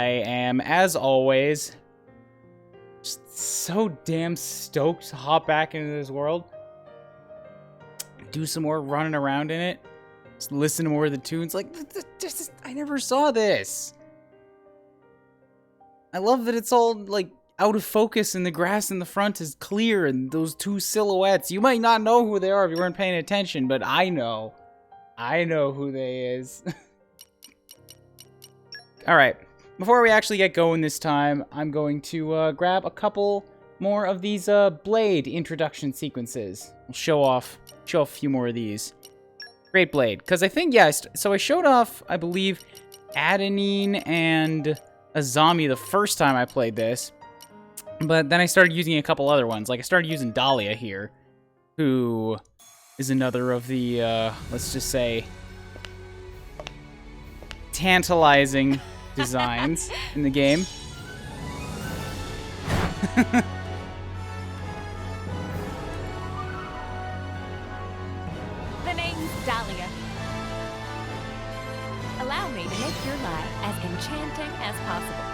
I am, as always, just so damn stoked to hop back into this world. Do some more running around in it. Just listen to more of the tunes. Like, I never saw this. I love that it's all, like, out of focus and the grass in the front is clear and those two silhouettes. You might not know who they are if you weren't paying attention, but I know. I know who they is. Alright, before we actually get going this time, I'm going to grab a couple more of these blade introduction sequences. I'll show off a few more of these. Great Blade, because I think, yeah, so I showed off, I believe, Adenine and Azami the first time I played this, but then I started using a couple other ones. Like, I started using Dahlia here, who is another of the, let's just say, tantalizing designs in the game. The name's Dahlia. Allow me to make your life as enchanting as possible.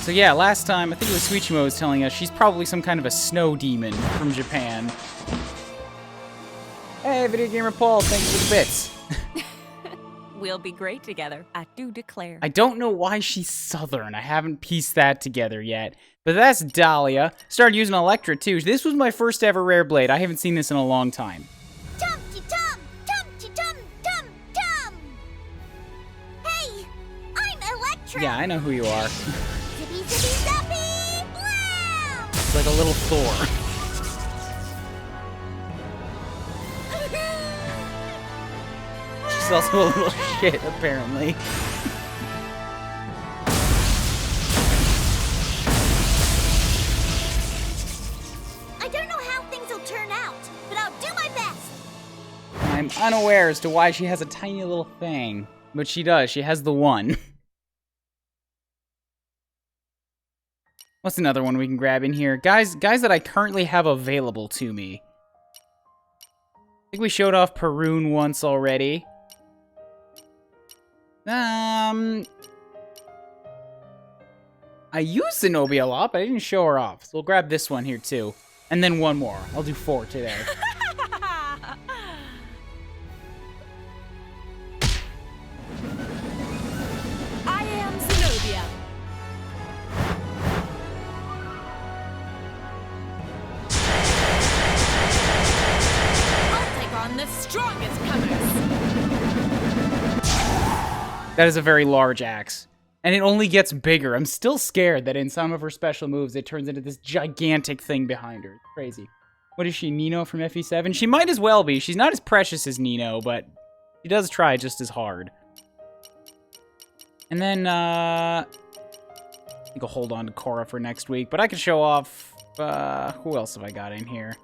So yeah, last time, I think it was Suichimo was telling us she's probably some kind of a snow demon from Japan. Hey, Video Gamer Paul, thanks for the bits. We'll be great together, I do declare. I don't know why she's southern. I haven't pieced that together yet. But that's Dahlia. Started using Electra too. This was my first ever rare blade. I haven't seen this in a long time. Tum-ti-tum! Tum-ti-tum! Tum-tum! Hey! I'm Electra! Yeah, I know who you are. Zippy-zippy-zappy! Wow! It's like a little Thor. She's also a little shit, apparently. I don't know how things will turn out, but I'll do my best! I'm unaware as to why she has a tiny little thing. But she does. She has the one. What's another one we can grab in here? Guys that I currently have available to me. I think we showed off Perun once already. I used Zenobia a lot, but I didn't show her off. So we'll grab this one here too. And then one more. I'll do 4 today. I am Zenobia. I'll take on the strongest comers. That is a very large axe. And it only gets bigger. I'm still scared that in some of her special moves, it turns into this gigantic thing behind her. It's crazy. What is she, Nino from FE7? She might as well be. She's not as precious as Nino, but she does try just as hard. And then, I think I'll hold on to Korra for next week, but I can show off, who else have I got in here?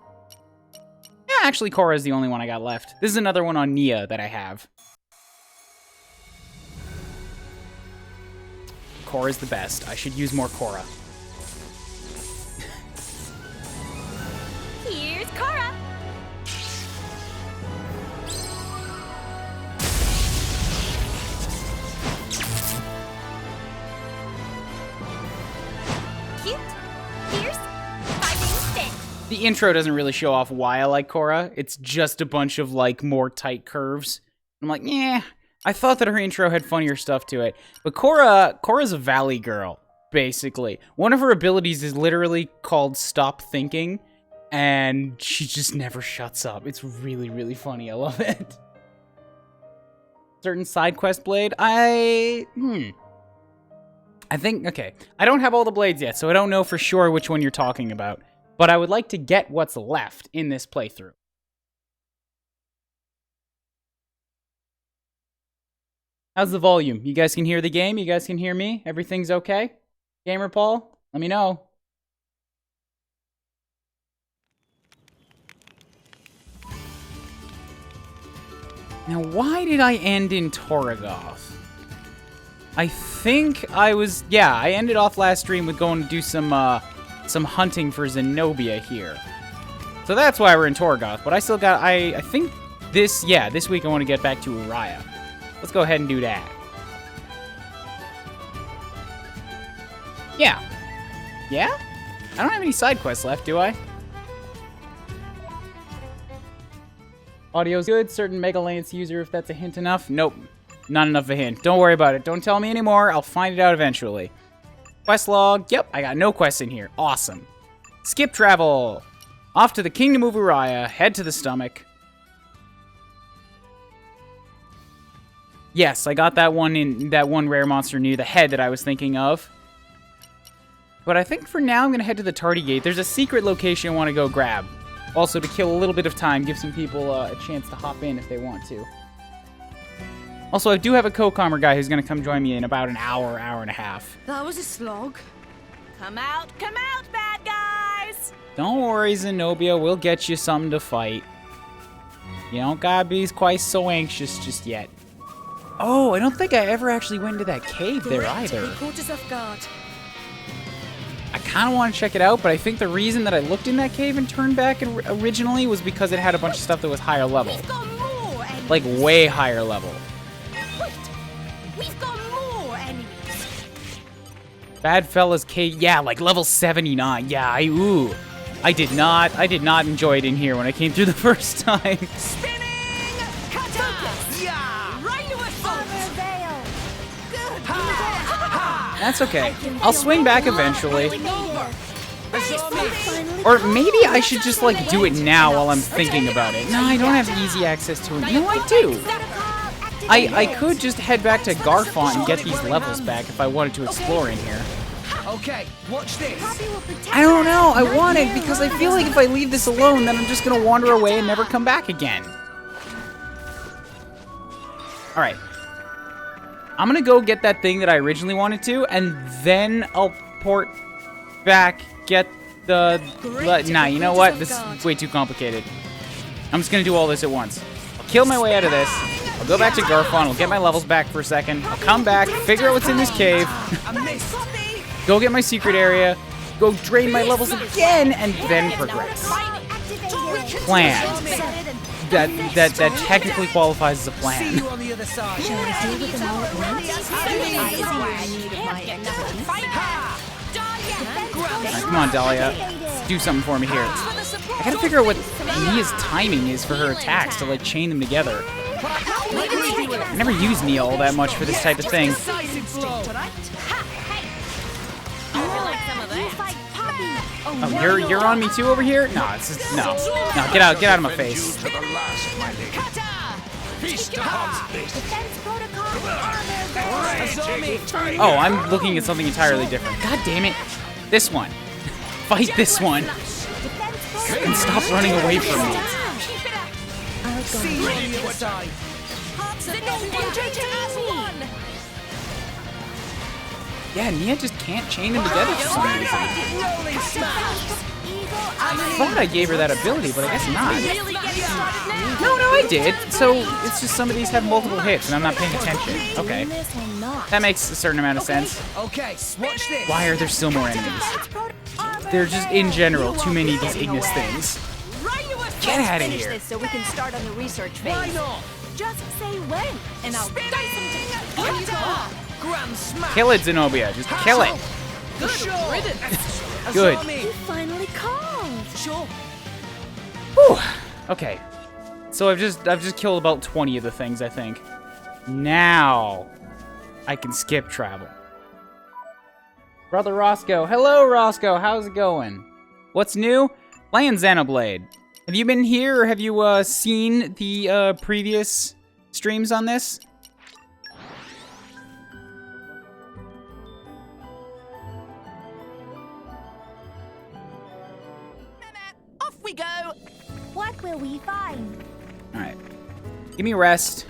Yeah, actually, Korra is the only one I got left. This is another one on Nia that I have. Korra's the best. I should use more Korra. Here's Korra. Cute, fierce, fighting fit. The intro doesn't really show off why I like Korra. It's just a bunch of, like, more tight curves. I'm like, yeah. I thought that her intro had funnier stuff to it. But Korra's a valley girl, basically. One of her abilities is literally called Stop Thinking, and she just never shuts up. It's really, really funny. I love it. Certain side quest blade? I think, okay. I don't have all the blades yet, so I don't know for sure which one you're talking about. But I would like to get what's left in this playthrough. How's the volume? You guys can hear the game? You guys can hear me? Everything's okay? Gamer Paul, let me know. Now, why did I end in Torgoth? I think I was... Yeah, I ended off last stream with going to do some hunting for Zenobia here. So that's why we're in Torgoth. But I still got... I think this week I want to get back to Uraya. Let's go ahead and do that. Yeah. Yeah? I don't have any side quests left, do I? Audio's good. Certain Mega Lance user, if that's a hint enough. Nope. Not enough of a hint. Don't worry about it. Don't tell me anymore. I'll find it out eventually. Quest log. Yep, I got no quests in here. Awesome. Skip travel. Off to the Kingdom of Uraya. Head to the stomach. Yes, I got that one rare monster near the head that I was thinking of. But I think for now I'm going to head to the Tardy Gate. There's a secret location I want to go grab. Also, to kill a little bit of time, give some people a chance to hop in if they want to. Also, I do have a co-commer guy who's going to come join me in about an hour, hour and a half. That was a slog. Come out, bad guys! Don't worry, Zenobia. We'll get you something to fight. You don't gotta be quite so anxious just yet. Oh, I don't think I ever actually went into that cave there either. Caught us off guard. I kind of want to check it out, but I think the reason that I looked in that cave and turned back originally was because it had a bunch of stuff that was higher level. We've got more enemies. Like, way higher level. Wait, we've got more enemies. Bad Fella's Cave, yeah, like level 79. Yeah, I did not enjoy it in here when I came through the first time. Spinning! Cutter! Yeah! Right with Armor veil. Good. That's okay. I'll swing back eventually. Finally Or maybe I should just, like, do it now while I'm thinking about it. No, I don't have easy access to it. No, I do. I could just head back to Garfont and get these levels back if I wanted to explore in here. Okay, watch this. I don't know. I want it because I feel like if I leave this alone, then I'm just going to wander away and never come back again. All right. I'm going to go get that thing that I originally wanted to, and then I'll port back, get the... Nah, you know what? This is way too complicated. I'm just going to do all this at once. I'll kill my way out of this. I'll go back to Garfon. I'll get my levels back for a second. I'll come back, figure out what's in this cave. Go get my secret area. Go drain my levels again, and then progress. Plan. That technically qualifies as a plan. See you on the other side. Shall I deal with them all at once? Come on, Dahlia. Do something for me here. I gotta figure out what Nia's timing is for her attacks to, like, chain them together. I never use Nia all that much for this type of thing. Oh, you're on me too over here? No, it's just, no, get out of my face. Oh, I'm looking at something entirely different. God damn it! This one. Fight this one. And stop running away from me. See you on the other side. Yeah, Nia just can't chain them together for some reason. Rolling smash. I thought I gave her that ability, but I guess not. No, I did. So it's just some of these have multiple hits, and I'm not paying attention. Okay. That makes a certain amount of sense. Okay, watch this. Why are there still more enemies? There's just, in general, too many of these Ignis things. Get out of here. So we can start on the research phase. Why not? Just say when. And I'll dice them to... Here you go. Grand smash. Kill it, Zenobia. Just kill it. For sure. Good. You finally called. Sure. Whew. Okay. So I've just killed about 20 of the things, I think. Now I can skip travel. Brother Roscoe. Hello, Roscoe. How's it going? What's new? Playing Xenoblade. Have you been here, or have you seen the previous streams on this? Off we go. What will we find? Alright. Give me a rest.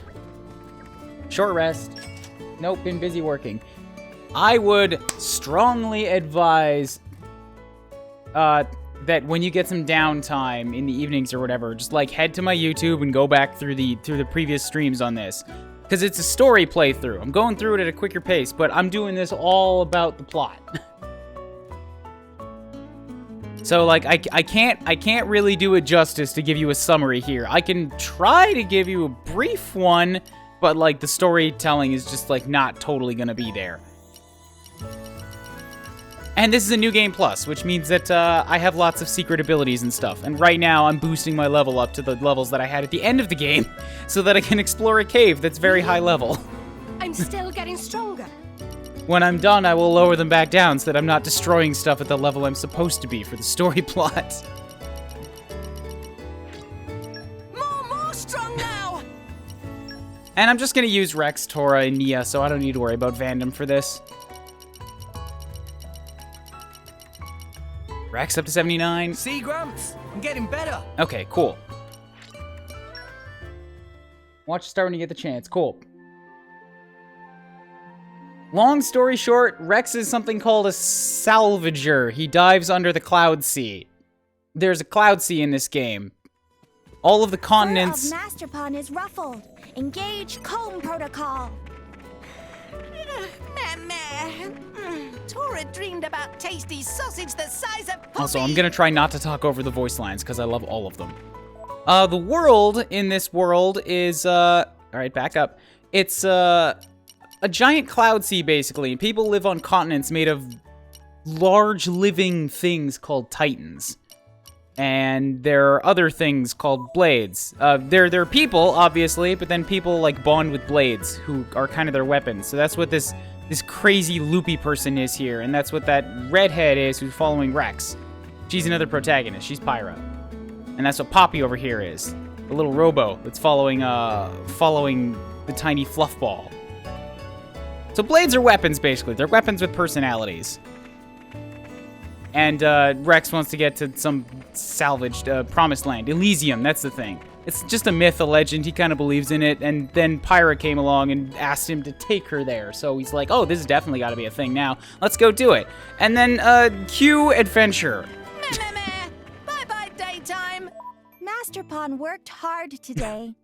Short rest. Nope, been busy working. I would strongly advise that when you get some downtime in the evenings or whatever, just like head to my YouTube and go back through the previous streams on this. Because it's a story playthrough. I'm going through it at a quicker pace, but I'm doing this all about the plot. So, like, I can't really do it justice to give you a summary here. I can try to give you a brief one, but, like, the storytelling is just, like, not totally gonna be there. And this is a new game plus, which means that I have lots of secret abilities and stuff. And right now, I'm boosting my level up to the levels that I had at the end of the game, so that I can explore a cave that's very high level. I'm still getting stronger. When I'm done, I will lower them back down so that I'm not destroying stuff at the level I'm supposed to be for the story plot. More strong now. And I'm just gonna use Rex, Tora, and Nia, so I don't need to worry about Vandom for this. Rex up to 79. See, Gramps? I'm getting better. Okay, cool. Watch start when you get the chance. Cool. Long story short, Rex is something called a salvager. He dives under the Cloud Sea. There's a Cloud Sea in this game. All of the continents... Fur of Master Pond is ruffled. Engage comb protocol. Tora dreamed about tasty sausage the size of Poppy. Also, I'm gonna try not to talk over the voice lines, because I love all of them. The world in this world is, alright, back up. It's, a giant cloud sea, basically. People live on continents made of large living things called titans. And there are other things called blades. They're people, obviously, but then people, like, bond with blades, who are kind of their weapons. So that's what this crazy loopy person is here, and that's what that redhead is who's following Rex. She's another protagonist. She's Pyra. And that's what Poppy over here is. The little robo that's following the tiny fluff ball. So blades are weapons, basically. They're weapons with personalities. And Rex wants to get to some salvaged promised land. Elysium, that's the thing. It's just a myth, a legend. He kind of believes in it. And then Pyra came along and asked him to take her there. So he's like, oh, this has definitely got to be a thing now. Let's go do it. And then cue adventure. Bye-bye daytime. Master Pond worked hard today.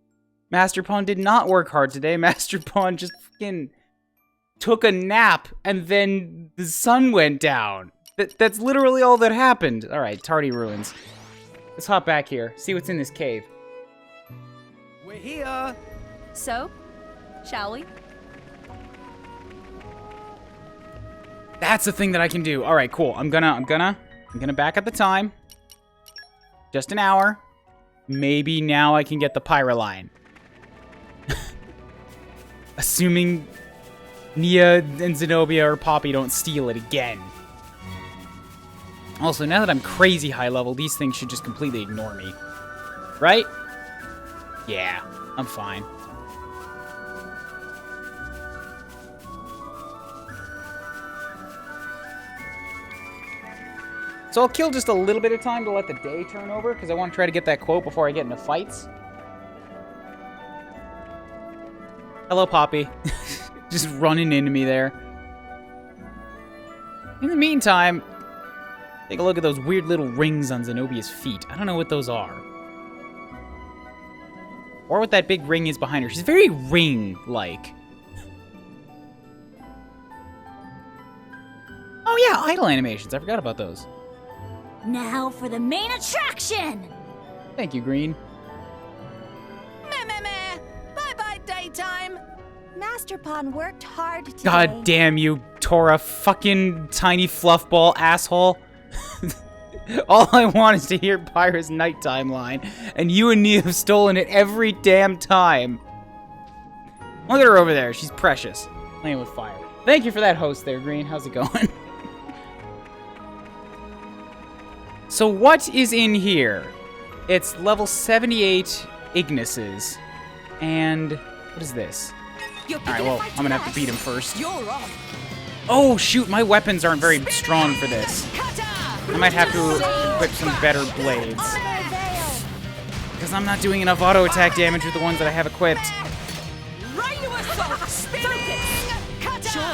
Master Pond did not work hard today. Master Pond just fucking took a nap and then the sun went down. That's literally all that happened. All right, Tardy Ruins. Let's hop back here. See what's in this cave. We're here. So, shall we? That's the thing that I can do. All right, cool. I'm gonna back up the time. Just an hour. Maybe now I can get the Pyra line. Assuming Nia and Zenobia or Poppy don't steal it again. Also, now that I'm crazy high level, these things should just completely ignore me. Right? Yeah, I'm fine. So I'll kill just a little bit of time to let the day turn over, because I want to try to get that quote before I get into fights. Hello, Poppy. Just running into me there. In the meantime, take a look at those weird little rings on Zenobia's feet. I don't know what those are. Or what that big ring is behind her. She's very ring-like. Oh yeah, idle animations. I forgot about those. Now for the main attraction! Thank you, Green. Bye-bye daytime. Master Pond worked hard today. God damn you, Tora, fucking tiny fluffball asshole. All I want is to hear Pyra's nighttime line, and you and Nia have stolen it every damn time. Look at her over there. She's precious. Playing with fire. Thank you for that host there, Green. How's it going? So what is in here? It's level 78 Ignises. And what is this? Alright, well, I'm gonna have to beat him first. You're on. Oh, shoot, my weapons aren't very strong for this. I might have to equip some better blades. Because I'm not doing enough auto attack damage with the ones that I have equipped.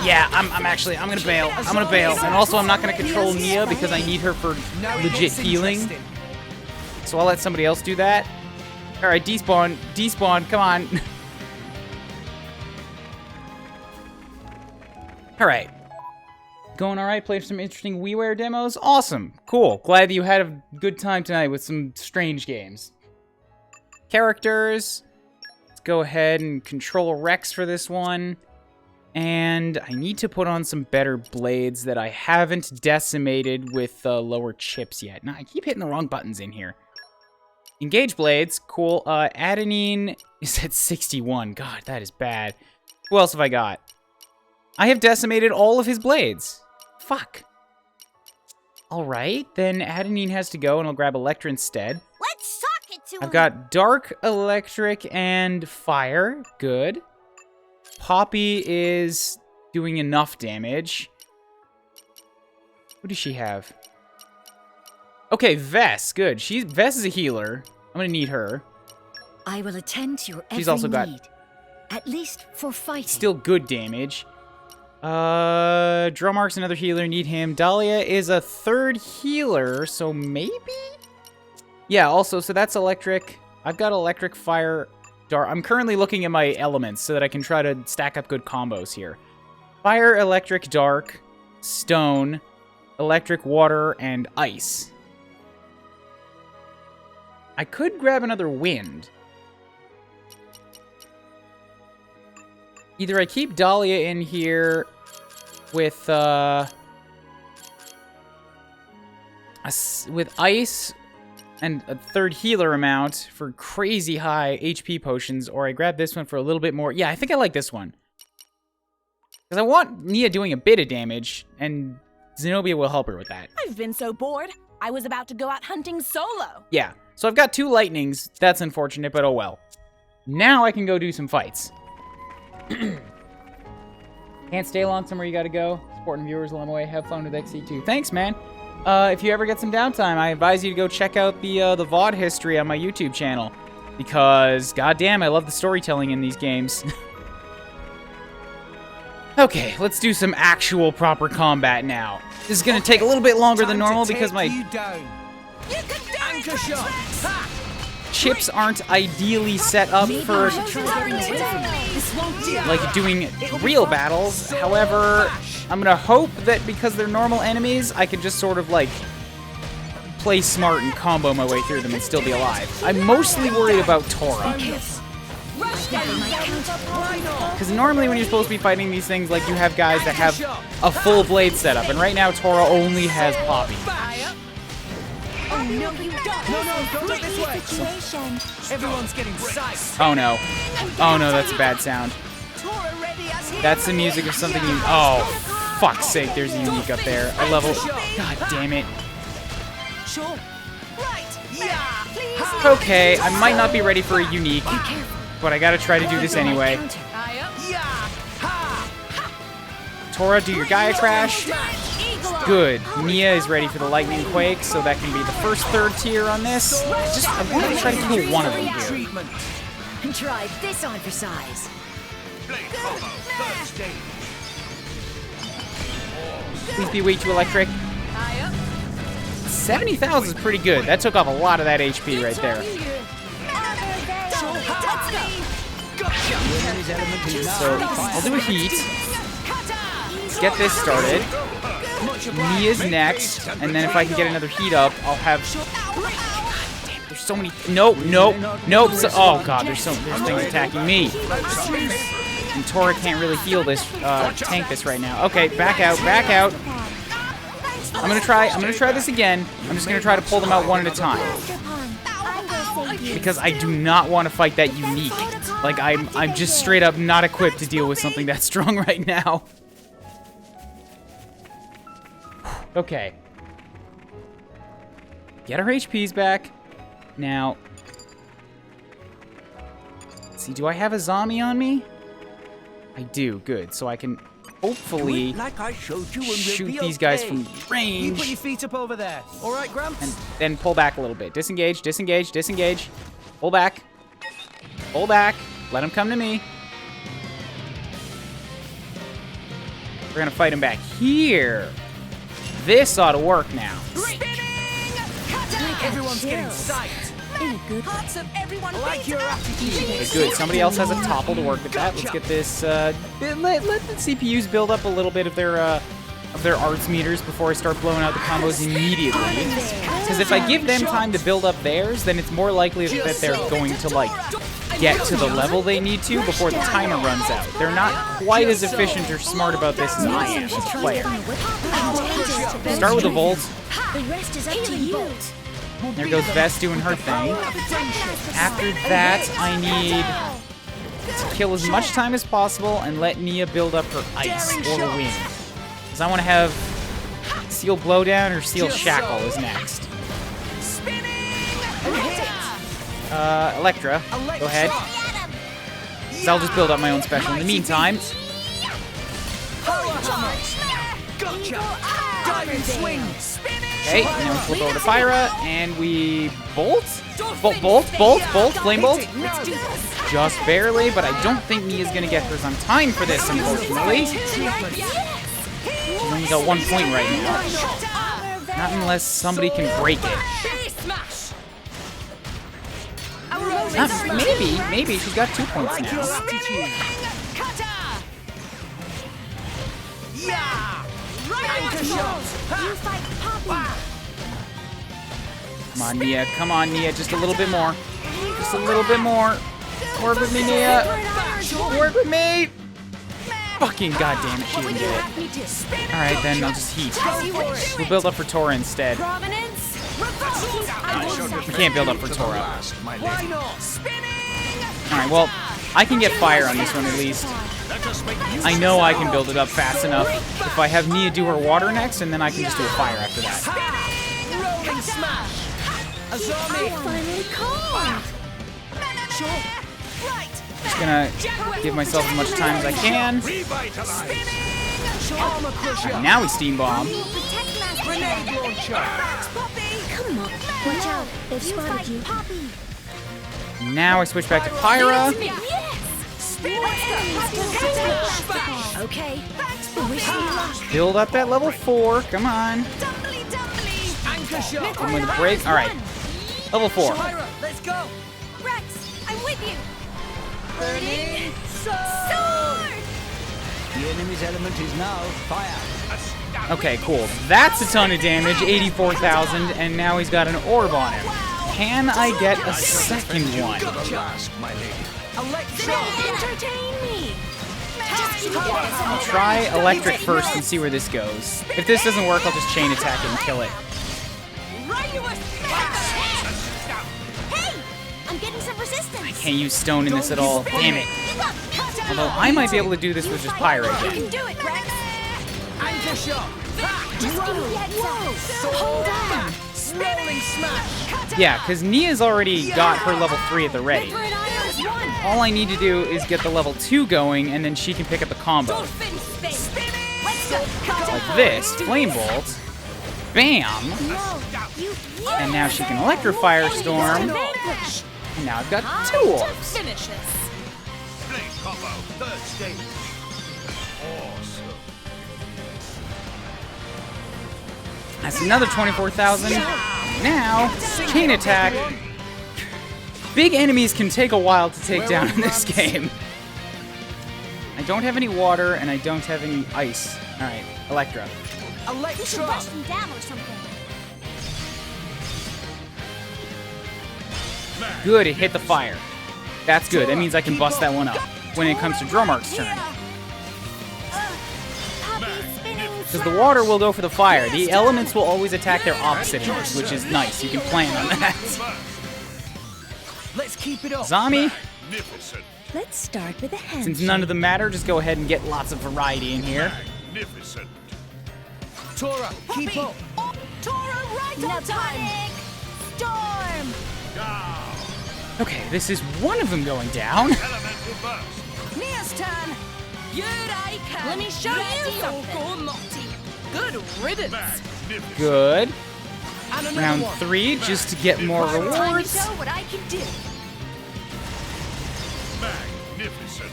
Yeah, I'm gonna bail. I'm gonna bail. And also, I'm not gonna control Nia because I need her for legit healing. So I'll let somebody else do that. Alright, despawn. Despawn, come on. Alright. Going alright? Played some interesting WiiWare demos? Awesome. Cool. Glad that you had a good time tonight with some strange games. Characters. Let's go ahead and control Rex for this one. And I need to put on some better blades that I haven't decimated with lower chips yet. Now, I keep hitting the wrong buttons in here. Engage blades, cool. Adenine is at 61. God, that is bad. Who else have I got? I have decimated all of his blades. Fuck. All right, then Adenine has to go, and I'll grab Electra instead. Let's sock it to him. I've got Dark, Electric, and Fire. Good. Poppy is doing enough damage. Who does she have? Okay, Vess. Good. Vess is a healer. I'm gonna need her. I will attend to your every She's also got need. At least for fighting. still good damage. Drummark's another healer. Need him. Dahlia is a third healer, so maybe? Yeah, also, so that's electric. I've got electric, fire, dark. I'm currently looking at my elements so that I can try to stack up good combos here. Fire, electric, dark, stone, electric, water, and ice. I could grab another wind. Either I keep Dahlia in here with ice and a third healer amount for crazy high HP potions, or I grab this one for a little bit more. Yeah, I think I like this one. Because I want Nia doing a bit of damage, and Zenobia will help her with that. I've been so bored. I was about to go out hunting solo. Yeah, so I've got 2 lightnings. That's unfortunate, but oh well. Now I can go do some fights. Can't stay long somewhere, you gotta go. Supporting viewers while I'm away. Have fun with XC2. Thanks, man. If you ever get some downtime, I advise you to go check out the VOD history on my YouTube channel. Because, goddamn, I love the storytelling in these games. Okay, let's do some actual proper combat now. This is gonna take a little bit longer than normal because my Anchor shot. chips aren't ideally set up for like doing real battles. However, I'm gonna hope that because they're normal enemies, I can just sort of like play smart and combo my way through them and still be alive. I'm mostly worried about Tora. Because normally when you're supposed to be fighting these things, like you have guys that have a full blade setup, and right now Tora only has Poppy. Oh, no, you don't. No, go this way. Everyone's getting psyched. Oh no. Oh no, that's a bad sound. That's the music of something you... Oh, fuck's sake, there's a unique up there. I level... God damn it. Sure. Right. Yeah. Okay, I might not be ready for a unique, but I gotta try to do this anyway. Tora, do your Gaia Crash. Good. Nia is ready for the Lightning Quake, so that can be the first third tier on this. I want to try to kill one of them here. And try this on for size. Please be weak to electric. 70,000 is pretty good. That took off a lot of that HP right there. So I'll do a heat. Get this started. Nia's next, and then if I can get another heat up, I'll have... God damn, there's so many... Nope. So, oh god, there's things attacking me. And Tora can't really heal this, tank this right now. Okay, back out. I'm gonna try this again. I'm just gonna try to pull them out one at a time. Because I do not want to fight that unique. Like, I'm just straight up not equipped to deal with something that strong right now. Okay. Get our HPs back. Now. Let's see, do I have a zombie on me? I do, good. So I can hopefully shoot these guys from range. You put your feet up over there. All right, Gramps? And then pull back a little bit. Disengage. Pull back. Let him come to me. We're gonna fight him back here. This ought to work now. Everyone's getting psyched. Hearts of everyone Like your attitude. Okay, good. Somebody else has a topple to work with that. Let's get this. Let the CPUs build up a little bit of their arts meters before I start blowing out the combos immediately. Because if I give them time to build up theirs, then it's more likely that they're going to like get to the level they need to before the timer runs out. They're not quite as efficient or smart about this as I am as a player. Start with a Volt. The rest is up to you. There goes Vest doing her thing. After that, I need to kill as much time as possible and let Nia build up her ice or wind. Because I want to have Seal Blowdown or Seal Shackle is next. Electra, go ahead. So I'll just build up my own special in the meantime. Okay, now we flip over to Pyra, and we bolt? Bolt, flame bolt. Just barely, but I don't think Nia's gonna get hers on time for this, unfortunately. She's only got 1 point right now. Not unless somebody can break it. Maybe she's got 2 points now. Come on, Nia, just a little bit more. Just a little bit more. Work with me, Nia. Work with me. Fucking goddamn it, she didn't get it. Alright, then I'll just heat. We'll build up for Tora instead. We can't build up for Tora. Alright, well, I can get fire on this one at least. I know I can build it up fast enough if I have Nia do her water next, and then I can just do a fire after that. Just gonna give myself as much time as I can. Right, now we Steam Bomb. Watch out, they've spotted you. Now I switch back to Pyra. Okay. Build up that level 4. Come on. I'm with a break. All right. Level 4. Let's go. Rex, I'm with you. Burning Sword! The enemy's element is now fire. Okay, cool. That's a ton of damage, 84,000, and now he's got an orb on him. Can I get a second one? Entertain me! I'll try electric first and see where this goes. If this doesn't work, I'll just chain attack it and kill it. Hey! I'm getting some resistance! Can't use stone in this at all. Damn it. Although I might be able to do this with just Pyra You again. can do it, Rex! anchor shot. Just give me that zone! Hold on! Rolling smash. Yeah, because Nia's already got her level 3 at the ready. All I need to do is get the level 2 going, and then she can pick up the combo. Like this, Flame Bolt. Bam! And now she can Electrify Storm. And now I've got 2 orbs. Finish this. Blade combo, third stage. Awesome. That's another 24,000. Now, chain attack. Big enemies can take a while to take down in this game. I don't have any water, and I don't have any ice. Alright, Electra. We should rush them down or something. Good, it hit the fire. That's good. That means I can bust that one up when it comes to Dromark's turn. Because the water will go for the fire. The elements will always attack their opposite in this, which is nice. You can plan on that. Let's keep it up. Zami, Magnificent. Let's start with a hand. since none of them matter, just go ahead and get lots of variety in here. Magnificent. Tora, keep up. Tora, right on time. Storm! Okay, this is one of them going down. Elemental burst. Nia's turn. Uraya. Let me show you something. Good riddance. Magnificent. Good. And another Round one. 3, just to get more Time to rewards. show what I can do. Magnificent.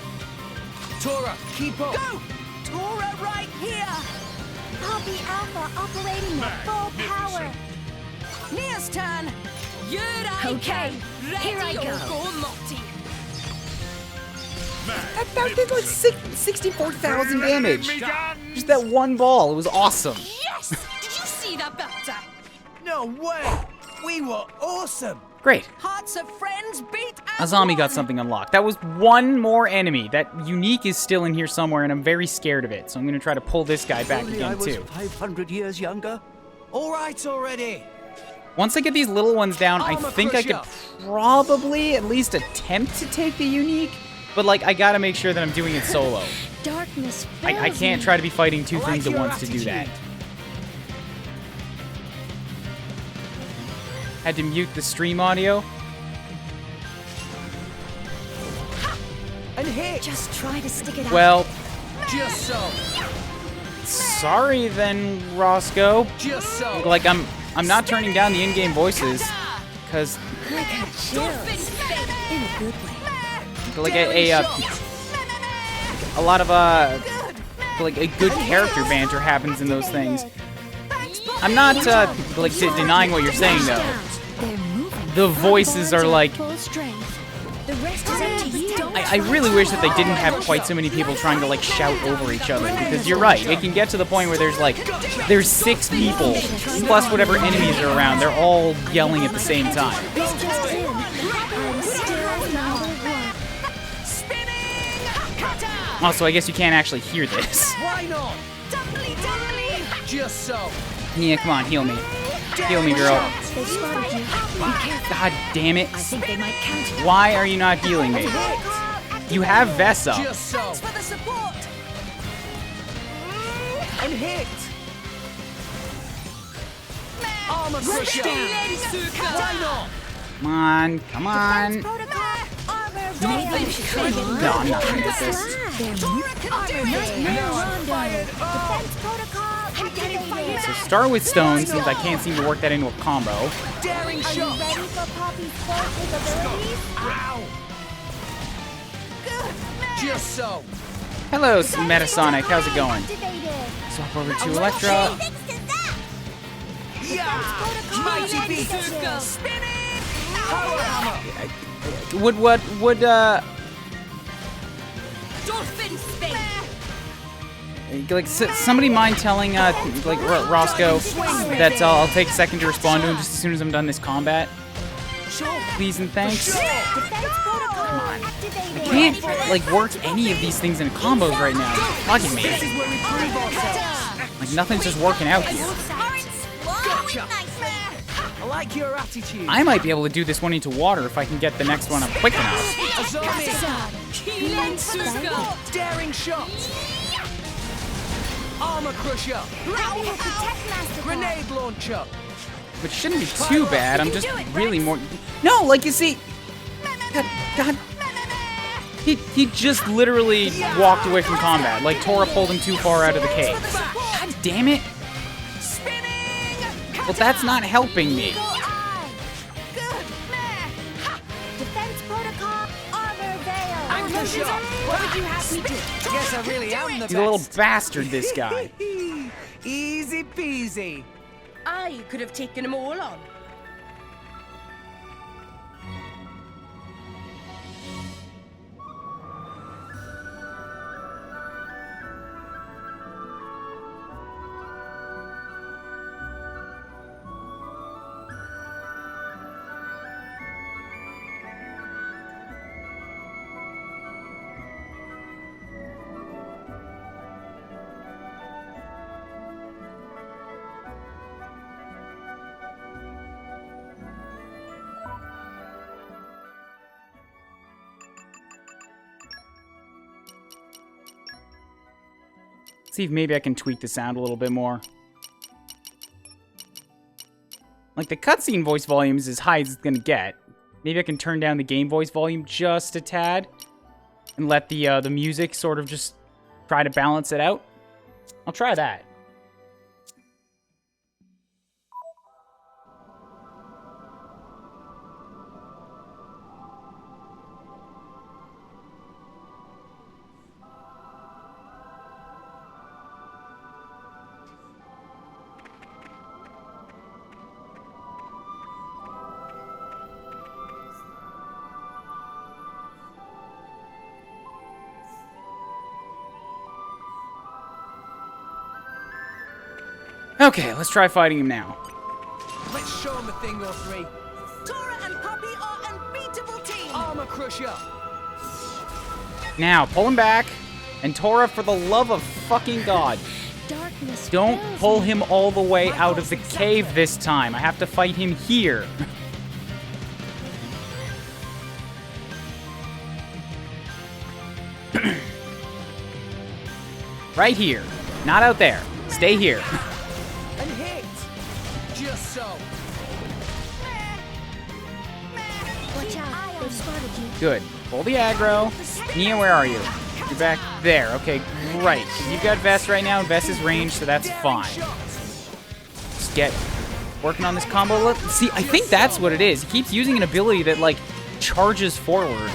Tora, keep up. Go. Tora right here. I'll be Alpha operating at full power. Nia's turn. Uraya. Okay, here I go. That did like 64,000 damage. Me done. Just that one ball. It was awesome. Yes! Did you see that, Belter? No way. We were awesome. Great. Hearts of friends beat as Azami got one. something unlocked. That was one more enemy. That unique is still in here somewhere, and I'm very scared of it. So I'm going to try to pull this guy back Only I again, was too. 500 years younger. All right already. Once I get these little ones down, I Armor think I could crusher. probably at least attempt to take the unique. But, like, I got to make sure that I'm doing it solo. Darkness I fills can't me. try to be fighting two I like things at your once to do that. attitude. Had to mute the stream audio. And hit. Just try to stick it out. Well, Just so. sorry then, Roscoe. Just so. Like, I'm not turning down the in-game voices, because, I got chills. In a good way. like, a lot of, like, a good character banter happens in those things. I'm not, like, denying what you're saying, though. They're moving. The voices are like... Full strength. The rest is up to you. I really wish that they didn't have quite so many people trying to, like, shout over each other, because you're right, it can get to the point where there's, like, there's 6 people, plus whatever enemies are around, they're all yelling at the same time. This just in. I'm still number one. Also, I guess you can't actually hear this. Why not? Just so. Yeah, come on, heal me. Heal me, girl. They spotted you. Be careful. God damn it. I think they might count you. Why are you not healing me? You have Vesa. Just so. For the support. And hit. Armor crusher. Why not? Come on, come on. Protocol, armor Maybe you should try getting rid No, of I'm not gonna the get this. slime. They're moving. Now I'm fired. Oh, defense protocol activated. So start with stone, since I can't seem to work that into a combo. daring Are you shot. ready for Poppy's full capabilities? Ow. Just so. Hello, Metasonic. How's it going? Activated. Swap over to Electra. Thanks to that. Yeah. Mighty beast. Spinning. Power hammer. Would Dolphin spin. like somebody mind telling like Roscoe that I'll take a second to respond to him just as soon as I'm done this combat? Please and thanks. Defense protocol activated. Can't like work any of these things in combos right now. Fucking me. This is where we prove ourselves. Like nothing's just working out here. Gotcha. I like your attitude. I might be able to do this one into water if I can get the next one up quick enough. Azami. Healing Suka. Daring shot. Armor crusher. Grenade launcher. Which shouldn't be too bad. I'm just really more. No, like you see. God. He just literally walked away from combat. Like Tora pulled him too far out of the cave. God damn it. Well, that's not helping me. Defense protocol, armor veil. Anchor shot. What did you have me do? Guess I really am the He's a little bastard, this guy. Easy peasy. I could have taken them all on. See if maybe I can tweak the sound a little bit more. Like, the cutscene voice volume is as high as it's gonna get. Maybe I can turn down the game voice volume just a tad and let the music sort of just try to balance it out. I'll try that. Okay, let's try fighting him now. Let's show him a thing or three. Tora and Papa Armor crusher. Now, pull him back. And Tora, for the love of fucking God, Darkness don't fills pull me. him all the way out of the cave this time. I have to fight him here. Right here. Not out there. Stay here. And hit. Just so. Watch out, they've spotted you. Good. Pull the aggro. Nia, where are you? You're back there. Okay, great. You've got Vest right now, and Vest is ranged, so that's fine. Just get working on this combo. Look, see, I think that's what it is. He keeps using an ability that, like, charges forward,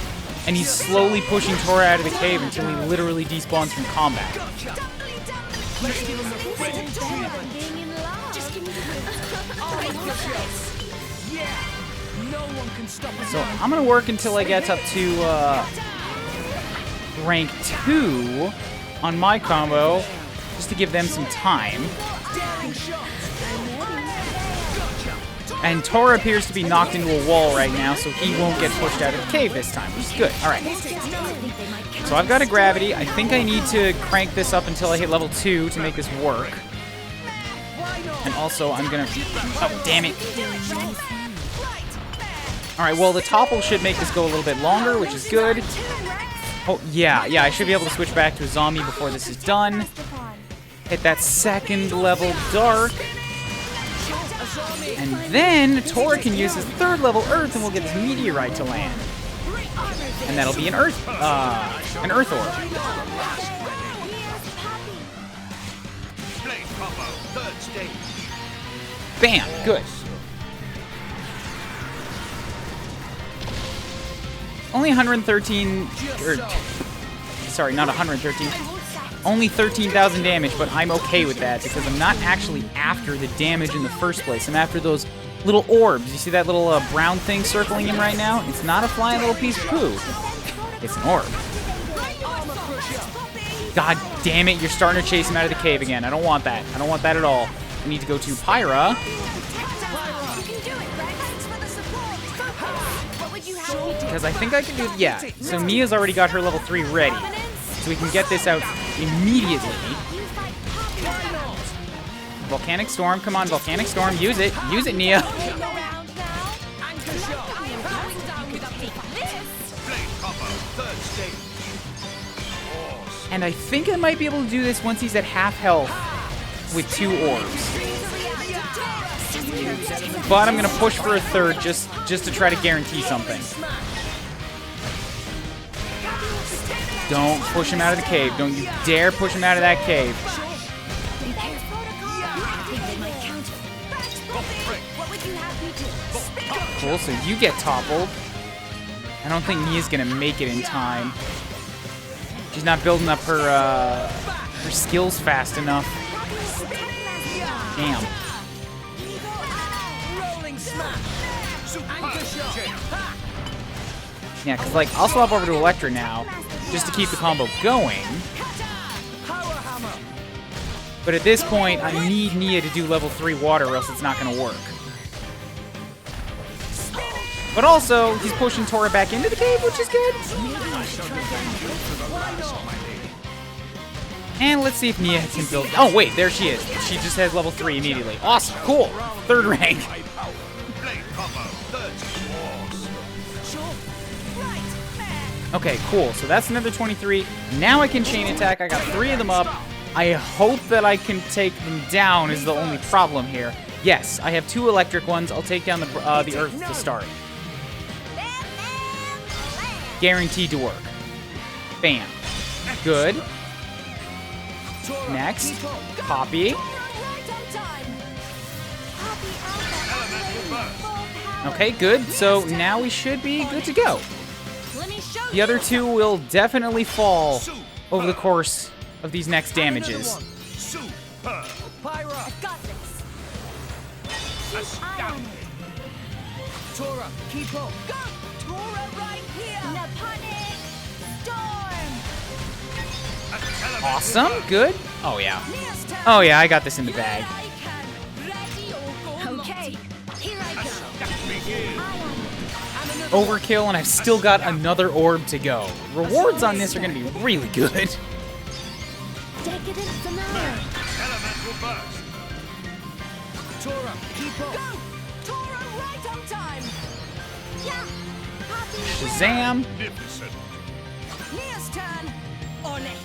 and he's slowly pushing Tora out of the cave until he literally despawns from combat. No one can stop us. So I'm gonna work until I get up to rank 2 on my combo, just to give them some time. And Tora appears to be knocked into a wall right now, so he won't get pushed out of the cave this time, which is good. All right. So I've got a gravity. I think I need to crank this up until I hit level 2 to make this work. And also, I'm gonna... Oh, damn it. All right, well, the topple should make this go a little bit longer, which is good. Oh, yeah, I should be able to switch back to a zombie before this is done. Hit that second level dark. And then Tora can use his third level earth and we'll get this meteorite to land. And that'll be an earth orb. Blade combo, third stage. Bam, good. Only 113, sorry, not 113. Only 13,000 damage, but I'm okay with that because I'm not actually after the damage in the first place. I'm after those little orbs. You see that little brown thing circling him right now? It's not a flying little piece of poo. It's an orb. God damn it, you're starting to chase him out of the cave again. I don't want that. I don't want that at all. We need to go to Pyra. Because I think I can do... Yeah, so Mia's already got her level 3 ready. So we can get this out immediately. Volcanic Storm, come on, Volcanic Storm, use it. Use it, Nia. And I think I might be able to do this once he's at half health with 2 orbs. But I'm going to push for a third just to try to guarantee something. Don't push him out of the cave. Don't you dare push him out of that cave. Cool, so you get toppled. I don't think Nia's going to make it in time. She's not building up her skills fast enough. Damn. Yeah, because, like, I'll swap over to Electra now, just to keep the combo going. But at this point, I need Nia to do level 3 water, or else it's not going to work. But also, he's pushing Tora back into the cave, which is good. And let's see if Nia can build... Oh, wait, there she is. She just has level 3 immediately. Awesome, cool. 3rd rank. Okay, cool. So that's another 23. Now I can chain attack. I got 3 of them up. I hope that I can take them down is the only problem here. Yes, I have 2 electric ones. I'll take down the earth to start. Guaranteed to work. Bam. Good. Next, Poppy. Okay, good. So now we should be good to go. The other 2 will definitely fall over the course of these next damages. Tora, keep up. Go! Tora right here! Naponic Storm! Awesome, good. Oh yeah. Oh yeah, I got this in the bag. Okay, here I go. overkill, and I've still got another orb to go. Rewards on this are going to be really good. Decadent finale. Elemental burst. Tora, keep up. Go! Tora, right on time! Yeah. Happy Shazam. Magnificent. Mia's turn! On it!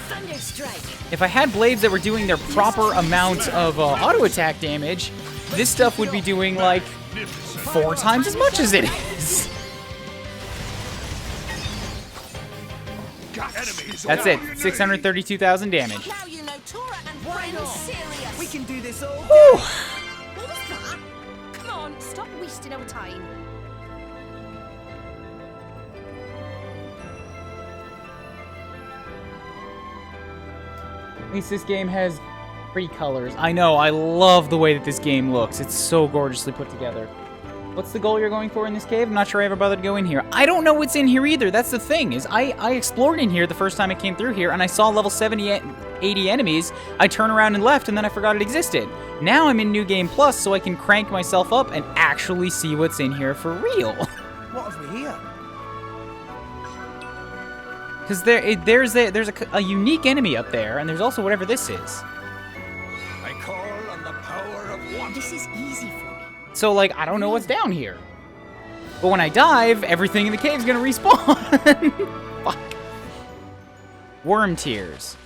Thunderstrike. If I had blades that were doing their proper amount of auto attack damage, this stuff would be doing like Magnificent. 4 times as much as it is. Enemies. That's it. 632,000 damage. Now you know Tora and Brain's serious! We can do this all. Whew. What was that? Come on, stop wasting our time. At least this game has pretty colors. I know, I love the way that this game looks. It's so gorgeously put together. What's the goal you're going for in this cave? I'm not sure I ever bothered to go in here. I don't know what's in here either. That's the thing, is I explored in here the first time I came through here, and I saw level 70, 80 enemies. I turned around and left, and then I forgot it existed. Now I'm in New Game Plus, so I can crank myself up and actually see what's in here for real. What have we here? Because there's a unique enemy up there, and there's also whatever this is. I call on the power of one. This is easy for me. So, like, I don't know what's down here. But when I dive, everything in the cave's gonna respawn. Fuck. Worm tears.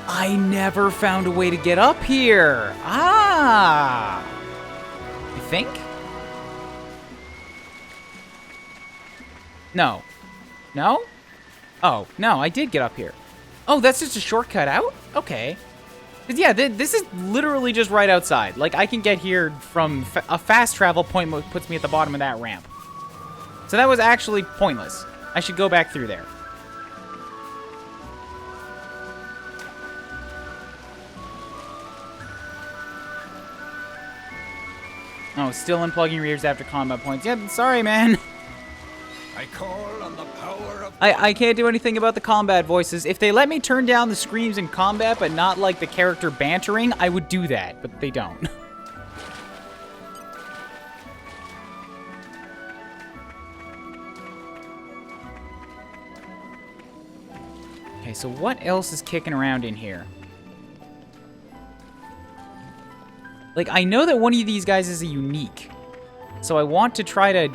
I never found a way to get up here. Ah. You think? No. No? Oh, no, I did get up here. Oh, that's just a shortcut out? Okay. 'Cause yeah, this is literally just right outside. Like, I can get here from a fast travel point puts me at the bottom of that ramp. So that was actually pointless. I should go back through there. Oh, still unplugging readers after combat points. Yep, sorry, man. I call on the power of I can't do anything about the combat voices. If they let me turn down the screams in combat, but not like the character bantering, I would do that, but they don't. Okay, so what else is kicking around in here? Like, I know that one of these guys is a unique, so I want to try to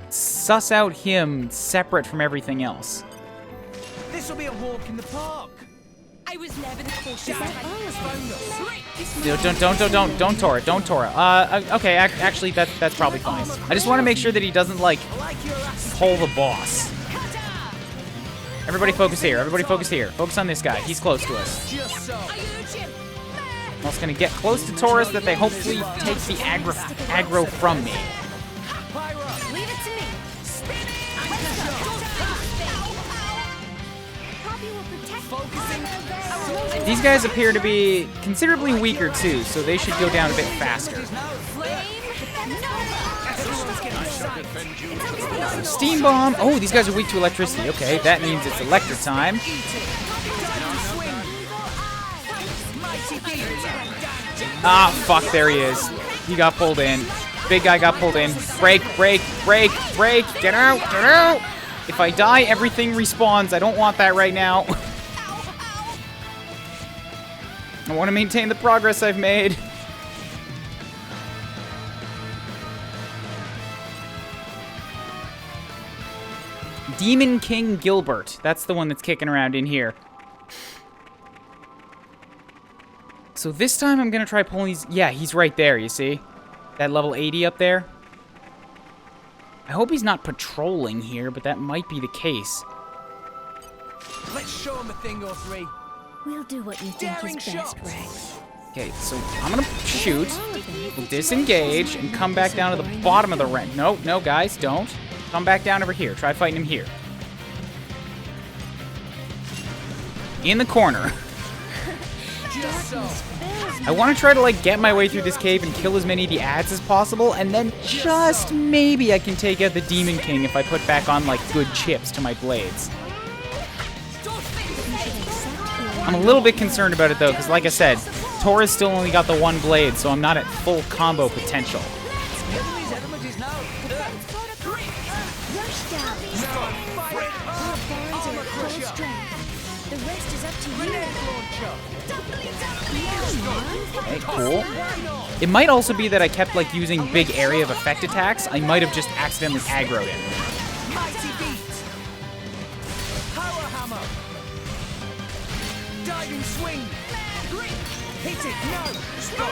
suss out him separate from everything else. This will be a walk in the park. I was never the cautious Dad type. has found us. Don't Tora. Okay, actually, that's probably fine. I just want to make sure that he doesn't, like, I like your ass. pull the boss. Everybody focus here. Everybody focus here. Focus on this guy. He's close to us. Just so. Are you Jim? I'm also going to get close to Taurus that they hopefully take the aggro from me. Pyra. Leave it to me. Poppy will protect Focusing. These guys appear to be considerably weaker, too, so they should go down a bit faster. Steam Bomb. Oh, these guys are weak to electricity. Okay, that means it's electric time. Ah, fuck, there he is. He got pulled in. Big guy got pulled in. Break. Get out. If I die, everything respawns. I don't want that right now. I want to maintain the progress I've made. Demon King Gilbert. That's the one that's kicking around in here. So this time I'm going to try pulling these... Yeah, he's right there, you see? That level 80 up there. I hope he's not patrolling here, but that might be the case. Let's show him a thing or three. We'll do what you think Daring is best, shots. Rex. Okay, so I'm going to shoot, we'll disengage, and come back down to the bottom of the rank. No, guys, don't. Come back down over here. Try fighting him here. In the corner. Just so. I want to try to, like, get my way through this cave and kill as many of the ads as possible, and then just maybe I can take out the Demon King if I put back on, like, good chips to my blades. I'm a little bit concerned about it, though, because, like I said, Tora's still only got the one blade, so I'm not at full combo potential. These enemies is now. Rush down. Our bonds are at full strength. The rest is up to you. Okay, cool. It might also be that I kept like using big area of effect attacks. I might have just accidentally aggroed it. Mighty beat. Power hammer. Diving swing. Hit it. No. Stop.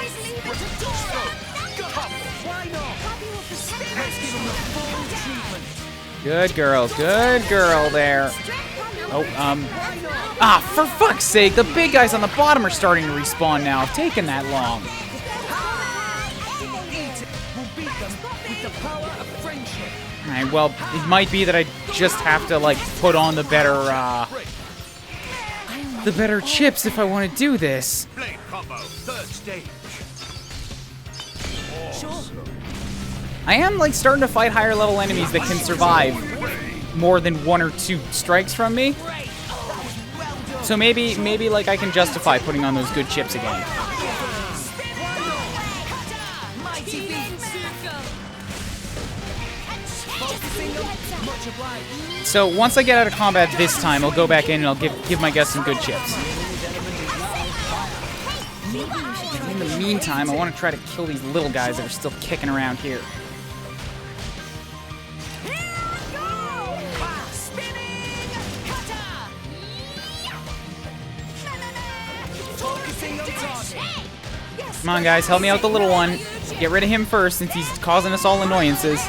Why not? Let's give him the full treatment. Good girl there. Oh, ah, for fuck's sake, the big guys on the bottom are starting to respawn now. It's taken that long. We'll beat them with the power of friendship. Alright, well, it might be that I just have to, like, put on the better chips if I want to do this. Blade combo, third stage. I am, like, starting to fight higher level enemies that can survive more than 1 or 2 strikes from me. So maybe, like, I can justify putting on those good chips again. Mighty beat. Focusing them. Much obliged. So once I get out of combat this time, I'll go back in and I'll give my guys some good chips. In the meantime, I want to try to kill these little guys that are still kicking around here. Focusing on target. Come on, guys, help me out with the little one. Get rid of him first, since he's causing us all annoyances.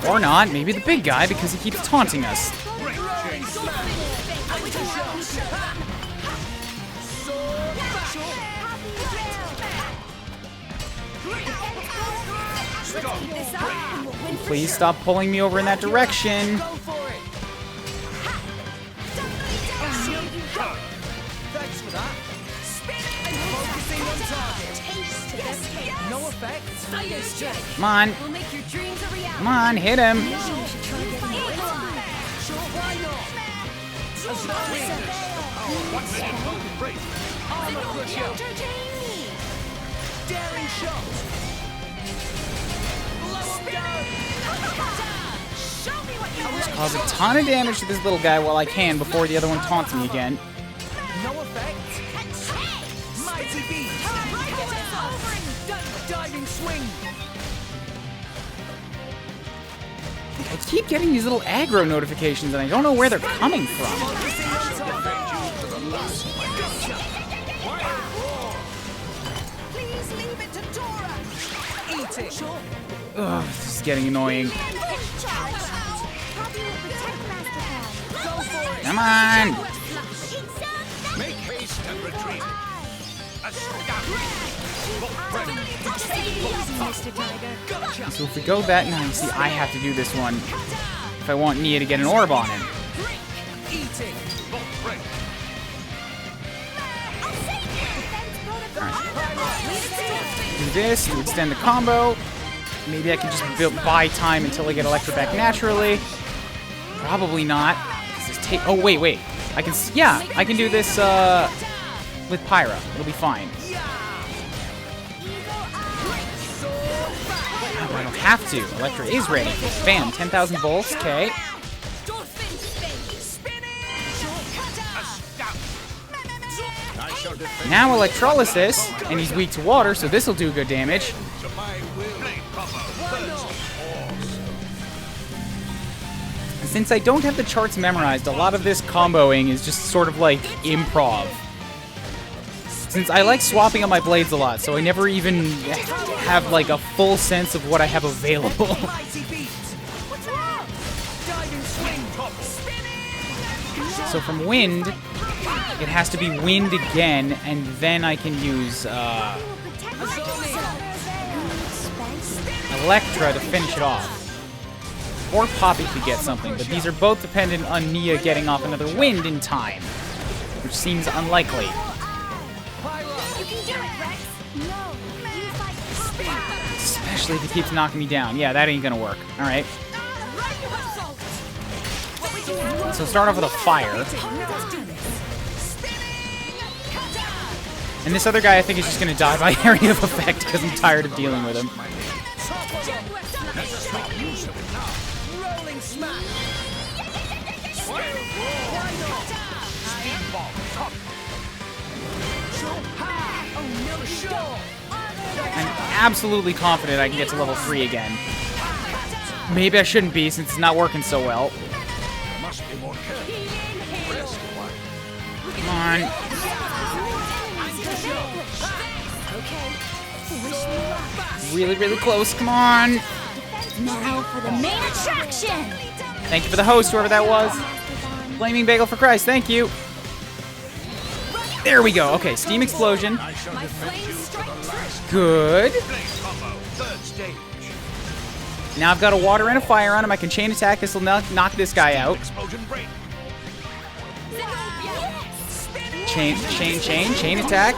Or not, maybe the big guy, because he keeps taunting us. Please stop pulling me over in that direction. Go for it. Thanks for that. Focusing on target. No effect. Come on. We'll make your dreams a reality. Come on, hit him. Sure, why not? Armor crusher. Daring shot. Blow him down. Cause a ton of damage to this little guy while I can before the other one taunts me again. No effect. Mighty beat. Diving swing. I keep getting these little aggro notifications and I don't know where they're coming from. Please leave it to Dora. Eat it. Ugh, this is getting annoying. Come on! Make haste and retreat. So if we go that, now you see I have to do this one if I want Nia to get an orb on him. Eat it. Do this to extend the combo. Maybe I can just buy time until I get Electra back naturally. Probably not. Oh, wait. I can, yeah, I can do this with Pyra. It'll be fine. Oh, I don't have to. Electra is ready. Bam, 10,000 volts. Okay. Now Electrolysis, and he's weak to water, so this will do good damage. Since I don't have the charts memorized, a lot of this comboing is just sort of like improv. Since I like swapping out my blades a lot, so I never even have like a full sense of what I have available. So from wind, it has to be wind again, and then I can use Electra to finish it off. Or Poppy could get something, but these are both dependent on Nia getting off another wind in time, which seems unlikely. Especially if he keeps knocking me down. Yeah, that ain't gonna work. Alright. So start off with a fire. And this other guy, I think, is just going to die by area of effect because I'm tired of dealing with him. I'm absolutely confident I can get to level 3 again. Maybe I shouldn't be since it's not working so well. Come on. Really, really close. Come on. Now for the main attraction. Thank you for the host, whoever that was. Flaming Bagel for Christ, thank you. There we go. Okay, Steam Explosion. Good. Now I've got a water and a fire on him. I can chain attack. This will knock this guy out. Chain attack.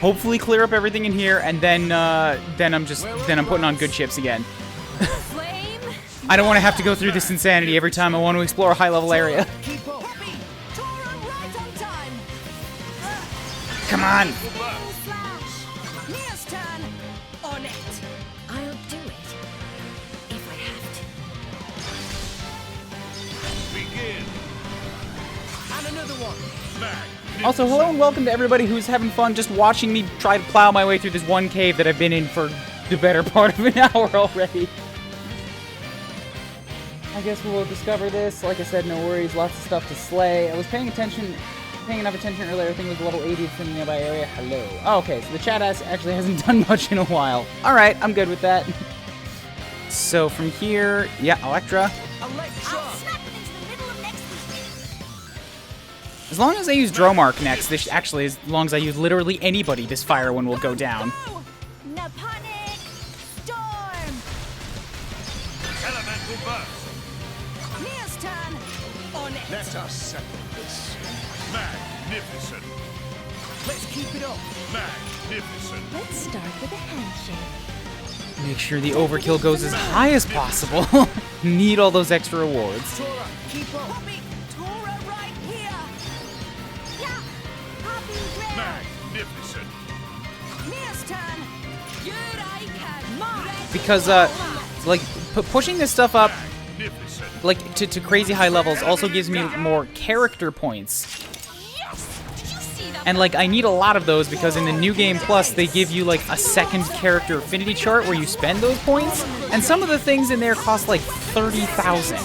Hopefully clear up everything in here, and then I'm putting on good chips again. I don't want to have to go through this insanity every time I want to explore a high-level area. Come on. I'll do it if I have to. And another one. Also, hello and welcome to everybody who's having fun just watching me try to plow my way through this one cave that I've been in for the better part of an hour already. I guess we'll discover this. Like I said, no worries. Lots of stuff to slay. I was paying enough attention earlier. I think it was level 80 from the nearby area. Hello. Oh, okay, so the chat actually hasn't done much in a while. All right, I'm good with that. So from here, yeah, Electra. I'll snap it into the middle of next week. As long as I use Dromark next, this actually, as long as I use literally anybody, this fire one will go down. No panic. Storm. Elemental burst. Mia's turn. On it. Let us settle this. Magnificent. Let's keep it up. Magnificent. Let's start with a handshake. Make sure the overkill goes as high as possible. Need all those extra rewards. Tora, keep up. Poppy, Tora right here. Yeah. Poppy red. Magnificent. Mia's turn. Uraya. Mine. Because, like, pushing this stuff up, Magnificent. like, to crazy high levels also gives me more character points. And, like, I need a lot of those because in the New Game Plus, they give you, like, a second character affinity chart where you spend those points. And some of the things in there cost, like, 30,000.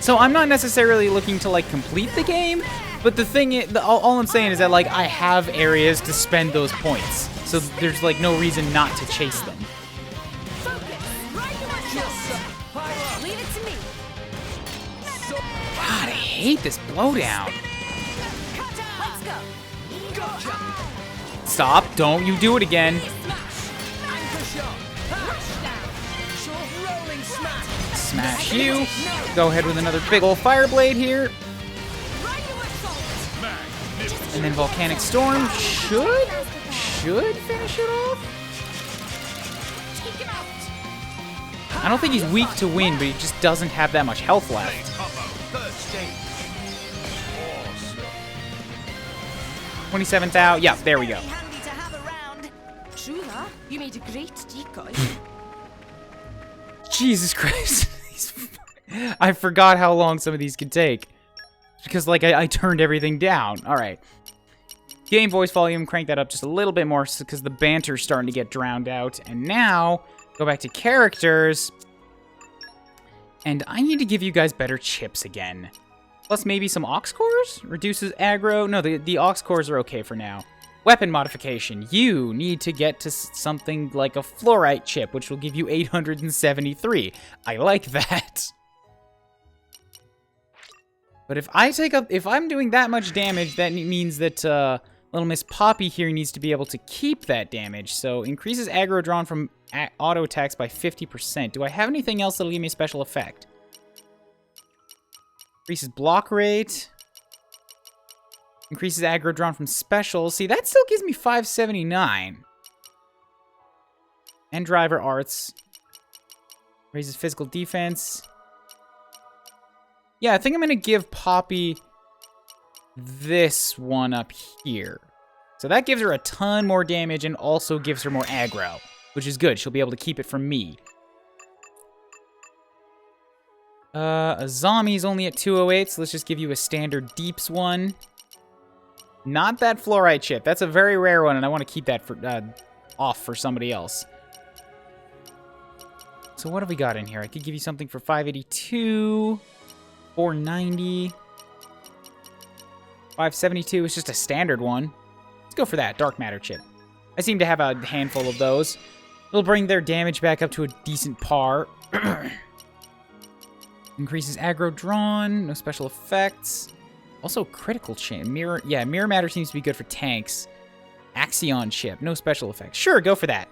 So I'm not necessarily looking to, like, complete the game. But the thing is, all I'm saying is that, like, I have areas to spend those points. So there's, like, no reason not to chase them. Leave it to me. God, I hate this blowdown. Let's go. Stop, don't you do it again. Anchor shot. Short rolling smash. Smash you. Go ahead with another big old fire blade here. And then Volcanic Storm should finish it off. I don't think he's weak to wind, but he just doesn't have that much health left. Third stage. Awesome. 27th out. Yeah, there we go. Handy to have around. Shura, you made a great decoy. Jesus Christ. I forgot how long some of these could take. Because, like, I turned everything down. All right. Game voice volume, crank that up just a little bit more because the banter's starting to get drowned out. And now, go back to characters. And I need to give you guys better chips again. Plus maybe some Ox Cores? Reduces aggro. No, the Ox Cores are okay for now. Weapon modification. You need to get to something like a Fluorite chip, which will give you 873. I like that. But if I'm doing that much damage, that means that Little Miss Poppy here needs to be able to keep that damage. So increases aggro drawn from auto attacks by 50%. Do I have anything else that'll give me a special effect? Increases block rate. Increases aggro drawn from specials. See, that still gives me 579. And driver arts. Raises physical defense. Yeah, I think I'm going to give Poppy this one up here. So that gives her a ton more damage and also gives her more aggro, which is good. She'll be able to keep it from me. A zombie's only at 208, so let's just give you a standard deeps one. Not that fluorite chip. That's a very rare one, and I want to keep that for, off for somebody else. So what have we got in here? I could give you something for 582, 490, 572. It's just a standard one. Let's go for that dark matter chip. I seem to have a handful of those. It'll bring their damage back up to a decent par. Increases aggro drawn, no special effects. Also critical chain. Mirror matter seems to be good for tanks. Axion chip, no special effects. Sure, go for that.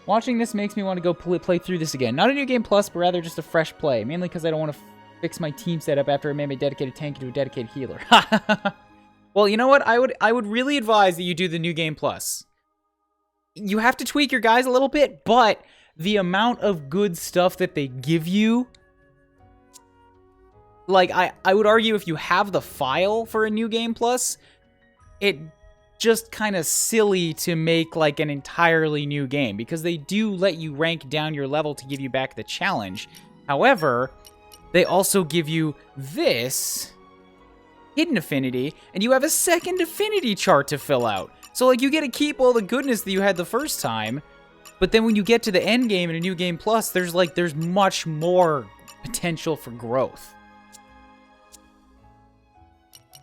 Watching this makes me want to go play through this again. Not a new game plus, but rather just a fresh play. Mainly because I don't want to fix my team setup after I made my dedicated tank into a dedicated healer. Well, you know what? I would really advise that you do the new game plus. You have to tweak your guys a little bit, but the amount of good stuff that they give you, like, I would argue if you have the file for a new game plus, it just kind of silly to make like an entirely new game because they do let you rank down your level to give you back the challenge. However, they also give you this hidden affinity, and you have a second affinity chart to fill out. So like you get to keep all the goodness that you had the first time, but then when you get to the end game in a new game plus, there's much more potential for growth.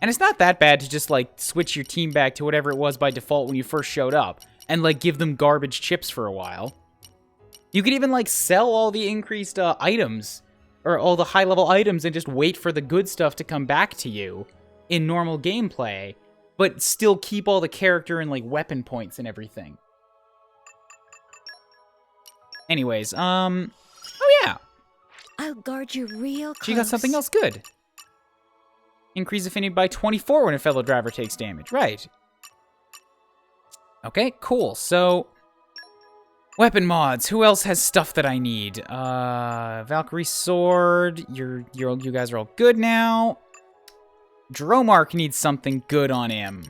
And it's not that bad to just, like, switch your team back to whatever it was by default when you first showed up. And, like, give them garbage chips for a while. You could even, like, sell all the increased items. Or all the high-level items and just wait for the good stuff to come back to you in normal gameplay. But still keep all the character and, like, weapon points and everything. Anyways, oh yeah. I'll guard you real close. She got something else good. Increase affinity by 24 when a fellow driver takes damage. Right. Okay, cool. So, weapon mods. Who else has stuff that I need? Valkyrie Sword. You guys are all good now. Dromark needs something good on him.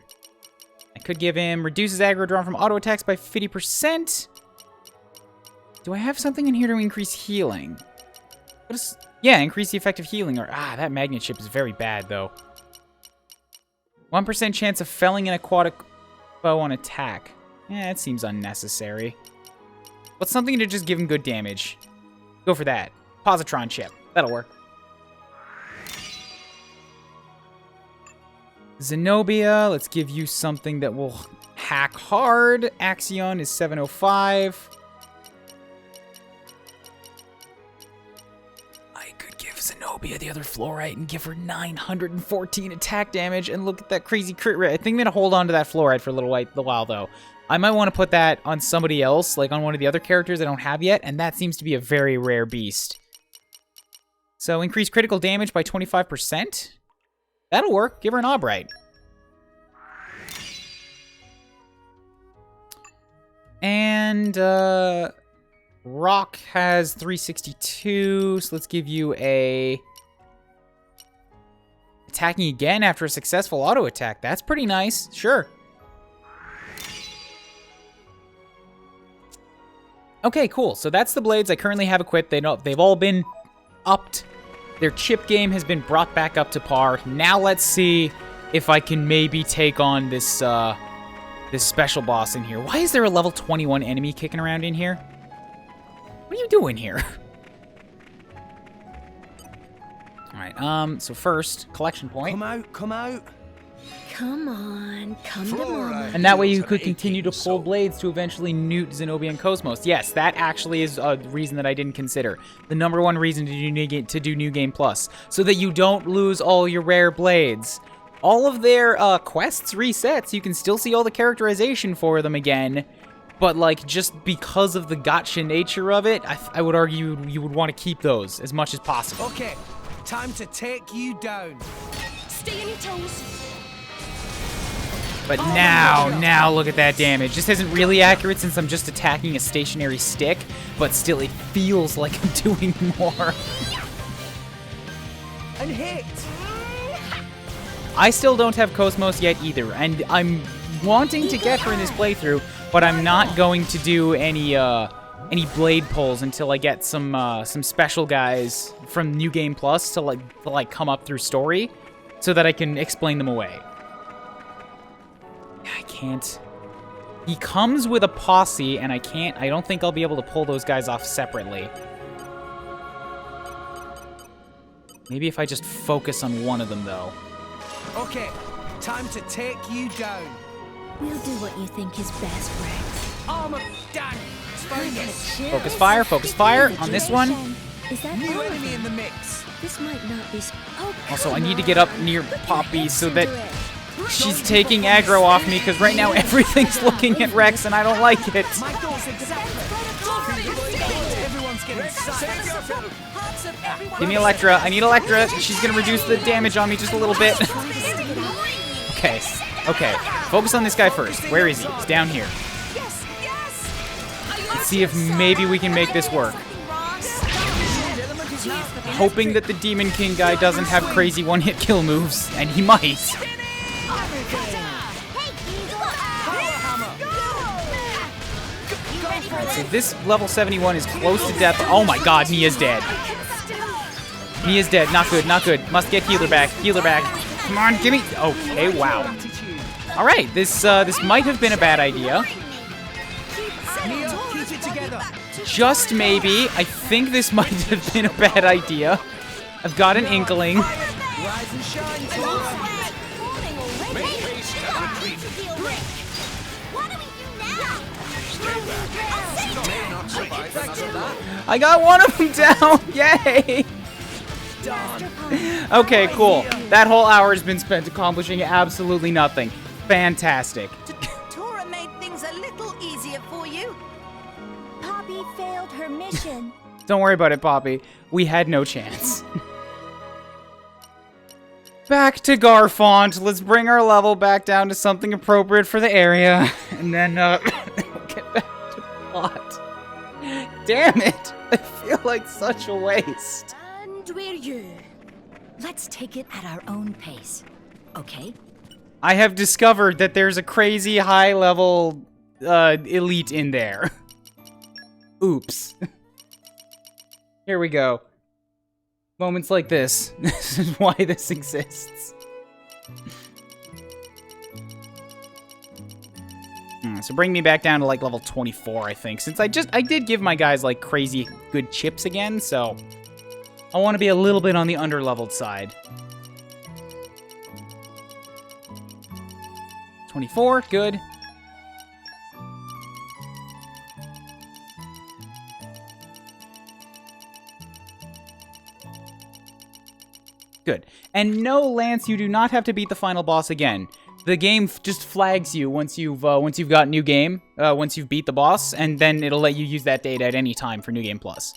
I could give him reduces aggro drawn from auto attacks by 50%. Do I have something in here to increase healing? Yeah, increase the effective healing. Or that magnet chip is very bad, though. 1% chance of felling an aquatic foe on attack. It seems unnecessary. But something to just give him good damage. Go for that. Positron chip. That'll work. Zenobia, let's give you something that will hack hard. Axion is 705. Zenobia the other fluorite and give her 914 attack damage, and look at that crazy crit rate. I think I'm gonna hold on to that fluorite for a little while though. I might want to put that on somebody else, like on one of the other characters I don't have yet, and that seems to be a very rare beast. So increase critical damage by 25%. That'll work. Give her an Obrite. And Rock has 362, so let's give you a attacking again after a successful auto attack. That's pretty nice. Sure. Okay, cool. So that's the blades I currently have equipped. They've all been upped. Their chip game has been brought back up to par. Now let's see if I can maybe take on this this special boss in here. Why is there a level 21 enemy kicking around in here? What are you doing here? Alright, so first, collection point. Come out, come out. Come on, come to mama. And that way you could continue to pull blades to eventually newt Zenobia and Cosmos. Yes, that actually is a reason that I didn't consider. The number one reason to do New Game Plus. So that you don't lose all your rare blades. All of their quests reset, so you can still see all the characterization for them again. But, like, just because of the gotcha nature of it, I would argue you would want to keep those as much as possible. Okay, time to take you down. Stay on your toes. But now look at that damage. This isn't really accurate since I'm just attacking a stationary stick, but still it feels like I'm doing more. And hit. I still don't have Cosmos yet either, and I'm wanting to get her in this playthrough, but I'm not going to do any blade pulls until I get some special guys from New Game Plus to like come up through story, so that I can explain them away. I can't. He comes with a posse, and I don't think I'll be able to pull those guys off separately. Maybe if I just focus on one of them, though. Okay, time to take you down. We'll do what you think is best, Rex. Armor done. Focus fire on this one. Is that New all of enemy them? in the mix. This might not be. Oh, Also, I come need to on. get up near Poppy Rex so into that it. she's taking aggro off me, because right now everything's looking at Rex, and I don't like it. My goal's exactly. Everyone's getting silenced. Give me Electra. I need Electra. She's going to reduce the damage on me just a little bit. Okay. Focus on this guy first. Where is he? He's down here. Let's see if maybe we can make this work. Hoping that the Demon King guy doesn't have crazy one-hit kill moves, and he might. So this level 71 is close to death. Oh my god, Mia's dead. Mia's dead. Not good, not good. Must get healer back. Healer back. Come on, give me. Okay, wow. All right, this might have been a bad idea. Mia, keep it together. Just maybe. I think this might have been a bad idea. I've got an inkling. Rise and shine, Tora. Make haste and retreat. What do we do now? May not survive another night. I got one of them down. Yay. Okay, cool. That whole hour has been spent accomplishing absolutely nothing. Fantastic. Tora made things a little easier for you. Poppy failed her mission. Don't worry about it, Poppy. We had no chance. Back to Garfont. Let's bring our level back down to something appropriate for the area. And then, we'll get back to the plot. Damn it! I feel like such a waste. And we're you. Let's take it at our own pace, okay? I have discovered that there's a crazy high-level elite in there. Oops. Here we go. Moments like this. This is why this exists. So bring me back down to like level 24, I think. Since I did give my guys like crazy good chips again, so I want to be a little bit on the underleveled side. 24, good. Good. And no, Lance, you do not have to beat the final boss again. The game just flags you once you've got new game, once you've beat the boss, and then it'll let you use that data at any time for New Game Plus.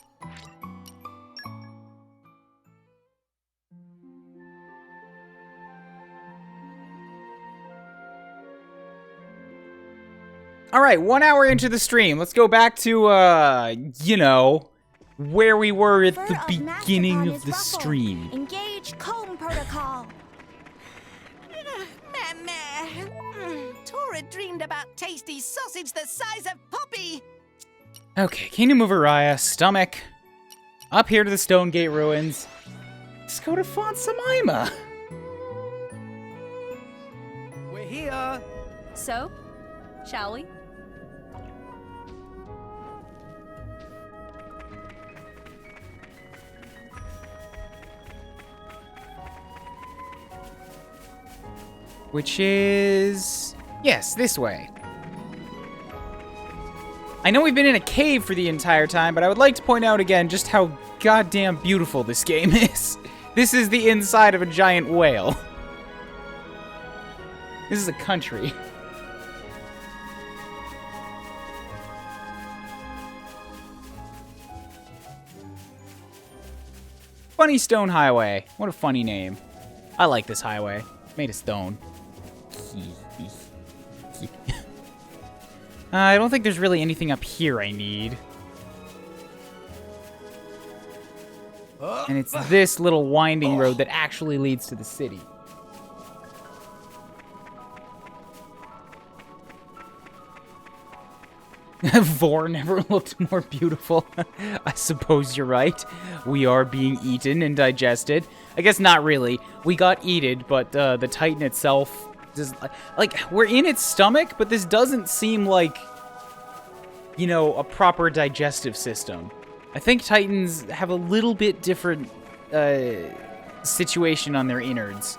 All right, 1 hour into the stream. Let's go back to, you know, where we were at the beginning of the stream. Engage comb protocol. Tora dreamed about tasty sausage the size of Poppy. Okay, Kingdom of Uraya, stomach. Up here to the Stone Gate ruins. Let's go to Fonsa Myma. We're here. So, shall we? Which is... yes, this way. I know we've been in a cave for the entire time, but I would like to point out again just how goddamn beautiful this game is. This is the inside of a giant whale. This is a country. Funny Stone Highway. What a funny name. I like this highway. Made of stone. I don't think there's really anything up here I need. And it's this little winding road that actually leads to the city. Vor never looked more beautiful. I suppose you're right. We are being eaten and digested. I guess not really. We got eaten, but the Titan itself does, like, we're in its stomach, but this doesn't seem like, you know, a proper digestive system. I think Titans have a little bit different situation on their innards.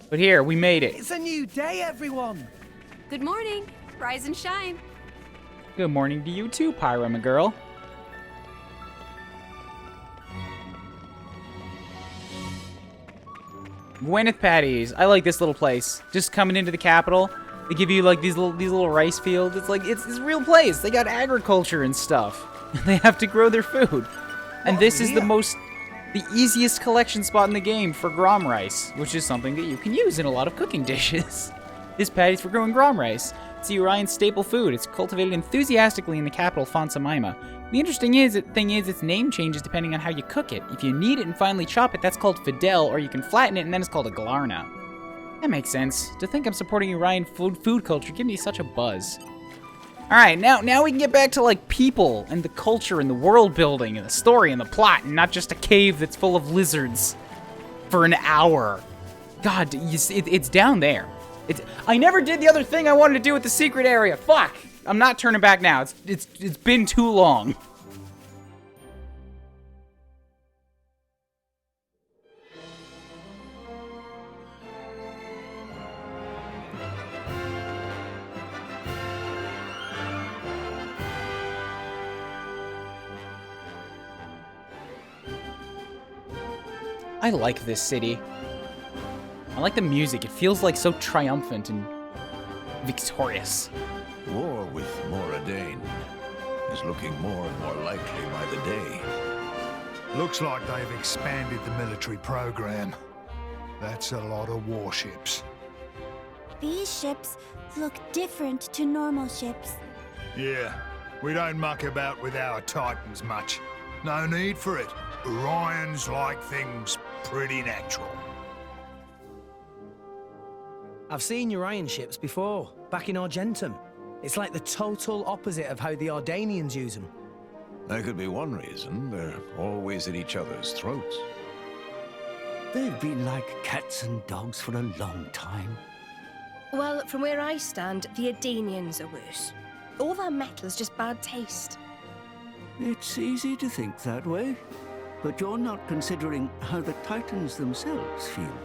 But here, we made it. It's a new day, everyone. Good morning. Rise and shine. Good morning to you too, Pyra, my girl. Gwyneth Patties. I like this little place. Just coming into the capital, they give you like these little rice fields. It's like it's a real place. They got agriculture and stuff. They have to grow their food. And this is the easiest collection spot in the game for Grom rice, which is something that you can use in a lot of cooking dishes. This patty's for growing Grom rice. It's the Urian staple food. It's cultivated enthusiastically in the capital, Fonsa Myma. The interesting thing is its name changes depending on how you cook it. If you knead it and finally chop it, that's called Fidel, or you can flatten it and then it's called a Galarna. That makes sense. To think I'm supporting Urian food culture gives me such a buzz. Alright, now we can get back to, like, people and the culture and the world building and the story and the plot, and not just a cave that's full of lizards for an hour. God, it's down there. I never did the other thing I wanted to do with the secret area. Fuck! I'm not turning back now. It's been too long. I like this city. I like the music. It feels like so triumphant and victorious. War with Moradane is looking more and more likely by the day. Looks like they've expanded the military program. That's a lot of warships. These ships look different to normal ships. Yeah, we don't muck about with our Titans much. No need for it. Orions like things pretty natural. I've seen Urian ships before, back in Argentum. It's like the total opposite of how the Ardanians use them. That could be one reason. They're always at each other's throats. They've been like cats and dogs for a long time. Well, from where I stand, the Ardanians are worse. All their metal is just bad taste. It's easy to think that way, but you're not considering how the Titans themselves feel.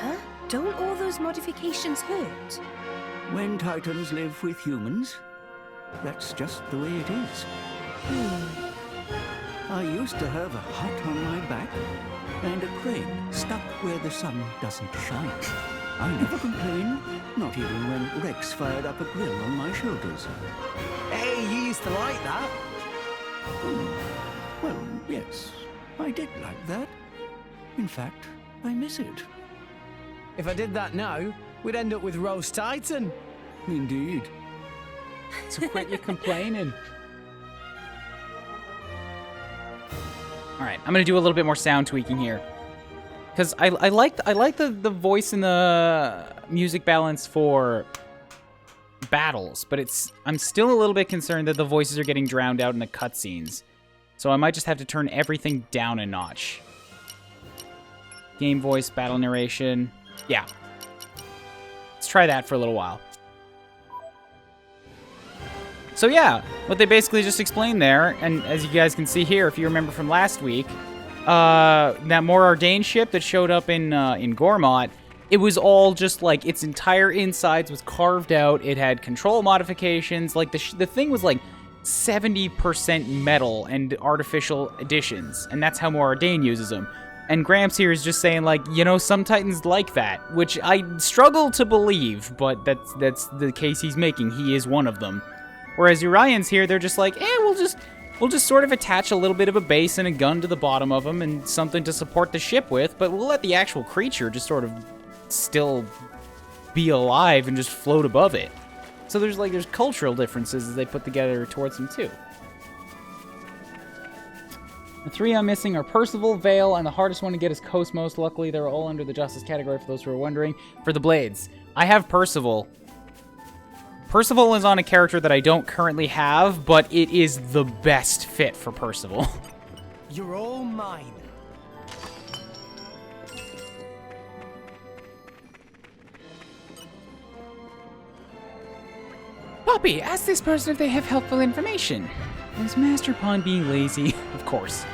Huh? Don't all those modifications hurt? When Titans live with humans, that's just the way it is. I used to have a hut on my back and a crane stuck where the sun doesn't shine. I never complained, not even when Rex fired up a grill on my shoulders. Hey, you used to like that. Well, yes, I did like that. In fact, I miss it. If I did that now, we'd end up with Roast Titan. Indeed. So quit your complaining. Alright, I'm gonna do a little bit more sound tweaking here. Because I like the voice and the music balance for battles, but I'm still a little bit concerned that the voices are getting drowned out in the cutscenes. So I might just have to turn everything down a notch. Game voice, battle narration. Yeah. Let's try that for a little while. So yeah, what they basically just explained there, and as you guys can see here, if you remember from last week, that Morardane ship that showed up in Gormott, it was all just like its entire insides was carved out. It had control modifications. Like the thing was like 70% metal and artificial additions, and that's how Morardane uses them. And Gramps here is just saying, like, you know, some Titans like that, which I struggle to believe, but that's the case he's making. He is one of them. Whereas Urians here, they're just like, we'll just We'll just sort of attach a little bit of a base and a gun to the bottom of them and something to support the ship with, but we'll let the actual creature just sort of still be alive and just float above it. So there's cultural differences as they put together towards them too. The three I'm missing are Percival, Vale, and the hardest one to get is Cosmos. Luckily, they're all under the Justice category for those who are wondering. For the Blades, I have Percival. Percival is on a character that I don't currently have, but it is the best fit for Percival. You're all mine. Poppy, ask this person if they have helpful information. Is Master Pawn being lazy? Of course.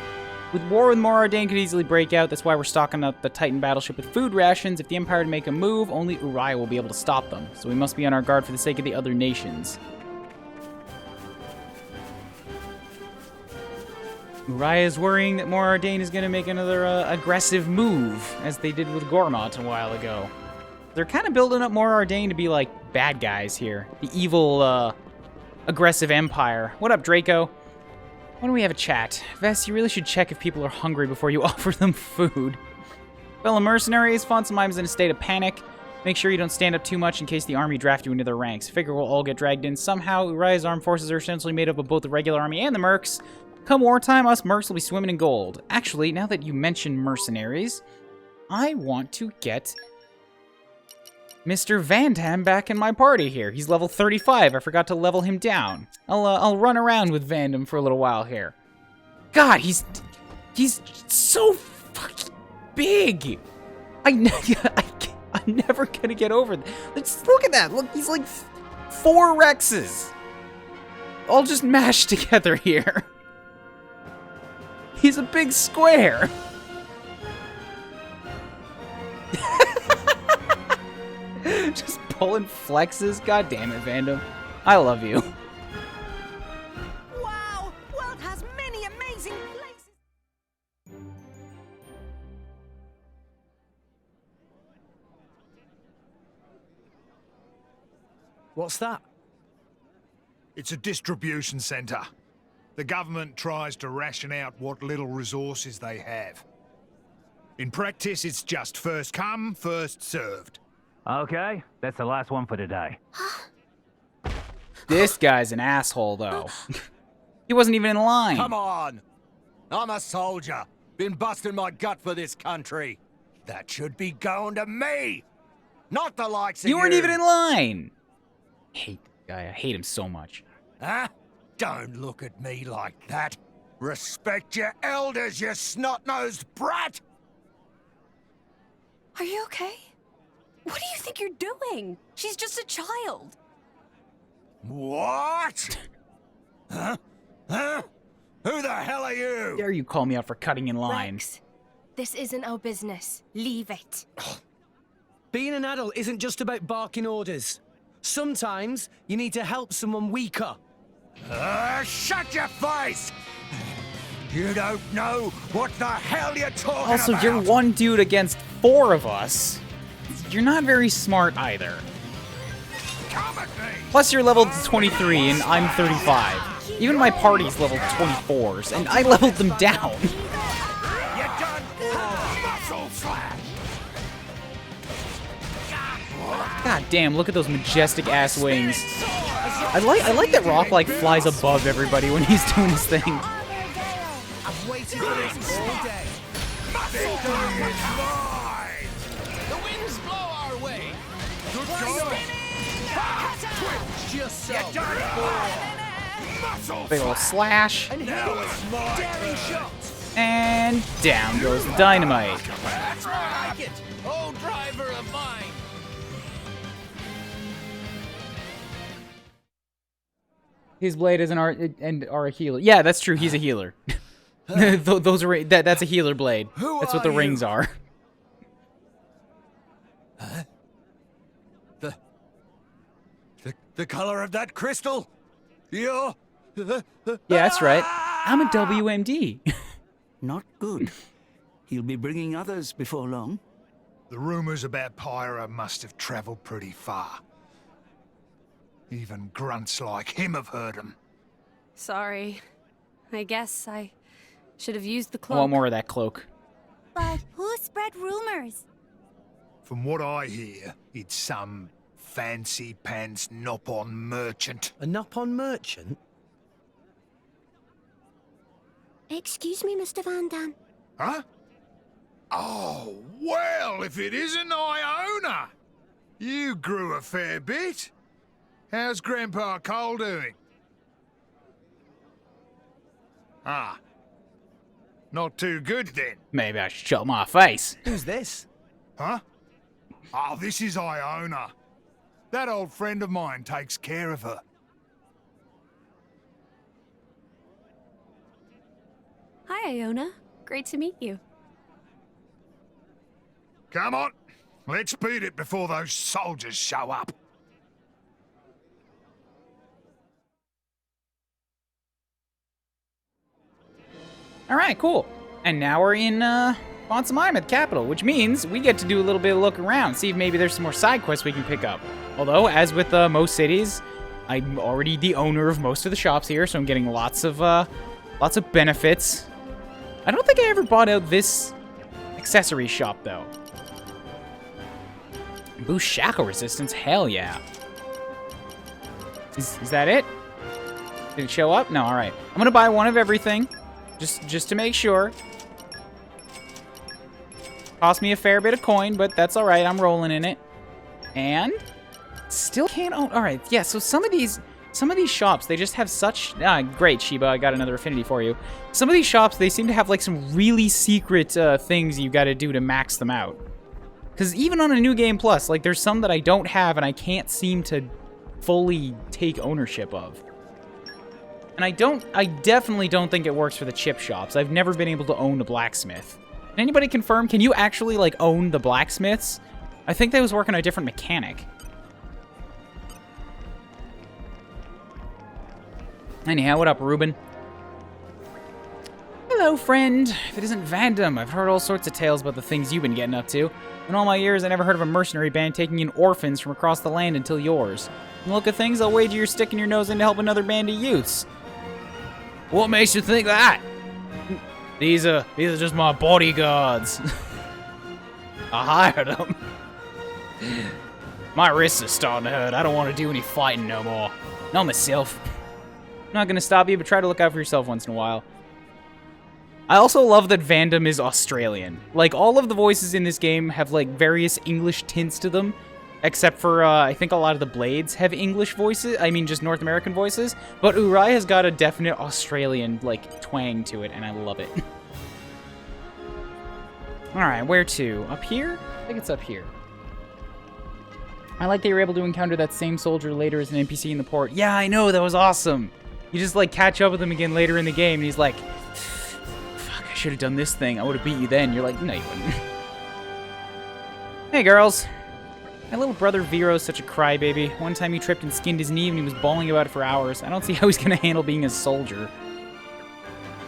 With war with Morardain could easily break out, that's why we're stocking up the Titan battleship with food rations. If the Empire to make a move, only Uraya will be able to stop them, so we must be on our guard for the sake of the other nations. Uraya is worrying that Morardain is going to make another aggressive move, as they did with Gormott a while ago. They're kind of building up Morardain to be like bad guys here. The evil, aggressive empire. What up, Draco? Why don't we have a chat? Vess, you really should check if people are hungry before you offer them food. Fellow mercenaries, Fonsa Myma's in a state of panic. Make sure you don't stand up too much in case the army draft you into their ranks. Figure we'll all get dragged in somehow. Uraya's armed forces are essentially made up of both the regular army and the mercs. Come wartime, us mercs will be swimming in gold. Actually, now that you mention mercenaries, I want to get Mr. Vandam back in my party here. He's level 35. I forgot to level him down. I'll run around with Vandam for a little while here. God, he's so fucking big. I'm never gonna get over that. Let's look at that. Look, he's like 4 Rexes, all just mashed together here. He's a big square. Just pulling flexes. God damn it, Vandam. I love you. Wow! World has many amazing places. What's that? It's a distribution center. The government tries to ration out what little resources they have. In practice, it's just first come, first served. Okay, that's the last one for today. This guy's an asshole, though. He wasn't even in line. Come on! I'm a soldier. Been busting my gut for this country. That should be going to me! Not the likes of you! You weren't even in line! I hate this guy. I hate him so much. Huh? Don't look at me like that. Respect your elders, you snot-nosed brat! Are you okay? What do you think you're doing? She's just a child. What? Huh? Huh? Who the hell are you? Dare you call me out for cutting in line? Rex, this isn't our business. Leave it. Being an adult isn't just about barking orders. Sometimes you need to help someone weaker. Shut your face! You don't know what the hell you're talking Also, about! you're one dude against 4 of us. You're not very smart either. Come at me! Plus, you're leveled 23 and I'm 35. Even my party's leveled 24s, and I leveled them down. You're done! Muscle slap! God damn, look at those majestic ass wings. I like that Rock like flies above everybody when he's doing his thing. I've waited for this all day. The winds blow our way! Good going! Just so. You're done! Muscle Big ol' slash. Now it's my Daring turn. shots. And down goes the dynamite. That's where I like it! Oh, driver of mine! His blade is are a healer. Yeah, that's true. He's a healer. Those are that's a healer blade. That's what the rings are. Huh? The color of that crystal? You're... Yeah, that's right. I'm a WMD. Not good. He'll be bringing others before long. The rumors about Pyra must have traveled pretty far. Even grunts like him have heard them. Sorry. I guess I should have used the I cloak. want more of that cloak. But who spread rumors? From what I hear, it's some fancy pants nop-on merchant. A nop-on merchant? Excuse me, Mr. Van Dam. Huh? Oh, well, if it isn't Iona! You grew a fair bit. How's Grandpa Cole doing? Ah. Not too good, then. Maybe I should shut my face. Who's this? Huh? Oh, this is Iona. That old friend of mine takes care of her. Hi, Iona. Great to meet you. Come on. Let's beat it before those soldiers show up. All right, cool. And now we're in Fonsa Myma, the capital, which means we get to do a little bit of look around, see if maybe there's some more side quests we can pick up. Although, as with most cities, I'm already the owner of most of the shops here, so I'm getting lots of benefits. I don't think I ever bought out this accessory shop, though. Boost shackle resistance? Hell yeah. Is that it? Did it show up? No, all right. I'm gonna buy one of everything. Just to make sure. Cost me a fair bit of coin, but that's all right. I'm rolling in it. And still can't own. All right, yeah. So some of these shops, they just have such. Great, Sheba. I got another affinity for you. Some of these shops, they seem to have like some really secret things you got to do to max them out. Because even on a New Game Plus, like there's some that I don't have and I can't seem to fully take ownership of. And I definitely don't think it works for the chip shops. I've never been able to own a blacksmith. Can anybody confirm? Can you actually, like, own the blacksmiths? I think they was working on a different mechanic. Anyhow, what up, Ruben? Hello, friend. If it isn't Vandam, I've heard all sorts of tales about the things you've been getting up to. In all my years, I never heard of a mercenary band taking in orphans from across the land until yours. From the look of things, I'll wager you're sticking your nose in to help another band of youths. What makes you think that? These are just my bodyguards. I hired them. My wrists are starting to hurt. I don't want to do any fighting no more. Not myself. I'm not going to stop you, but try to look out for yourself once in a while. I also love that Vandam is Australian. Like, all of the voices in this game have, like, various English tints to them. Except for, I think a lot of the Blades have English voices. I mean, just North American voices. But Uraya has got a definite Australian, like, twang to it, and I love it. Alright, where to? Up here? I think it's up here. I like that you were able to encounter that same soldier later as an NPC in the port. Yeah, I know, that was awesome. You just, like, catch up with him again later in the game, and he's like, fuck, I should have done this thing. I would have beat you then. You're like, no, you wouldn't. Hey, girls. My little brother Vero's such a crybaby. One time he tripped and skinned his knee and he was bawling about it for hours. I don't see how he's gonna handle being a soldier.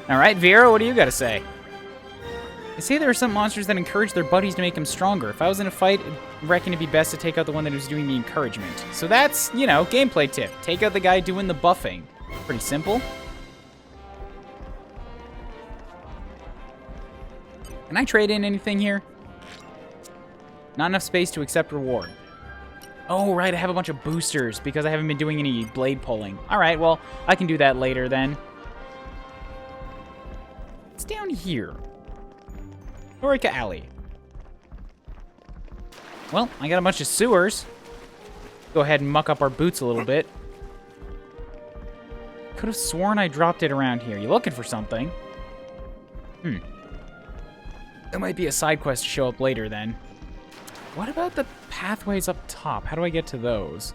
Alright, Vero, what do you gotta say? They say there are some monsters that encourage their buddies to make them stronger. If I was in a fight, I reckon it'd be best to take out the one that was doing the encouragement. So that's, you know, gameplay tip. Take out the guy doing the buffing. Pretty simple. Can I trade in anything here? Not enough space to accept reward. Oh, right, I have a bunch of boosters because I haven't been doing any blade pulling. All right, well, I can do that later then. It's down here. Uraya Alley. Well, I got a bunch of sewers. Go ahead and muck up our boots a little bit. Could have sworn I dropped it around here. You looking for something? There might be a side quest to show up later then. What about the pathways up top? How do I get to those?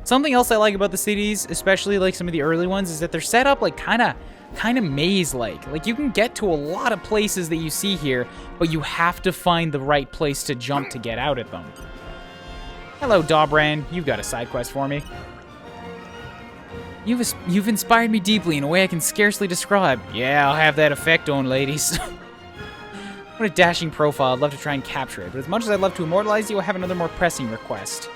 Something else I like about the cities, especially like some of the early ones, is that they're set up like kind of maze-like. Like you can get to a lot of places that you see here, but you have to find the right place to jump to get out at them. Hello, Dobran. You've got a side quest for me. You've inspired me deeply in a way I can scarcely describe. Yeah, I'll have that effect on ladies. What a dashing profile. I'd love to try and capture it, but as much as I'd love to immortalize you, I have another more pressing request.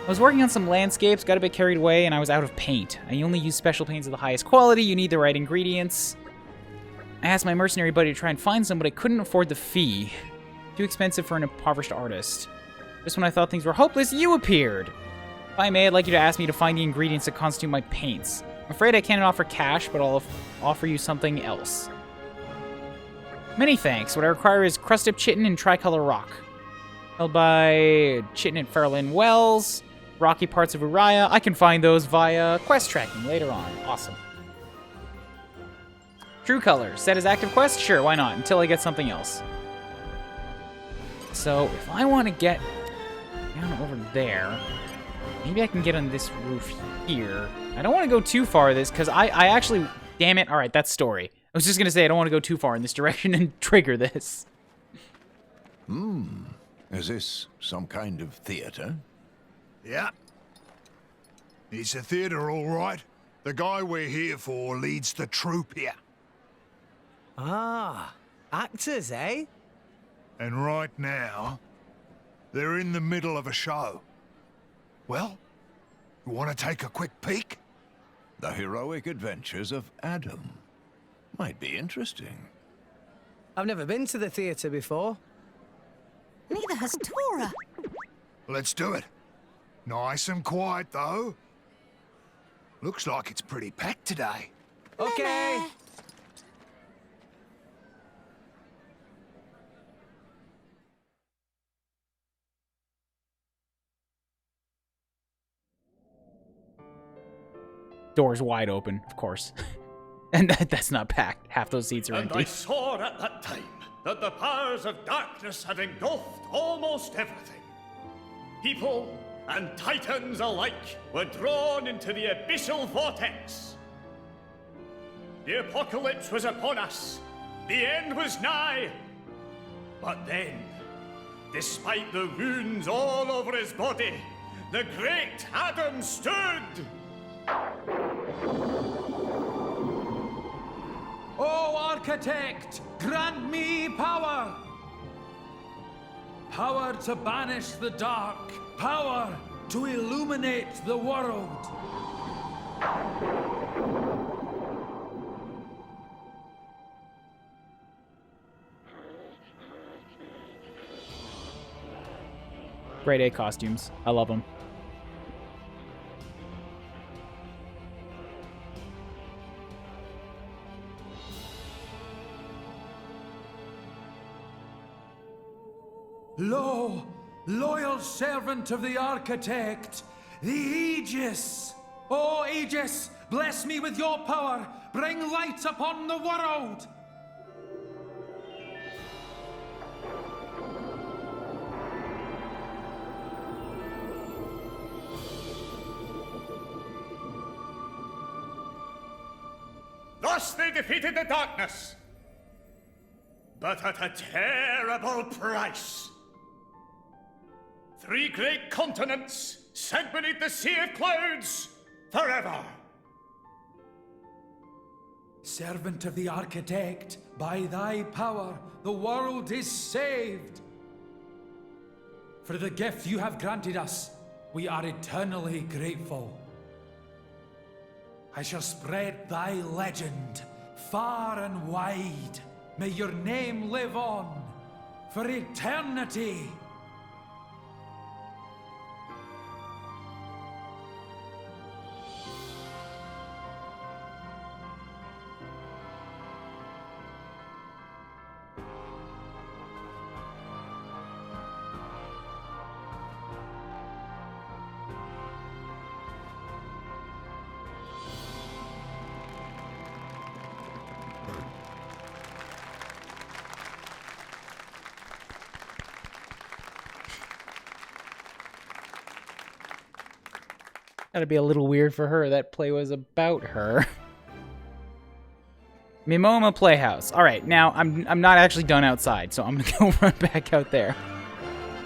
I was working on some landscapes, got a bit carried away, and I was out of paint. I only use special paints of the highest quality. You need the right ingredients. I asked my mercenary buddy to try and find some, but I couldn't afford the fee. Too expensive for an impoverished artist. Just when I thought things were hopeless, you appeared. If I may, I'd like you to ask me to find the ingredients to constitute my paints. I'm afraid I can't offer cash, but I'll offer you something else. Many thanks. What I require is crusted chitin and tricolor rock. Held by chitin and Farallon Wells. Rocky parts of Uraya. I can find those via quest tracking later on. Awesome. True color. Set as active quest? Sure, why not? Until I get something else. So, if I want to get down over there, maybe I can get on this roof here. I don't want to go too far this, because I actually... Damn it. Alright, that's story. I was just going to say I don't want to go too far in this direction and trigger this. Is this some kind of theater? Yeah. It's a theater, all right. The guy we're here for leads the troupe here. Ah, actors, eh? And right now, they're in the middle of a show. Well, you want to take a quick peek? The heroic adventures of Adam. Might be interesting. I've never been to the theatre before. Neither has Tora. Let's do it. Nice and quiet, though. Looks like it's pretty packed today. Okay. Doors wide open, of course. And that's not packed. Half those seats are And empty. I saw at that time that the powers of darkness had engulfed almost everything. People and titans alike were drawn into the abyssal vortex. The apocalypse was upon us. The end was nigh. But then, despite the wounds all over his body, the great Adam stood. O Architect, grant me power! Power to banish the dark. Power to illuminate the world. Grade A costumes. I love them. Lo, loyal servant of the Architect, the Aegis. O Aegis, bless me with your power. Bring light upon the world. Thus they defeated the darkness. But at a terrible price. 3 great continents sank beneath the sea of clouds forever. Servant of the Architect, by thy power, the world is saved. For the gift you have granted us, we are eternally grateful. I shall spread thy legend far and wide. May your name live on for eternity. That'd be a little weird for her. That play was about her. Mimoma Playhouse. All right, now I'm not actually done outside, so I'm gonna go run back out there.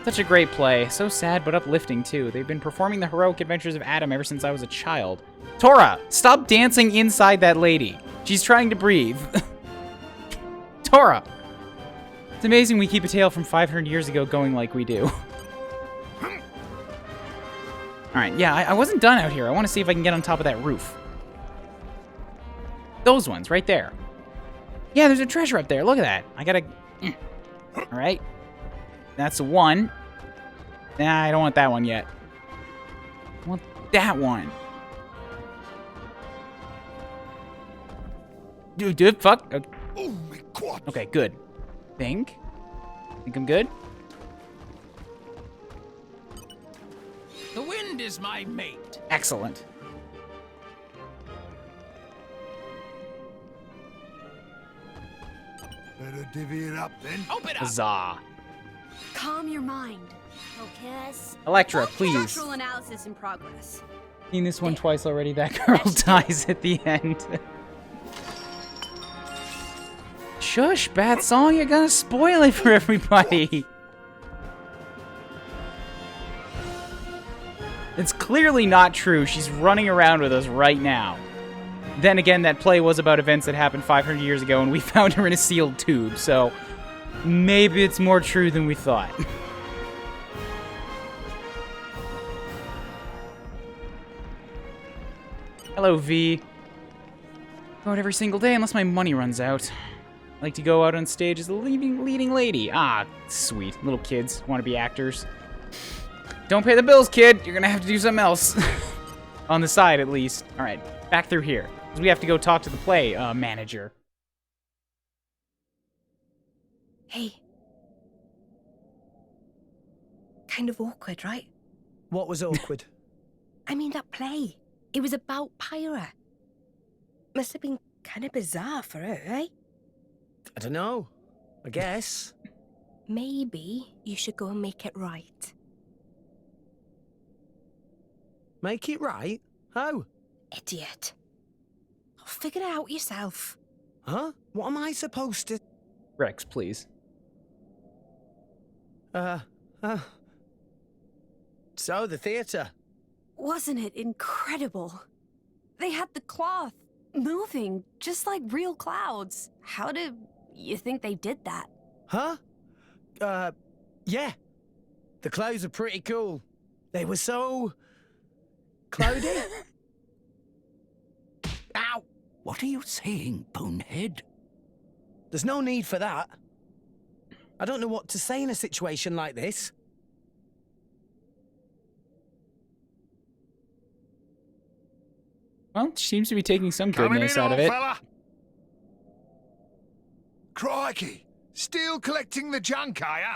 Such a great play. So sad, but uplifting, too. They've been performing the heroic adventures of Adam ever since I was a child. Tora, stop dancing inside that lady. She's trying to breathe. Tora! It's amazing we keep a tale from 500 years ago going like we do. Alright, yeah, I wasn't done out here. I want to see if I can get on top of that roof. Those ones, right there. Yeah, there's a treasure up there. Look at that. I gotta... Alright. That's the one. Nah, I don't want that one yet. I want that one. Dude, fuck. Okay, good. Think I'm good? The wind is my mate. Excellent. Better divvy it up then. Open up. Huzzah. Calm your mind. Focus. Electra, please. Structural analysis in progress. Seen this one twice already. That girl dies at the end. Shush, bad song. You're gonna spoil it for everybody. It's clearly not true. She's running around with us right now. Then again, that play was about events that happened 500 years ago, and we found her in a sealed tube, so maybe it's more true than we thought. Hello, V. Go out every single day unless my money runs out. I like to go out on stage as the leading lady. Ah, sweet. Little kids want to be actors. Don't pay the bills, kid. You're gonna have to do something else. On the side, at least. All right, back through here. Because we have to go talk to the play manager. Hey. Kind of awkward, right? What was awkward? I mean, that play. It was about Pyra. Must have been kind of bizarre for her, eh? I don't know. I guess. Maybe you should go and make it right. Make it right? How? Idiot. Figure it out yourself. Huh? What am I supposed to... Rex, please. So, the theatre. Wasn't it incredible? They had the cloth moving just like real clouds. How do you think they did that? Huh? Yeah. The clouds are pretty cool. They were so... cloudy. Ow! What are you saying, bonehead? There's no need for that. I don't know what to say in a situation like this. Well, she seems to be taking some goodness out of it. Fella. Crikey! Still collecting the junk, are ya?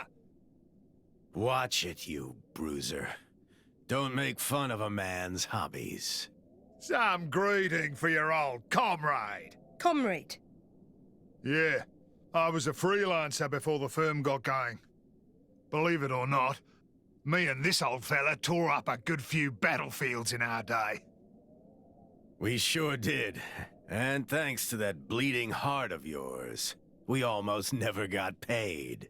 Watch it, you bruiser. Don't make fun of a man's hobbies. Some greeting for your old comrade. Comrade? Yeah, I was a freelancer before the firm got going. Believe it or not, me and this old fella tore up a good few battlefields in our day. We sure did. And thanks to that bleeding heart of yours, we almost never got paid.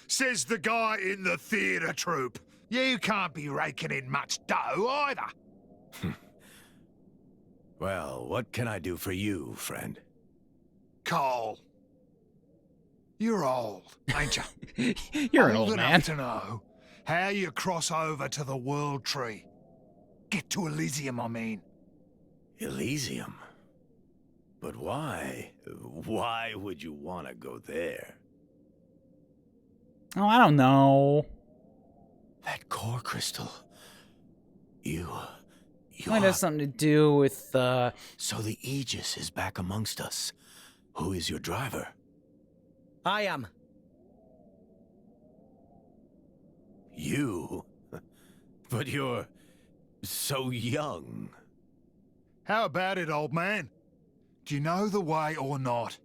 Says the guy in the theatre troupe. You can't be raking in much dough either. Well, what can I do for you, friend? Cole. You're old, ain't you? You're an old man. Enough to know how you cross over to the World Tree. Get to Elysium, I mean. Elysium? But why? Why would you want to go there? Oh, I don't know. That core crystal. You Might have something to do with, So the Aegis is back amongst us. Who is your driver? I am. You? But you're so young. How about it, old man? Do you know the way or not?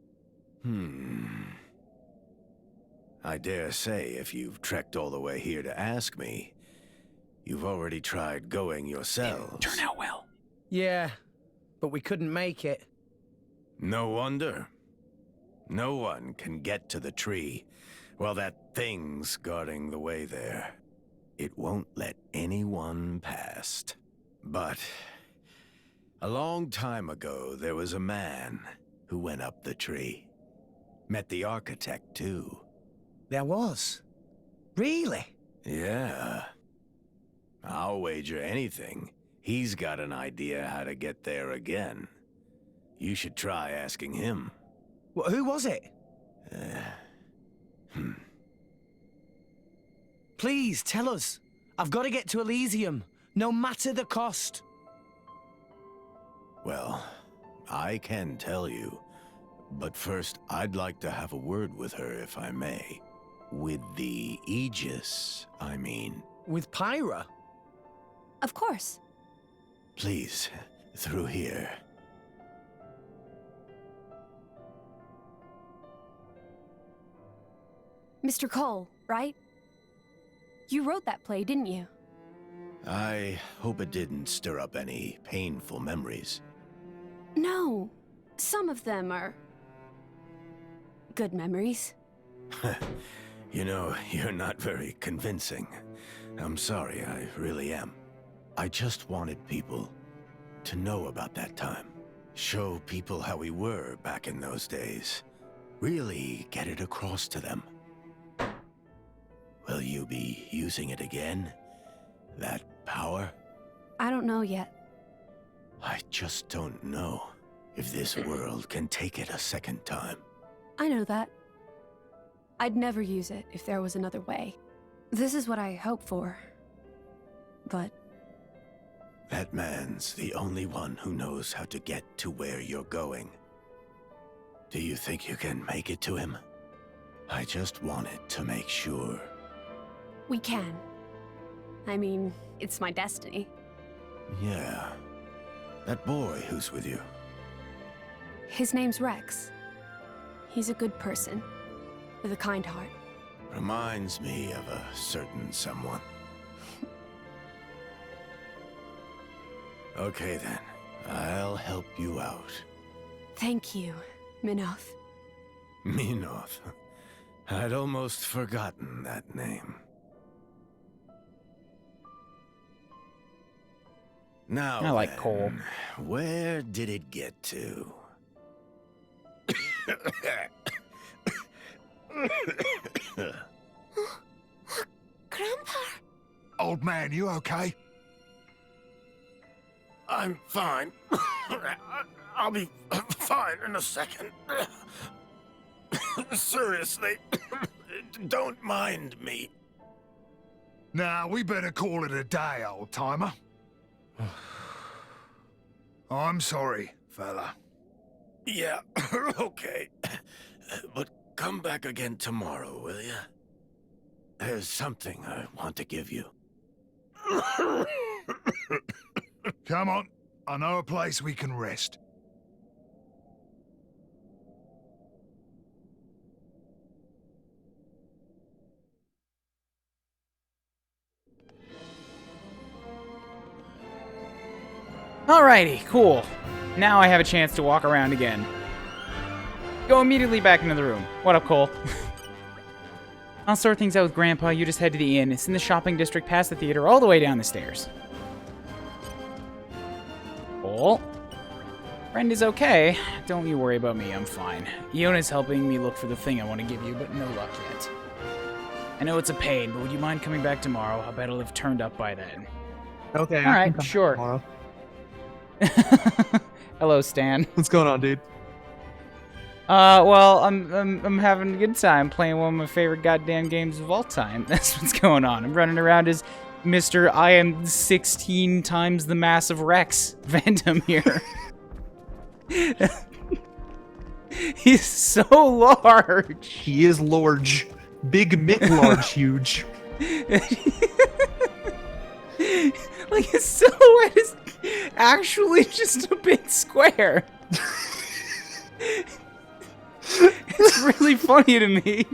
I dare say if you've trekked all the way here to ask me, you've already tried going yourselves. Turn out well. Yeah, but we couldn't make it. No wonder. No one can get to the tree while that thing's guarding the way there. It won't let anyone past. But a long time ago, there was a man who went up the tree. Met the architect, too. There was? Really? Yeah. I'll wager anything he's got an idea how to get there again. You should try asking him. Well, who was it? Please, tell us. I've got to get to Elysium, no matter the cost. Well, I can tell you. But first, I'd like to have a word with her, if I may. With the Aegis, I mean. With Pyra? Of course. Please, through here. Mr. Cole, right? You wrote that play, didn't you? I hope it didn't stir up any painful memories. No. Some of them are... good memories. You know, you're not very convincing. I'm sorry, I really am. I just wanted people to know about that time. Show people how we were back in those days. Really get it across to them. Will you be using it again? That power? I don't know yet. I just don't know if this world can take it a second time. I know that. I'd never use it if there was another way. This is what I hope for. But... that man's the only one who knows how to get to where you're going. Do you think you can make it to him? I just wanted to make sure. we can. I mean, it's my destiny. Yeah. That boy who's with you. His name's Rex. He's a good person, with a kind heart. Reminds me of a certain someone. Okay then, I'll help you out. Thank you, Minoth. Minoth. I'd almost forgotten that name. Now I like then, Cole. Where did it get to? Grandpa? Old man, you okay? I'm fine. I'll be fine in a second. Seriously, don't mind me. Nah, we better call it a day, old-timer. I'm sorry, fella. Yeah, okay. But come back again tomorrow, will ya? There's something I want to give you. Come on, I know a place we can rest. Alrighty, cool. Now I have a chance to walk around again. Go immediately back into the room. What up, Cole? I'll sort things out with Grandpa. You just head to the inn. It's in the shopping district, past the theater, all the way down the stairs. Cole? Friend is okay. Don't you worry about me, I'm fine. Iona's helping me look for the thing I want to give you, but no luck yet. I know it's a pain, but would you mind coming back tomorrow? I bet it'll have turned up by then. Okay. Alright, sure. Tomorrow. Hello, Stan. What's going on, dude? Well, I'm having a good time playing one of my favorite goddamn games of all time. That's what's going on. I'm running around as Mr. I am 16 times the mass of Rex Phantom here. He's so large. He is large. Big Mick large huge. Like, his silhouette is actually just a big square. It's really funny to me.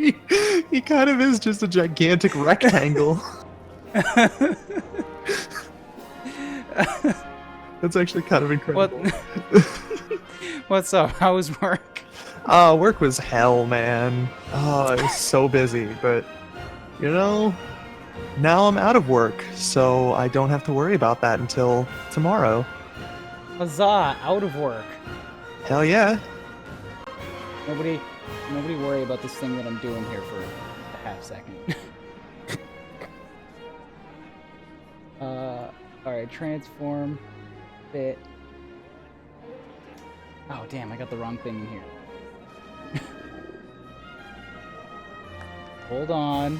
He kind of is just a gigantic rectangle. That's actually kind of incredible. What's up? How was work? Work was hell, man. Oh, I was so busy, but, you know, now I'm out of work, so I don't have to worry about that until tomorrow. Huzzah, out of work. Hell yeah. Nobody worry about this thing that I'm doing here for a half second. Alright, transform. Fit. Oh, damn, I got the wrong thing in here. Hold on.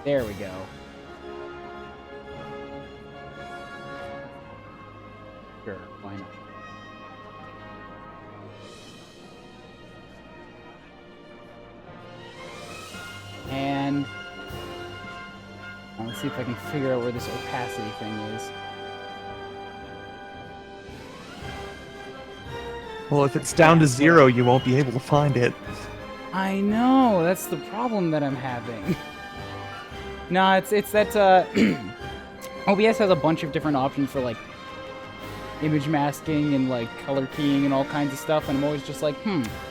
There we go. Sure, why not? And let's see if I can figure out where this opacity thing is. Well, if it's down to 0, you won't be able to find it. I know, that's the problem that I'm having. No, it's that OBS has a bunch of different options for like image masking and like color keying and all kinds of stuff, and I'm always just like,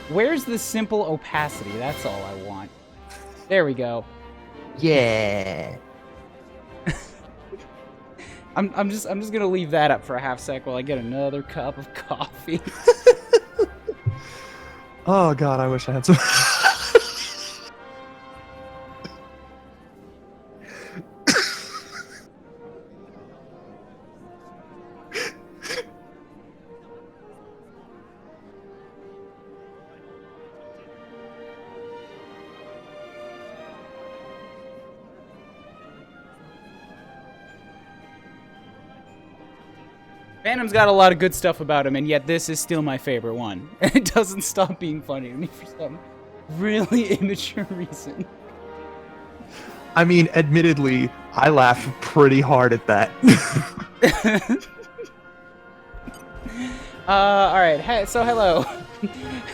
where's the simple opacity? That's all I want. There we go. Yeah. I'm just gonna leave that up for a half sec while I get another cup of coffee. Oh god, I wish I had some. Phantom's got a lot of good stuff about him, and yet this is still my favorite one. And it doesn't stop being funny to me for some really immature reason. I mean, admittedly, I laugh pretty hard at that. Alright, hey, so hello.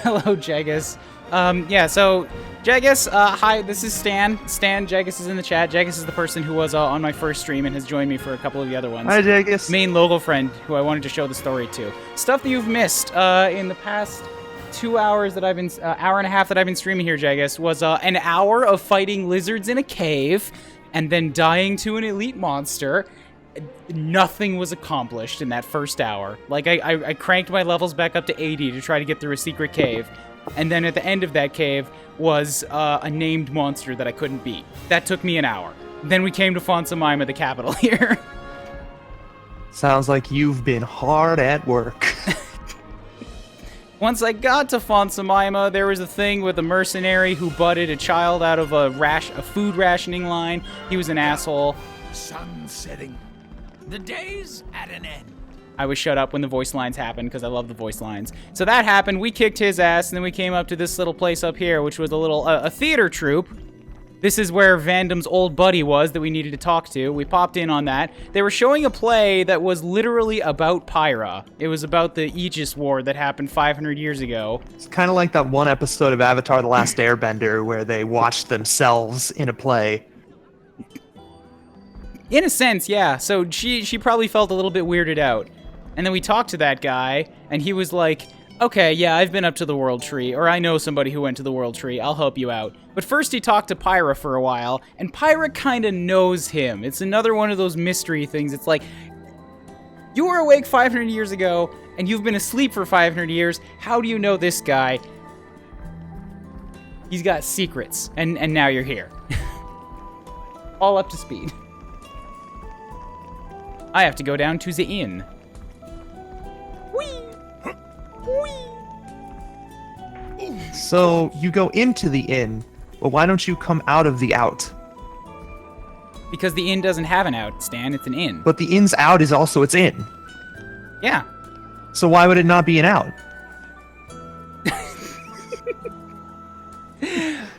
Hello, Jagus. Yeah, so, Jagus, hi, this is Stan. Jagus is in the chat. Jagus is the person who was on my first stream and has joined me for a couple of the other ones. Hi, Jagus. Main logo friend who I wanted to show the story to. Stuff that you've missed in the past 2 hours that I've been, hour and a half that I've been streaming here, Jagus, was an hour of fighting lizards in a cave and then dying to an elite monster. Nothing was accomplished in that first hour. Like, I cranked my levels back up to 80 to try to get through a secret cave. And then at the end of that cave was a named monster that I couldn't beat. That took me an hour. Then we came to Fonsa Myma, the capital here. Sounds like you've been hard at work. Once I got to Fonsa Myma, there was a thing with a mercenary who butted a child out of a food rationing line. He was an asshole. Sun setting. The day's at an end. I was shut up when the voice lines happened because I love the voice lines. So that happened, we kicked his ass, and then we came up to this little place up here, which was a little, a theater troupe. This is where Vandom's old buddy was that we needed to talk to. We popped in on that. They were showing a play that was literally about Pyra. It was about the Aegis War that happened 500 years ago. It's kind of like that one episode of Avatar: The Last Airbender where they watched themselves in a play. In a sense, yeah. So she probably felt a little bit weirded out. And then we talked to that guy, and he was like, okay, yeah, I've been up to the World Tree, or I know somebody who went to the World Tree, I'll help you out. But first he talked to Pyra for a while, and Pyra kinda knows him. It's another one of those mystery things. It's like, you were awake 500 years ago, and you've been asleep for 500 years. How do you know this guy? He's got secrets, and now you're here. All up to speed. I have to go down to the inn. So, you go into the inn, but why don't you come out of the out? Because the inn doesn't have an out, Stan. It's an inn. But the inn's out is also its in. Yeah. So why would it not be an out?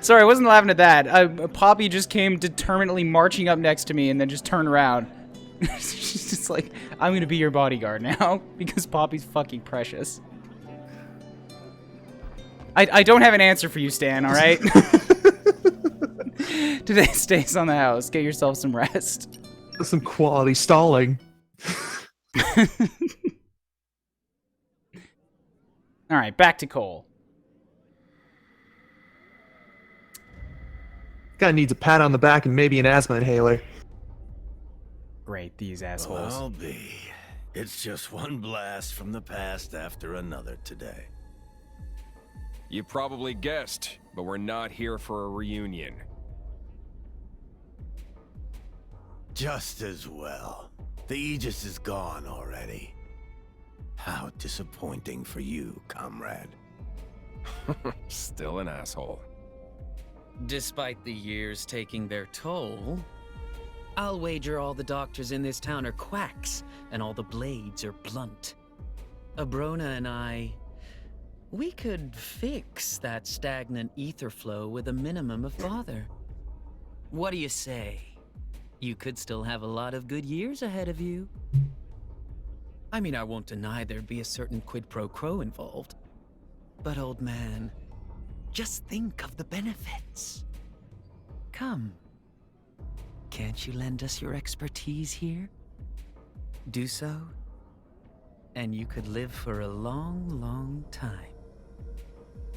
Sorry, I wasn't laughing at that. Poppy just came determinedly marching up next to me and then just turned around. She's just like, I'm gonna be your bodyguard now because Poppy's fucking precious. I don't have an answer for you, Stan, alright? Today stays on the house. Get yourself some rest. Some quality stalling. Alright, back to Cole. Guy needs a pat on the back and maybe an asthma inhaler. Great, these assholes. Well, I'll be. It's just one blast from the past after another today. You probably guessed, but we're not here for a reunion. Just as well. The Aegis is gone already. How disappointing for you, comrade. Still an asshole. Despite the years taking their toll, I'll wager all the doctors in this town are quacks and all the blades are blunt. Abrona and I, we could fix that stagnant ether flow with a minimum of bother. What do you say? You could still have a lot of good years ahead of you. I mean, I won't deny there'd be a certain quid pro quo involved. But old man, just think of the benefits. Come. Can't you lend us your expertise here? Do so, and you could live for a long, long time.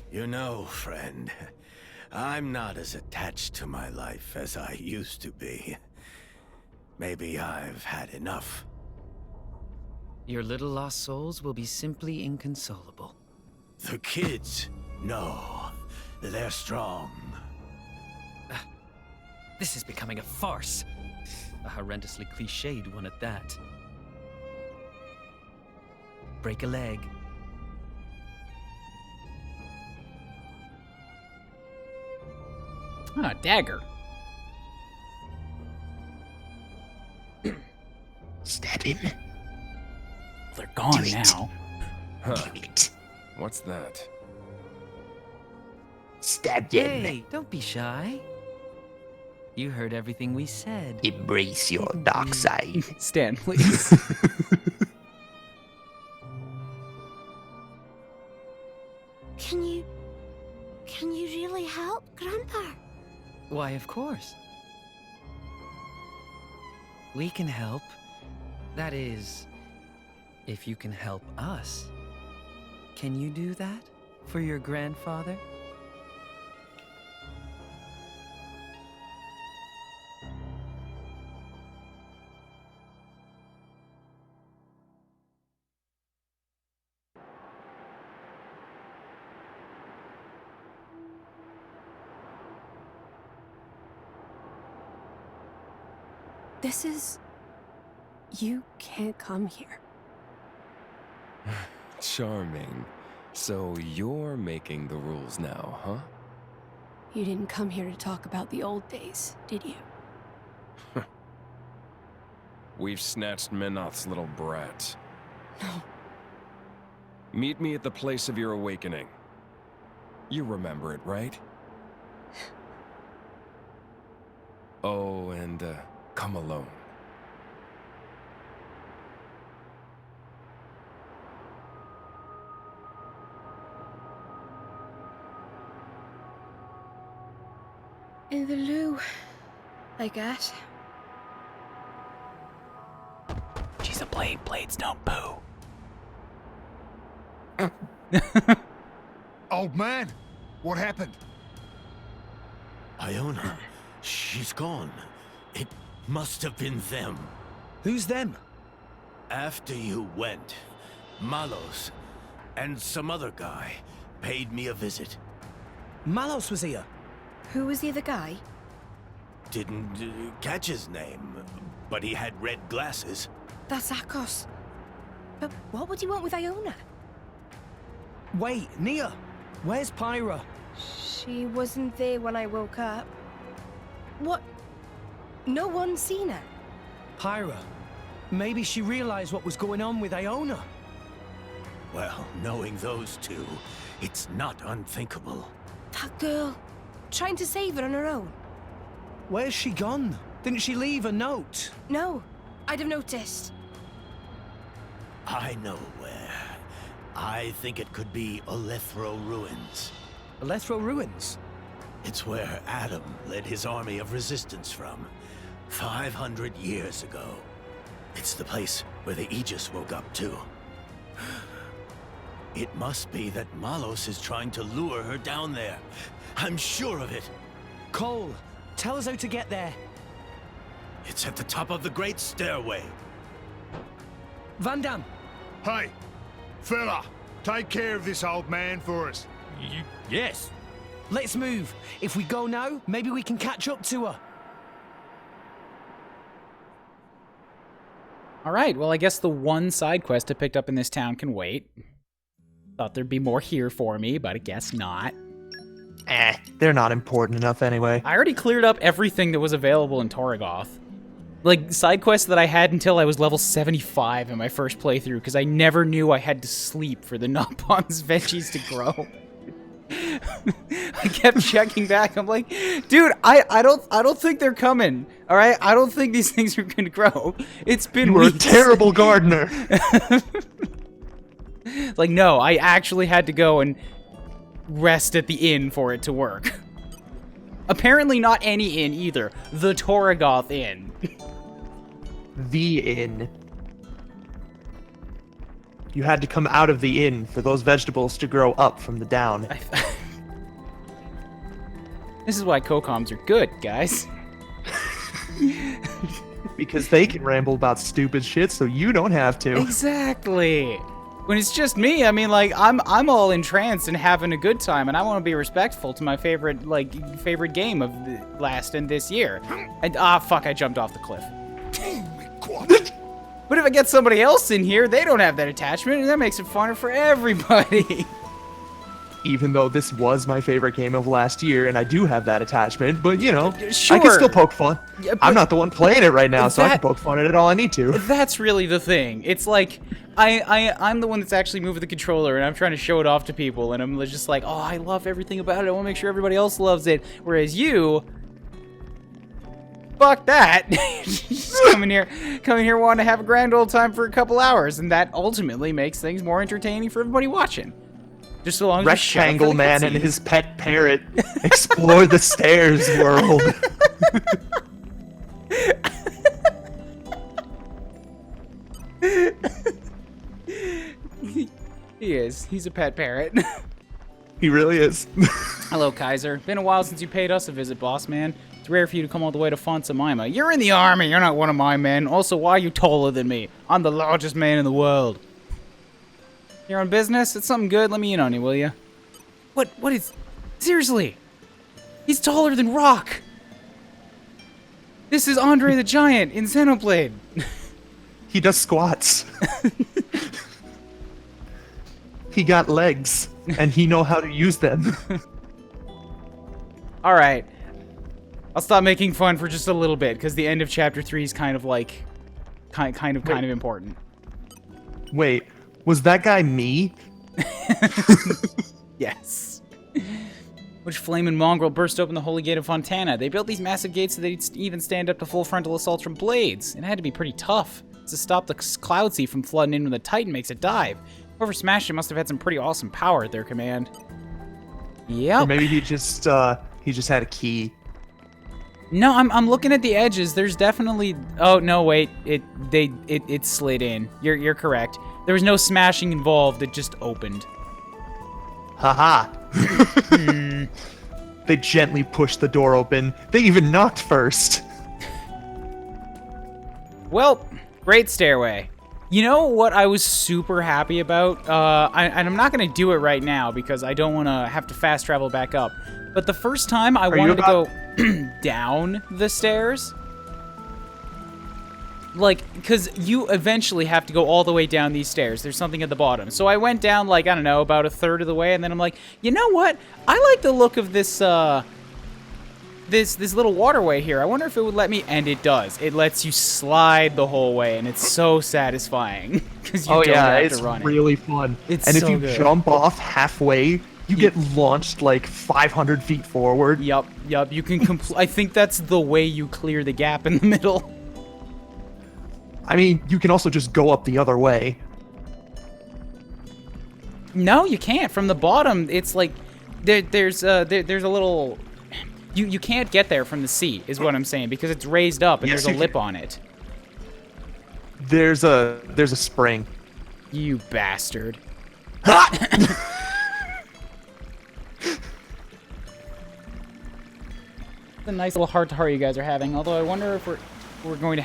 You know, friend, I'm not as attached to my life as I used to be. Maybe I've had enough. Your little lost souls will be simply inconsolable. The kids, no, they're strong. This is becoming a farce. A horrendously cliched one at that. Break a leg. Ah, dagger. Stab him. They're gone now. Huh. What's that? Stab him. Hey, don't be shy. You heard everything we said. Embrace your dark side. Stan, please. Can you really help, Grandpa? Why, of course. We can help. That is, if you can help us. Can you do that for your grandfather? This is... You can't come here. Charming. So you're making the rules now, huh? You didn't come here to talk about the old days, did you? We've snatched Menoth's little brat. No. Meet me at the place of your awakening. You remember it, right? Oh, and come alone. In the loo, I guess. She's a blade. Blades don't poo. Old man, what happened? Iona, she's gone. It must have been them. Who's them? After you went, Malos and some other guy paid me a visit. Malos was here. Who was the other guy? Didn't catch his name, but he had red glasses. That's Akos. But what would you want with Iona? Wait, Nia, where's Pyra? She wasn't there when I woke up. What? No one's seen her? Pyra. Maybe she realized what was going on with Iona. Well, knowing those two, it's not unthinkable. That girl. Trying to save her on her own. Where's she gone? Didn't she leave a note? No, I'd have noticed. I know where. I think it could be Olethro Ruins. Olethro Ruins? It's where Adam led his army of resistance from, 500 years ago. It's the place where the Aegis woke up too. It must be that Malos is trying to lure her down there. I'm sure of it. Cole, tell us how to get there. It's at the top of the Great Stairway. Van Damme! Hey, fella, take care of this old man for us. Yes. Let's move. If we go now, maybe we can catch up to her. Alright, well I guess the one side quest I picked up in this town can wait. Thought there'd be more here for me, but I guess not. They're not important enough anyway. I already cleared up everything that was available in Torgoth. Like, side quests that I had until I was level 75 in my first playthrough, because I never knew I had to sleep for the Nopons veggies to grow. I kept checking back. I'm like, dude, I don't think they're coming. All right, I don't think these things are gonna grow. It's been You were weeks. a terrible gardener. Like, no, I actually had to go and rest at the inn for it to work. Apparently not any inn either. The Torgoth Inn. The inn. You had to come out of the inn for those vegetables to grow up from the down. This is why Kokoms are good, guys. Because they can ramble about stupid shit, so you don't have to. Exactly. When it's just me, I mean, like, I'm all entranced and having a good time, and I want to be respectful to my favorite game of the last and this year. And fuck, I jumped off the cliff. But if I get somebody else in here, they don't have that attachment, and that makes it funner for everybody. Even though this was my favorite game of last year, and I do have that attachment, but you know, Sure. I can still poke fun. Yeah, I'm not the one playing it right now, so I can poke fun at it all I need to. That's really the thing. It's like, I'm the one that's actually moving the controller, and I'm trying to show it off to people, and I'm just like, oh, I love everything about it. I want to make sure everybody else loves it. Whereas you, fuck that. Just coming here wanting to have a grand old time for a couple hours, and that ultimately makes things more entertaining for everybody watching. Just so long as Rectangle Man and his pet parrot explore the stairs world. He is. He's a pet parrot. He really is. Hello, Kaiser. Been a while since you paid us a visit, boss man. It's rare for you to come all the way to Fonsa Myma. You're in the army. You're not one of my men. Also, why are you taller than me? I'm the largest man in the world. You're on business? It's something good? Let me in on you, will you? What is... Seriously! He's taller than Rock! This is Andre the Giant in Xenoblade! He does squats. He got legs, and he know how to use them. Alright. I'll stop making fun for just a little bit, because the end of Chapter 3 is kind of like... Kind of important. Wait, was that guy me? Yes. Which flaming mongrel burst open the Holy Gate of Fontana? They built these massive gates so they'd even stand up to full frontal assaults from blades. It had to be pretty tough to stop the Cloud Sea from flooding in when the Titan makes a dive. Whoever smashed it must have had some pretty awesome power at their command. Yep. Or maybe he just had a key. No, I'm looking at the edges. There's definitely... Oh, no, wait. It slid in. You're correct. There was no smashing involved. It just opened. Haha. They gently pushed the door open. They even knocked first. Well, great stairway. You know what I was super happy about? And I'm not going to do it right now because I don't want to have to fast travel back up. But the first time I wanted to go down the stairs... Like, because you eventually have to go all the way down these stairs. There's something at the bottom. So I went down, like, I don't know, about a third of the way, and then I'm like, you know what? I like the look of this, this little waterway here. I wonder if it would let me, and it does. It lets you slide the whole way, and it's so satisfying. Because you don't have to run it's really fun. It's and so if you good. jump off halfway, you get launched like 500 feet forward. Yup. You can I think that's the way you clear the gap in the middle. I mean, you can also just go up the other way. No, you can't. From the bottom, it's like there's a little. You can't get there from the sea, is what I'm saying, because it's raised up and Yes, there's a you lip can. on it. There's a spring. You bastard. It's a nice little heart-to-heart you guys are having. Although I wonder if we're going to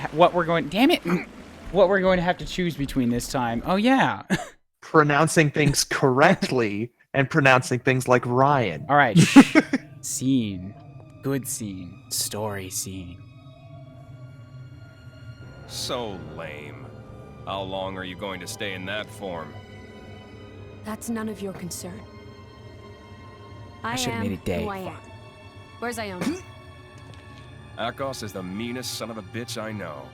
damn it, what we're going to have to choose between this time. Oh yeah. Pronouncing things correctly and pronouncing things like Ryan. All right. Scene. Good scene. Story scene. So lame. How long are you going to stay in that form? That's none of your concern. I should've am made it day. who I am. Where's Iona? Akos is the meanest son of a bitch I know.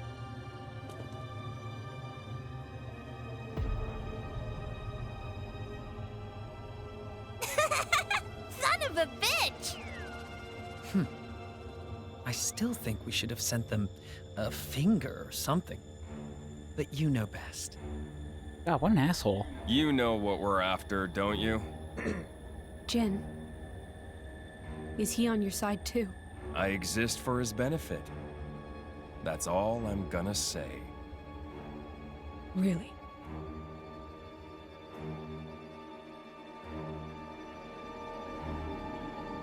Son of a bitch! I still think we should have sent them a finger or something. But you know best. God, what an asshole. You know what we're after, don't you? Jin. Is he on your side too? I exist for his benefit. That's all I'm gonna say. Really?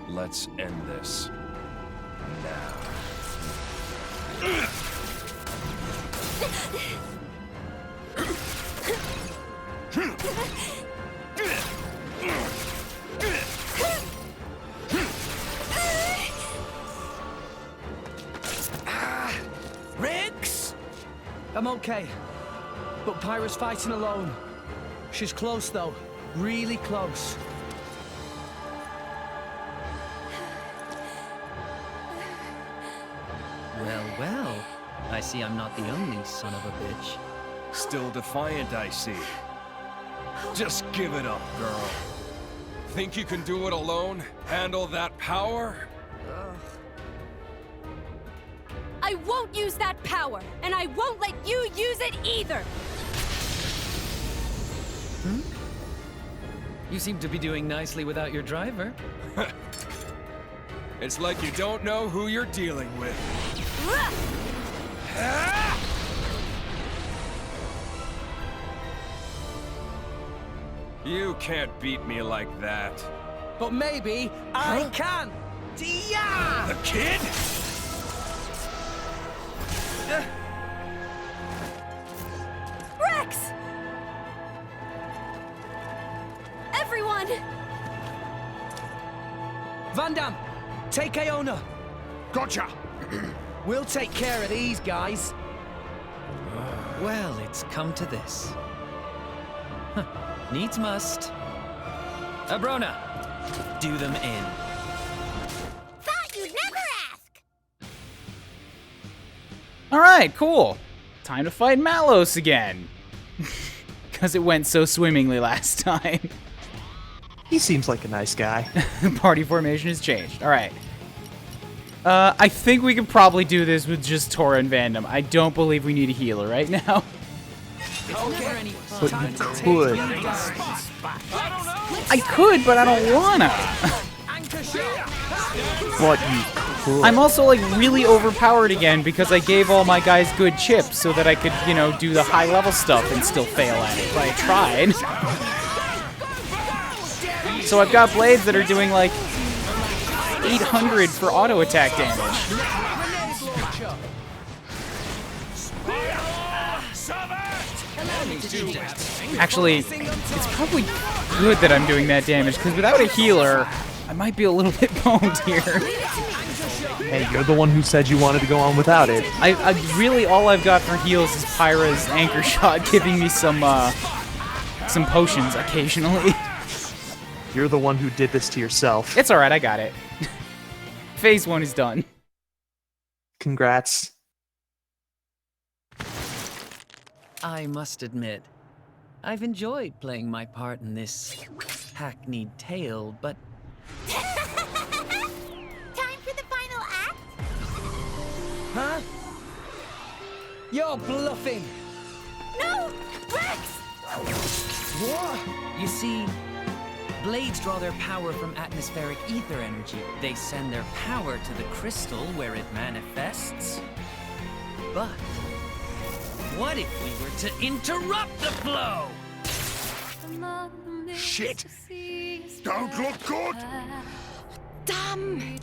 Let's end this. Now. Rex! I'm okay. But Pyra's fighting alone. She's close though. Really close. Well, well. I see I'm not the only son of a bitch. Still defiant, I see. Just give it up, girl. Think you can do it alone? Handle that power? I won't use that power, and I won't let you use it either! You seem to be doing nicely without your driver. It's like you don't know who you're dealing with. You can't beat me like that. But maybe I can! Dia! The kid? Rex! Everyone! Van Damme, take Iona. Gotcha! We'll take care of these guys. Well, it's come to this. Huh. Needs must. Abrona, do them in. Thought you'd never ask! Alright, cool. Time to fight Malos again. Because it went so swimmingly last time. He seems like a nice guy. Party formation has changed. Alright. I think we can probably do this with just Tora and Vandam. I don't believe we need a healer right now. But you could. I could, but I don't wanna. But you could. I'm also like really overpowered again because I gave all my guys good chips so that I could, you know, do the high level stuff and still fail at it. But I tried. So I've got blades that are doing like 800 for auto attack damage. Actually, it's probably good that I'm doing that damage, because without a healer, I might be a little bit boned here. Hey, you're the one who said you wanted to go on without it. I really, all I've got for heals is Pyra's anchor shot, giving me some potions occasionally. You're the one who did this to yourself. It's alright, I got it. Phase 1 is done. Congrats. I must admit, I've enjoyed playing my part in this hackneyed tale, but... Time for the final act? Huh? You're bluffing! No! Rex! What? You see, blades draw their power from atmospheric ether energy. They send their power to the crystal where it manifests. But what if we were to interrupt the flow? Shit! Don't look good! Damn!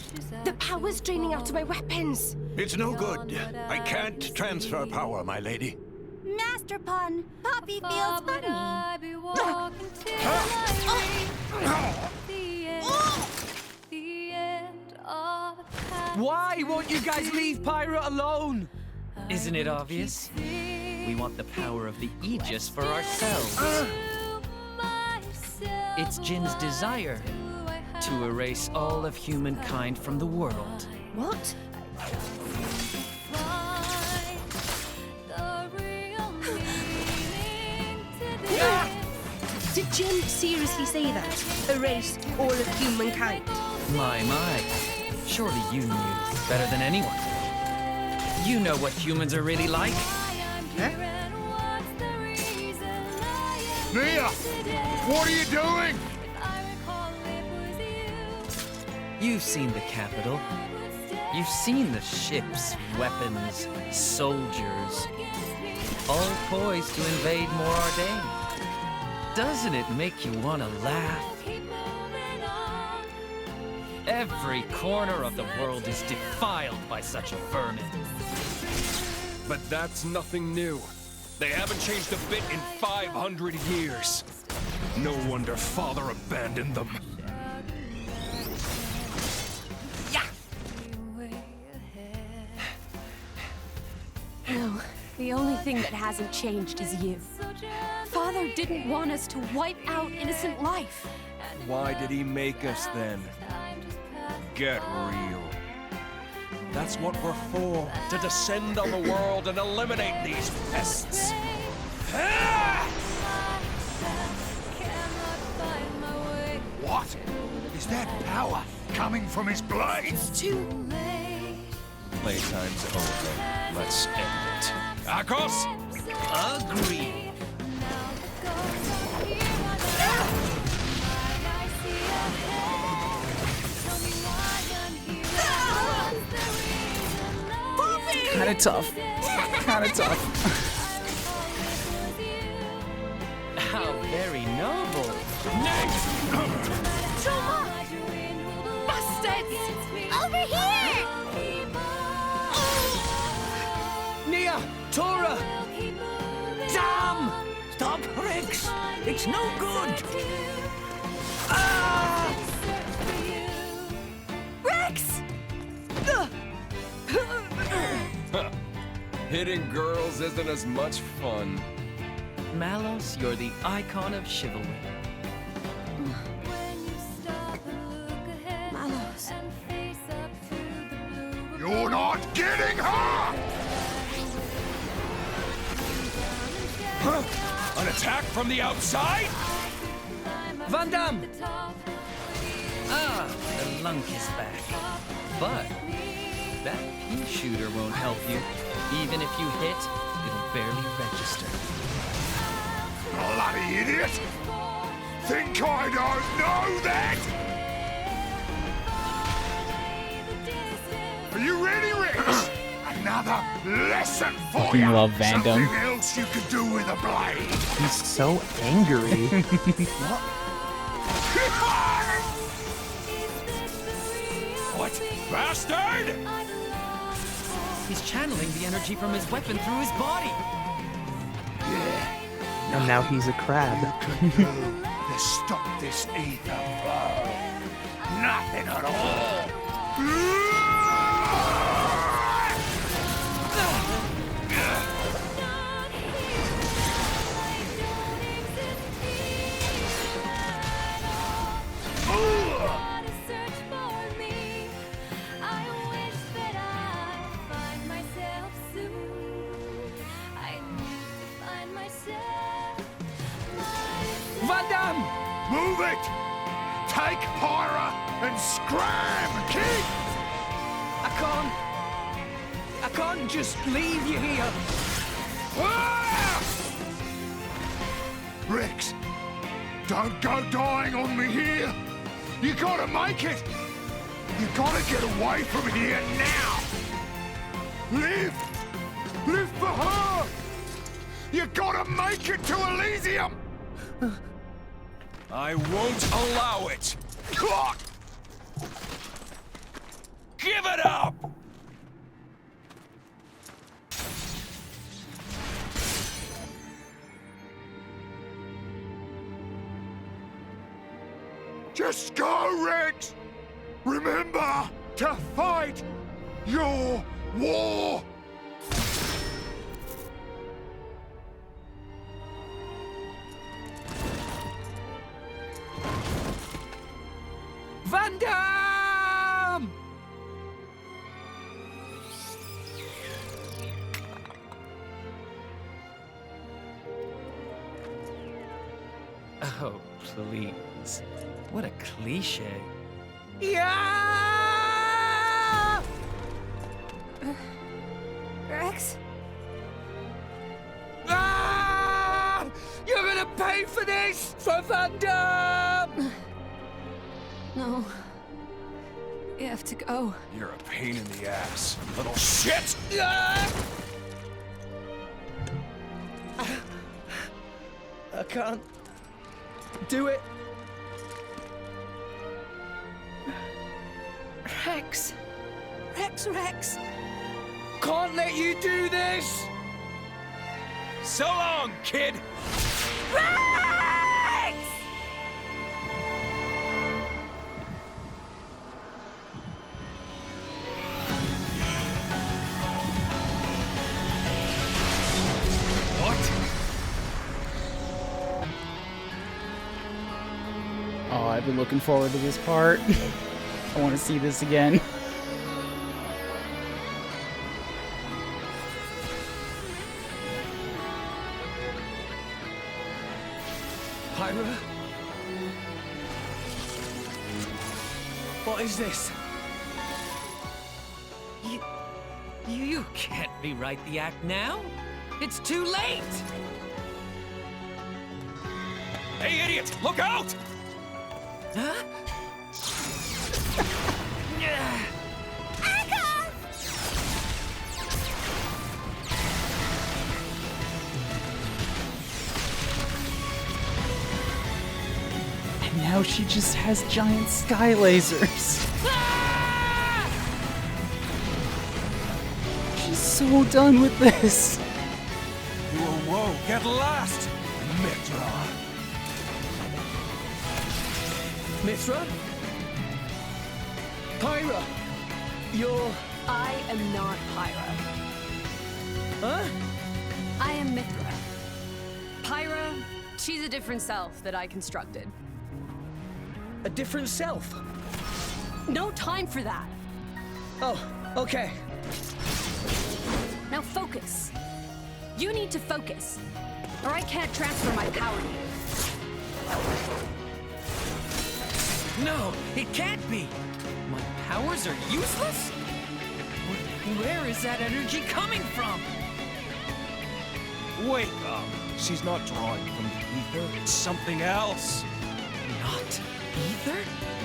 The power's draining out of my weapons. It's no good. I can't transfer power, my lady. Master pun. Poppy feels funny. Why won't you guys leave Pyra alone? Isn't it obvious? we want the power of the Aegis for ourselves. It's Jin's desire to erase all of humankind from the world. What? Did Jin seriously say that? Erase all of humankind? My. Surely you knew better than anyone. You know what humans are really like. Huh? Nia! What are you doing? You've seen the capital. You've seen the ships, weapons, soldiers, all poised to invade Morardain. Doesn't it make you want to laugh? Every corner of the world is defiled by such vermin. But that's nothing new. They haven't changed a bit in 500 years. No wonder Father abandoned them. No, the only thing that hasn't changed is you. Father didn't want us to wipe out innocent life. Why did he make us then? Get real. That's what we're for, to descend on the world and eliminate these pests. What? Is that power coming from his blades? It's too late. Playtime's over. Let's end it. Akos? Agreed. Kinda tough. Kinda tough. How very noble. Bastards! Over here! Nia! Tora! Damn! Stop, Rex! It's no good! Ah! Rex! Hitting girls isn't as much fun. Malos, you're the icon of chivalry. Malos. You're not getting her! An attack from the outside? Van Damme! Ah, the lunk is back. But that pea shooter won't help you. Even if you hit, it'll barely register. Bloody idiot! Think I don't know that? Are you ready, Rex? Another lesson for Fucking you. love Van Damme. Something else you could do with a blade. He's so angry. What? Bastard! He's channeling the energy from his weapon through his body. And now he's a crab. To stop this ether flow. Nothing at all. Van Damme! Move it! Take Pyra and scram, kid! I can't just leave you here. Ah! Rex, don't go dying on me here. You gotta make it. You gotta get away from here now. Live! Live for her! You gotta make it to Elysium! I won't allow it! Give it up! Just go, Rex! Remember to fight your war! Van Damme! Oh, please. What a cliche. Yeah! Rex? Ah! You're gonna pay for this for Van Damme! No. You have to go. You're a pain in the ass, little shit! Ah! I can't do it. Rex. Rex. Can't let you do this! So long, kid! Rex! Oh, I've been looking forward to this part. I want to see this again. Pyra? What is this? You can't rewrite the act now. It's too late. Hey, idiot! Look out! Huh? And now she just has giant sky lasers. She's so done with this. Whoa, get lost! Mythra! Mythra? Pyra! You're... I am not Pyra. Huh? I am Mythra. Pyra, she's a different self that I constructed. A different self? No time for that. Oh, okay. Now focus. You need to focus, or I can't transfer my power to you. No, it can't be. My powers are useless? Where is that energy coming from? Wake up! She's not drawing from the ether, it's something else! Not ether?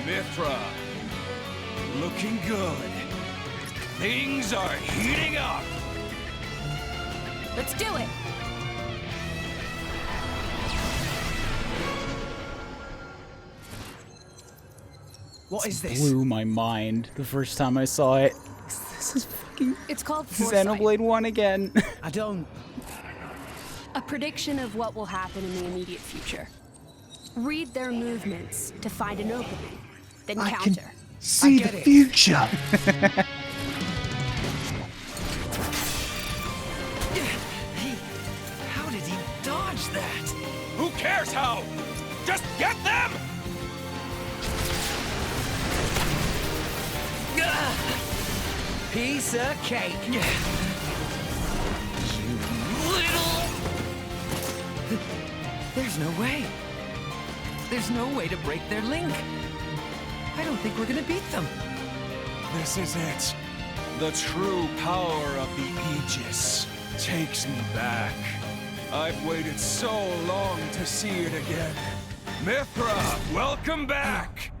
Mythra! Looking good. Things are heating up! Let's do it! What is this? Blew my mind the first time I saw it. This is fucking It's called foresight. Xenoblade 1 again. I don't... A prediction of what will happen in the immediate future. Read their movements to find an opening, then I counter. can see the future. How did he dodge that? Who cares how? Just get them! Piece of cake. You little... There's no way. There's no way to break their link. I don't think we're gonna beat them. This is it. The true power of the Aegis takes me back. I've waited so long to see it again. Mythra, welcome back!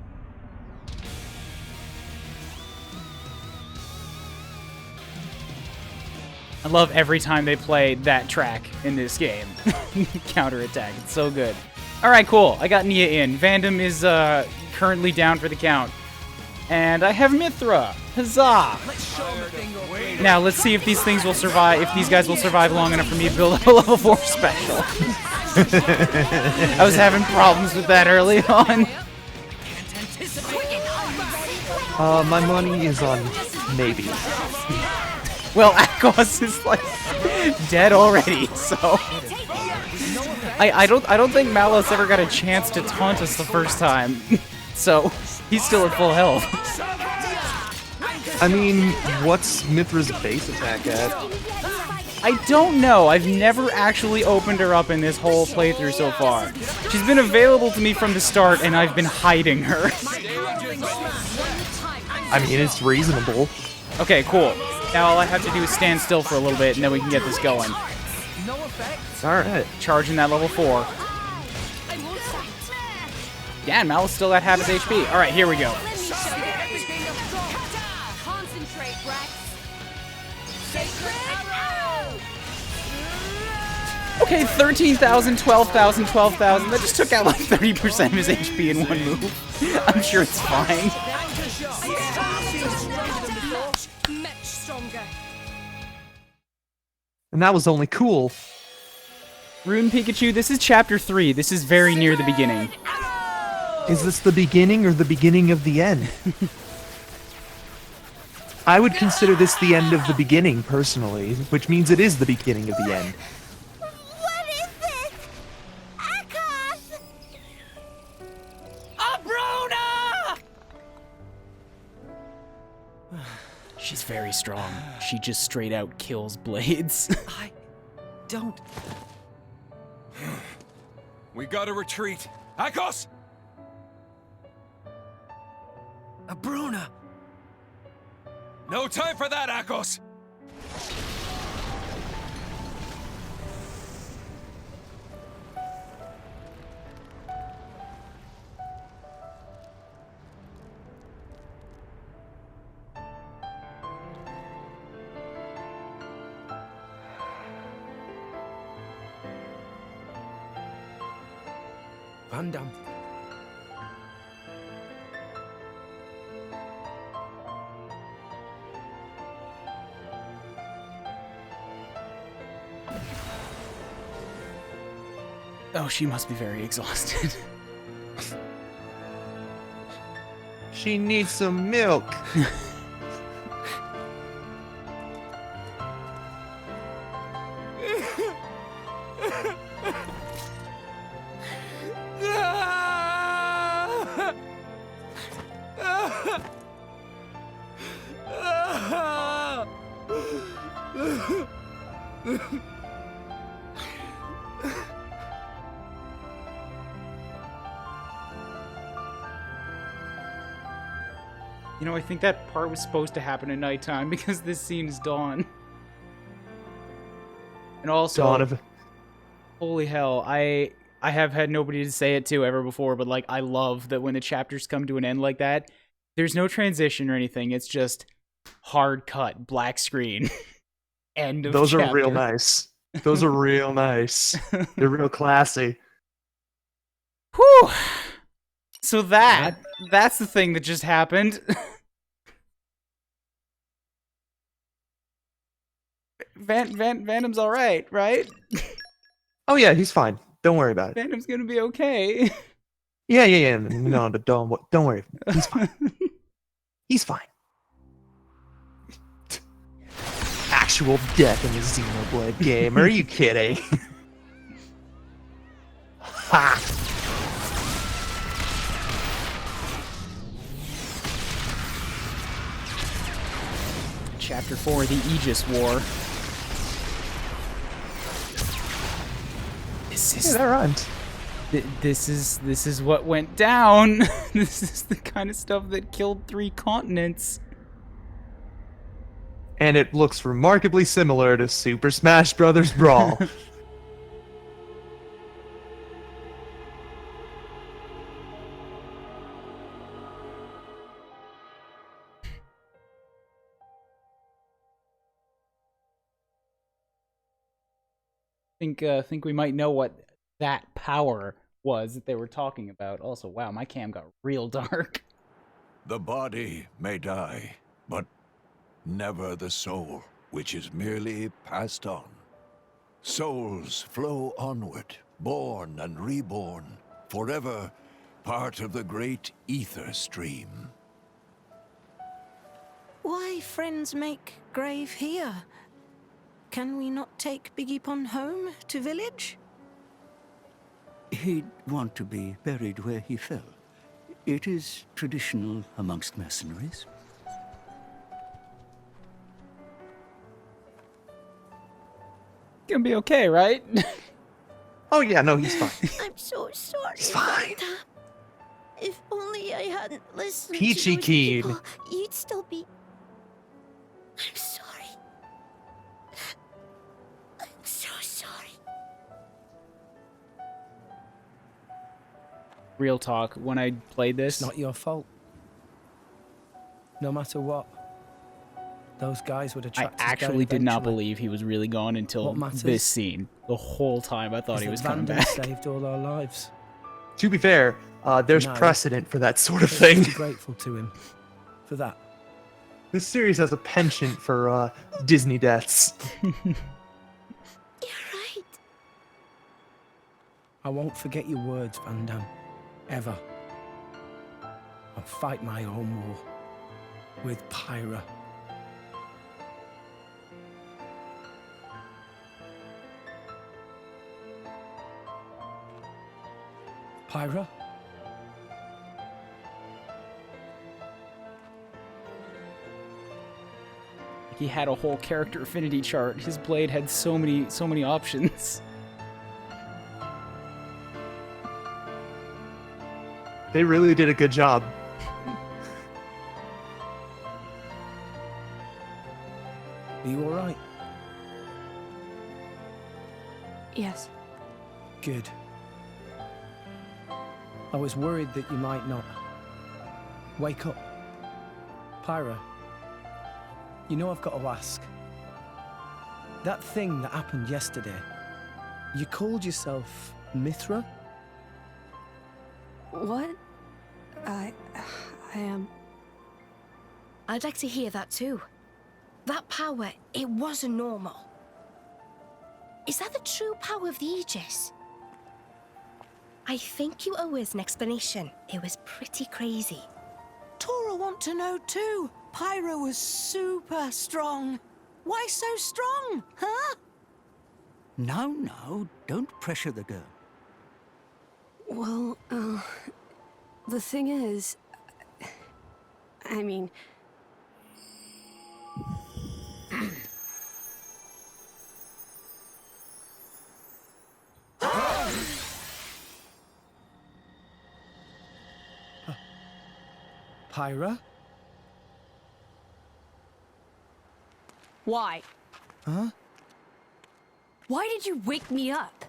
I love every time they play that track in this game. Counterattack, it's so good. Alright, cool. I got Nia in. Vandam is currently down for the count. And I have Mythra. Huzzah! Now let's see if these things will survive, if these guys will survive long enough for me to build a level 4 special. I was having problems with that early on. My money is on maybe. Well, Akos is like dead already, so I don't think Malos ever got a chance to taunt us the first time. so he's still at full health. I mean, what's Mythra's base attack at? I don't know. I've never actually opened her up in this whole playthrough so far. She's been available to me from the start, and I've been hiding her. I mean, it's reasonable. Okay, cool. Now all I have to do is stand still for a little bit, and then we can get this going. Alright. Charging that level 4. Yeah, and Mal is still at half his HP. Alright, here we go. Okay, 13,000, 12,000, 12,000. That just took out like 30% of his HP in one move. I'm sure it's fine. And that was only cool. Rune Pikachu, this is chapter 3. This is very near the beginning. Is this the beginning or the beginning of the end? I would consider this the end of the beginning, personally, which means it is the beginning of the end. What is this? Akos! Abrona! She's very strong. She just straight out kills blades. I don't... We gotta retreat. Aegis! Abrona! No time for that, Aegis! Van Damme. Oh, she must be very exhausted. She needs some milk. You know, I think that part was supposed to happen at nighttime because this scene is dawn. And also, Dawn of... holy hell, I have had nobody to say it to ever before, but like I love that when the chapters come to an end like that, there's no transition or anything. It's just hard cut, black screen. End of Those chapter. are real nice. Those are real nice. They're real classy. Whew. So that's the thing that just happened. Venom's alright, right? Oh yeah, he's fine. Don't worry about it. Venom's gonna be okay. Yeah. No, don't worry. He's fine. He's fine. Actual death in the Xenoblade game. Are you kidding? Ha! Chapter 4, the Aegis War. Yeah, that rhymes. This is what went down. This is the kind of stuff that killed 3 continents. And it looks remarkably similar to Super Smash Bros. Brawl. Think we might know what that power was that they were talking about. Also, wow, my cam got real dark. The body may die, but never the soul, which is merely passed on. Souls flow onward, born and reborn, forever part of the great ether stream. Why friends make grave here? Can we not take Biggipon home to village? He'd want to be buried where he fell. It is traditional amongst mercenaries. Gonna be okay, right? Oh yeah, no, he's fine. I'm so sorry. He's fine. Vanda. If only I hadn't listened Peachy to those keen. people, you'd still be... I'm sorry. I'm so sorry. Real talk, when I played this... It's not your fault. No matter what. Those guys would have I tracked us down actually did not eventually. believe he was really gone until What matters this scene. The whole time I thought he was coming Vanda back. saved all our lives. To be fair, there's No. precedent for that sort of We're thing. grateful to him for that. This series has a penchant for Disney deaths. I won't forget your words, Van Damme. Ever. I'll fight my own war. With Pyra. Pyra? He had a whole character affinity chart. His blade had so many options. They really did a good job. Are you alright? Yes. Good. I was worried that you might not. Wake up. Pyra. You know I've got to ask. That thing that happened yesterday, you called yourself Mythra? What? I am... I'd like to hear that too. That power, it wasn't normal. Is that the true power of the Aegis? I think you owe us an explanation. It was pretty crazy. Tora want to know too. Pyra was super strong. Why so strong, huh? No, don't pressure the girl. Well, the thing is... I mean... Pyra? Why? Huh? Why did you wake me up?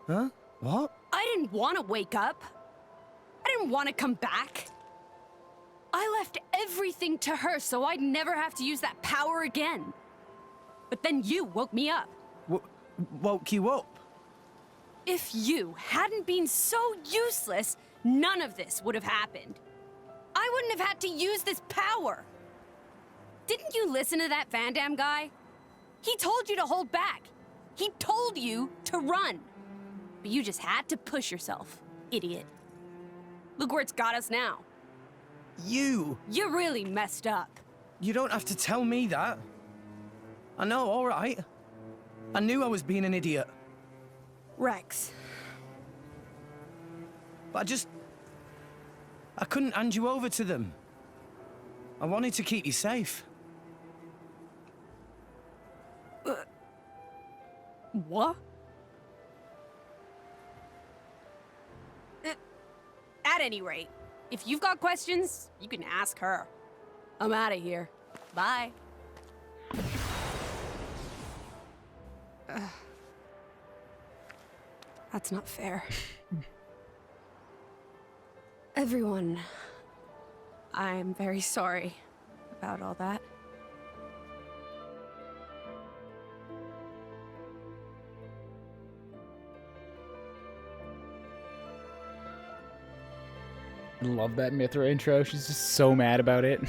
Huh? What? I didn't want to wake up. I didn't want to come back. I left everything to her so I'd never have to use that power again. But then you woke me up. Woke you up? If you hadn't been so useless, none of this would have happened. I wouldn't have had to use this power. Didn't you listen to that Van Damme guy? He told you to hold back. He told you to run. But you just had to push yourself, idiot. Look where it's got us now. You! You really messed up. You don't have to tell me that. I know, all right. I knew I was being an idiot. Rex. But I couldn't hand you over to them. I wanted to keep you safe. What? At any rate, if you've got questions, you can ask her. I'm out of here. Bye. That's not fair. Everyone, I'm very sorry about all that. I love that Mythra intro. She's just so mad about it.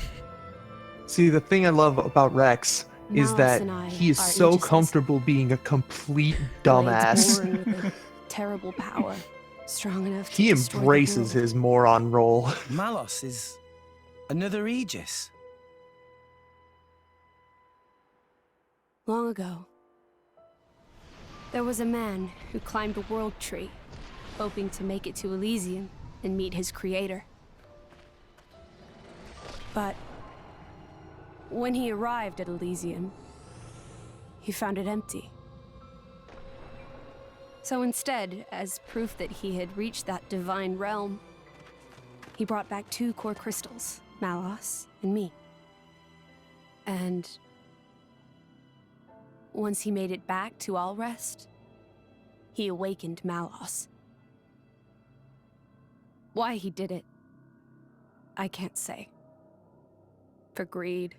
See, the thing I love about Rex is Malice that and I he is are so Aegises. comfortable being a complete Blades dumbass. born with a terrible power, strong enough to He destroy the embraces world. his moron role. Malos is another Aegis. Long ago, there was a man who climbed a world tree, hoping to make it to Elysium and meet his creator. But when he arrived at Elysium, he found it empty. So instead, as proof that he had reached that divine realm, he brought back 2 core crystals, Malos and me. And once he made it back to Alrest, he awakened Malos. Why he did it, I can't say. For greed,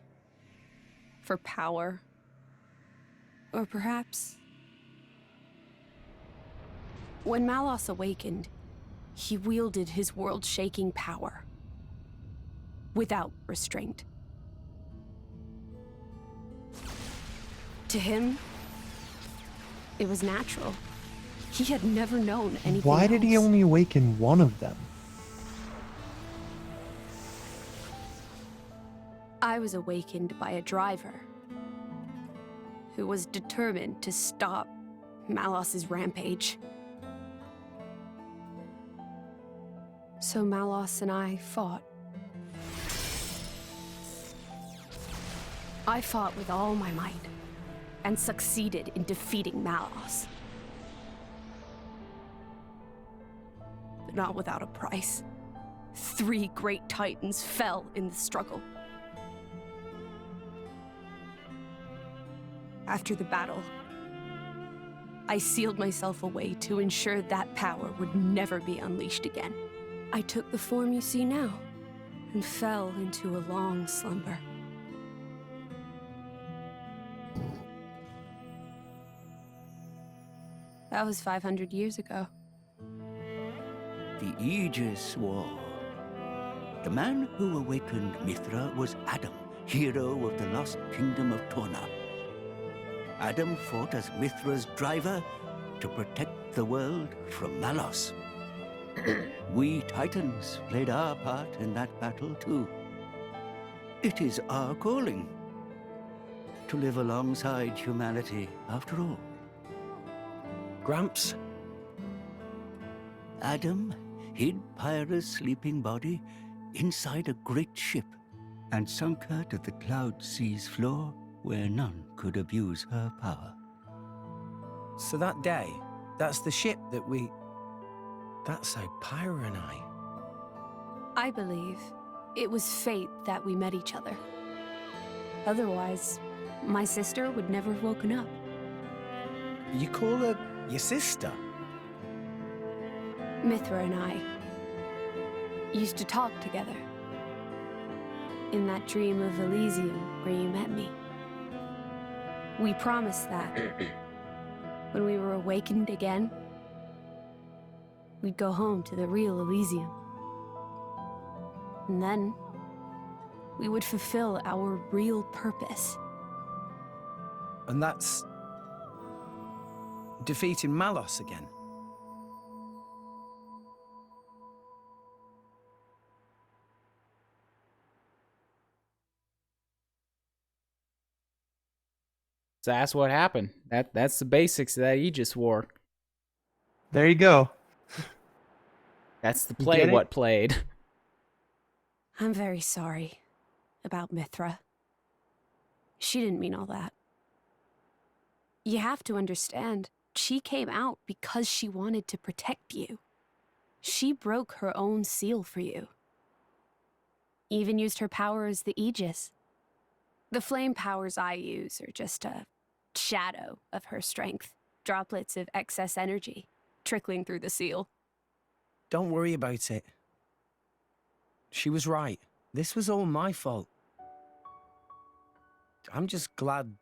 for power, or perhaps... When Malos awakened, he wielded his world-shaking power without restraint. To him, it was natural. He had never known anything Why did he else. only awaken one of them? I was awakened by a driver who was determined to stop Malos's rampage. So Malos and I fought. I fought with all my might and succeeded in defeating Malos. But not without a price. 3 great titans fell in the struggle. After the battle, I sealed myself away to ensure that power would never be unleashed again. I took the form you see now and fell into a long slumber. That was 500 years ago. The Aegis War. The man who awakened Mythra was Adam, hero of the lost kingdom of Torna. Adam fought as Mythra's driver to protect the world from Malos. We Titans played our part in that battle too. It is our calling to live alongside humanity after all. Gramps? Adam hid Pyra's sleeping body inside a great ship and sunk her to the cloud sea's floor where none could abuse her power. So that day, that's the ship that we... That's how Pyra and I believe it was fate that we met each other. Otherwise, my sister would never have woken up. You call her your sister? Mythra and I used to talk together. In that dream of Elysium where you met me. We promised that when we were awakened again, we'd go home to the real Elysium. And then we would fulfill our real purpose. And that's... defeating Malos again? So that's what happened. That's the basics of that Aegis War. There you go. That's the play what played. I'm very sorry about Mythra. She didn't mean all that. You have to understand, she came out because she wanted to protect you. She broke her own seal for you. Even used her power as the Aegis. The flame powers I use are just a shadow of her strength. Droplets of excess energy trickling through the seal. Don't worry about it. She was right. This was all my fault. I'm just glad...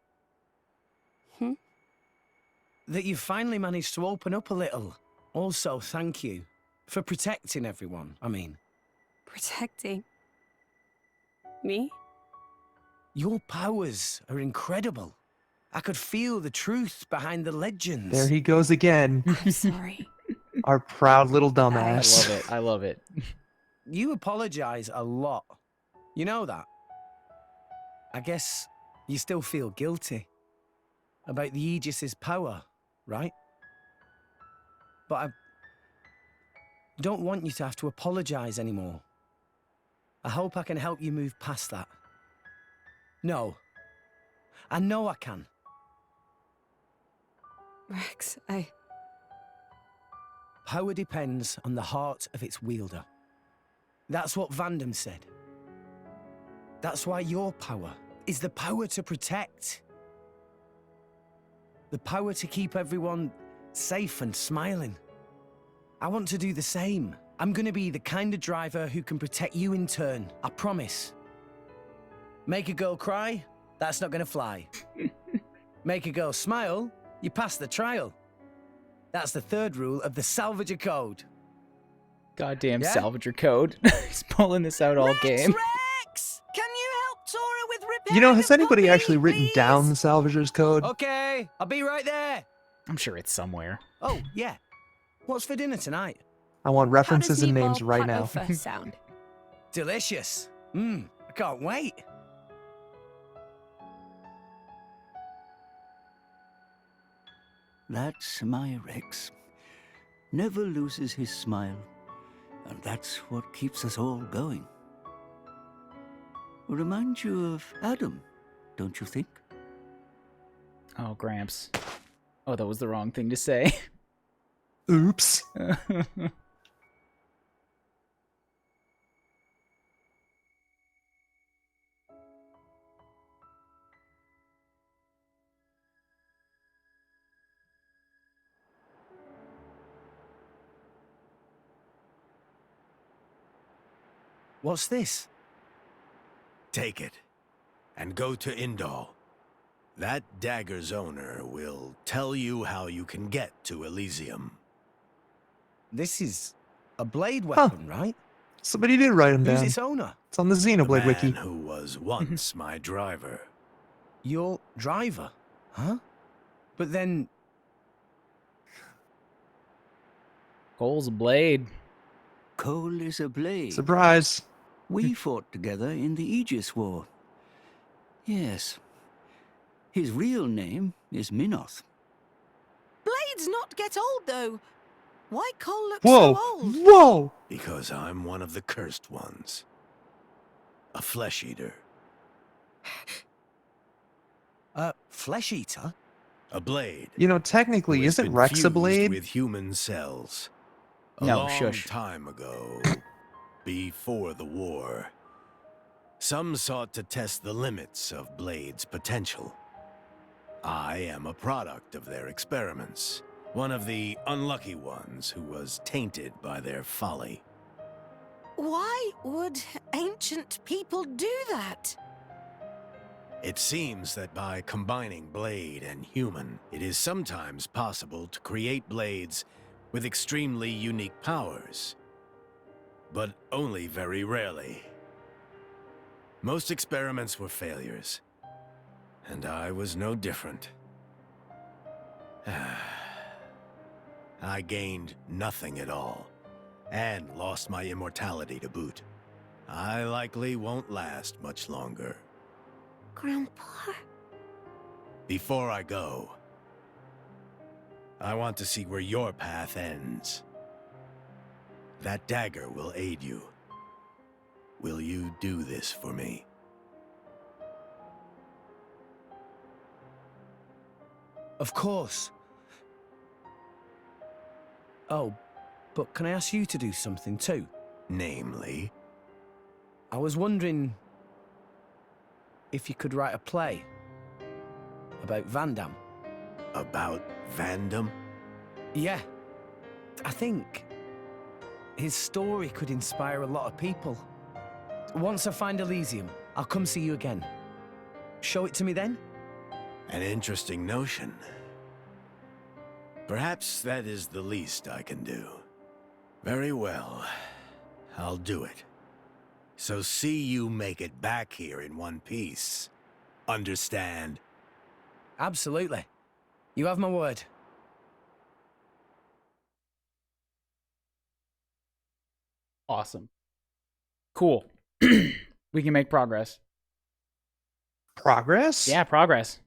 that you finally managed to open up a little. Also, thank you for protecting everyone, I mean. Protecting? Me? Your powers are incredible. I could feel the truth behind the legends. There he goes again. I'm sorry. Our proud little dumbass. I love it. I love it. You apologize a lot. You know that? I guess you still feel guilty about the Aegis's power, right? But I don't want you to have to apologize anymore. I hope I can help you move past that. No. I know I can. Rex, Power depends on the heart of its wielder. That's what Vandam said. That's why your power is the power to protect. The power to keep everyone safe and smiling. I want to do the same. I'm gonna be the kind of driver who can protect you in turn, I promise. Make a girl cry? That's not gonna fly. Make a girl smile? You pass the trial. That's the third rule of the Salvager Code. Goddamn Yeah? Salvager Code. He's pulling this out all game. Rex! Can you help Tora with repairing You know, has the anybody puppy, actually written please? down the Salvager's code? Okay, I'll be right there. I'm sure it's somewhere. Oh, yeah. What's for dinner tonight? I want references How does and names meatball right pot now. au feu sound? Delicious. I can't wait. That's my Rex. Never loses his smile. And that's what keeps us all going. Reminds you of Adam, don't you think? Oh, Gramps. Oh, that was the wrong thing to say. Oops. What's this? Take it, and go to Indal. That dagger's owner will tell you how you can get to Elysium. This is a blade weapon, right? Somebody did write him Who's down. its owner? It's on the Xenoblade The wiki. man who was once my driver. Your driver? Huh? But then... Cole's a blade. Cole is a blade. Surprise. We fought together in the Aegis War. Yes. His real name is Minoth. Blades not get old, though. Why Cole look Whoa! so old? Whoa! Because I'm one of the cursed ones. A flesh eater. Flesh eater? A blade. You know, technically, who has isn't been Rex a fused blade? with human cells. A No, long shush. time ago, before the war, some sought to test the limits of Blade's potential. I am a product of their experiments, one of the unlucky ones who was tainted by their folly. Why would ancient people do that? It seems that by combining Blade and human, it is sometimes possible to create blades with extremely unique powers. But only very rarely. Most experiments were failures, and I was no different. I gained nothing at all, and lost my immortality to boot. I likely won't last much longer. Grandpa? Before I go, I want to see where your path ends. That dagger will aid you. Will you do this for me? Of course. Oh, but can I ask you to do something too? Namely? I was wondering if you could write a play about Vandam. About Vandam? Yeah. I think his story could inspire a lot of people. Once I find Elysium, I'll come see you again. Show it to me then? An interesting notion. Perhaps that is the least I can do. Very well. I'll do it. So see you make it back here in one piece. Understand? Absolutely. You have my word. Awesome. Cool. We can make progress. Progress? Yeah, progress.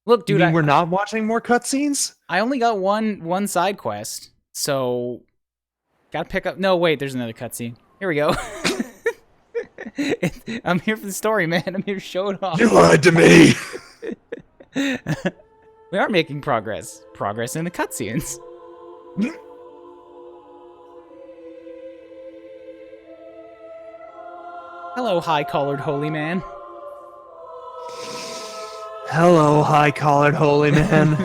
Look, dude, you mean we're not watching more cutscenes? I only got one side quest, so gotta pick up. No, wait, there's another cutscene. Here we go. I'm here for the story, man. I'm here to show it off. You lied to me. We are making progress. Progress in the cutscenes. Hello, high-collared holy man. Hello, high-collared holy man.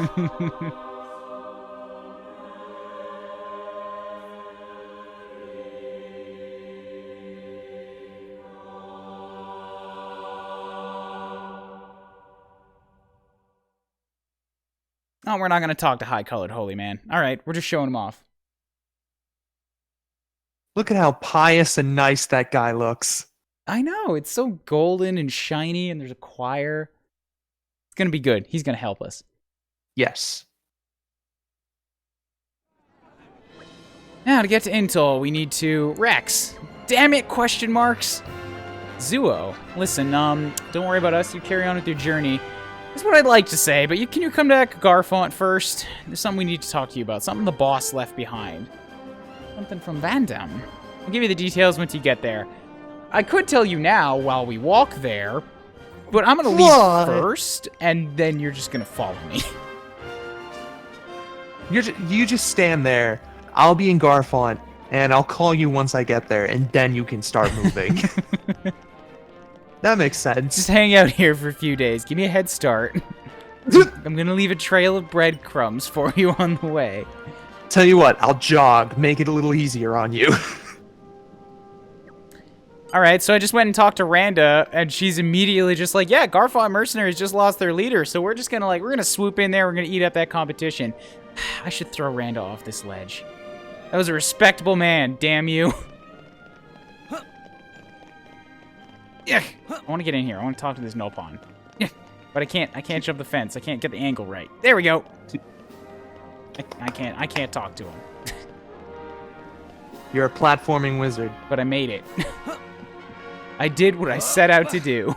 Oh, we're not going to talk to high-colored holy man. All right, we're just showing him off. Look at how pious and nice that guy looks. I know, it's so golden and shiny, and there's a choir. It's going to be good. He's going to help us. Yes. Now, to get to Intol, we need to... Rex! Damn it, question marks! Zuo, listen, don't worry about us. You carry on with your journey. That's what I'd like to say, but can you come to Garfont first? There's something we need to talk to you about. Something the boss left behind. Something from Vandam. I'll give you the details once you get there. I could tell you now while we walk there, but I'm going to leave first, and then you're just going to follow me. You just stand there. I'll be in Garfont, and I'll call you once I get there, and then you can start moving. That makes sense. Just hang out here for a few days. Give me a head start. I'm going to leave a trail of breadcrumbs for you on the way. Tell you what, I'll jog. Make it a little easier on you. Alright, so I just went and talked to Randa, and she's immediately just like, yeah, Garfont mercenaries just lost their leader, so we're just gonna, we're gonna swoop in there, we're gonna eat up that competition. I should throw Randa off this ledge. That was a respectable man, damn you. Yeah, I want to get in here. I want to talk to this Nopon. Yeah, but I can't jump the fence. I can't get the angle right. There we go. I can't talk to him. You're a platforming wizard. But I made it. I did what I set out to do.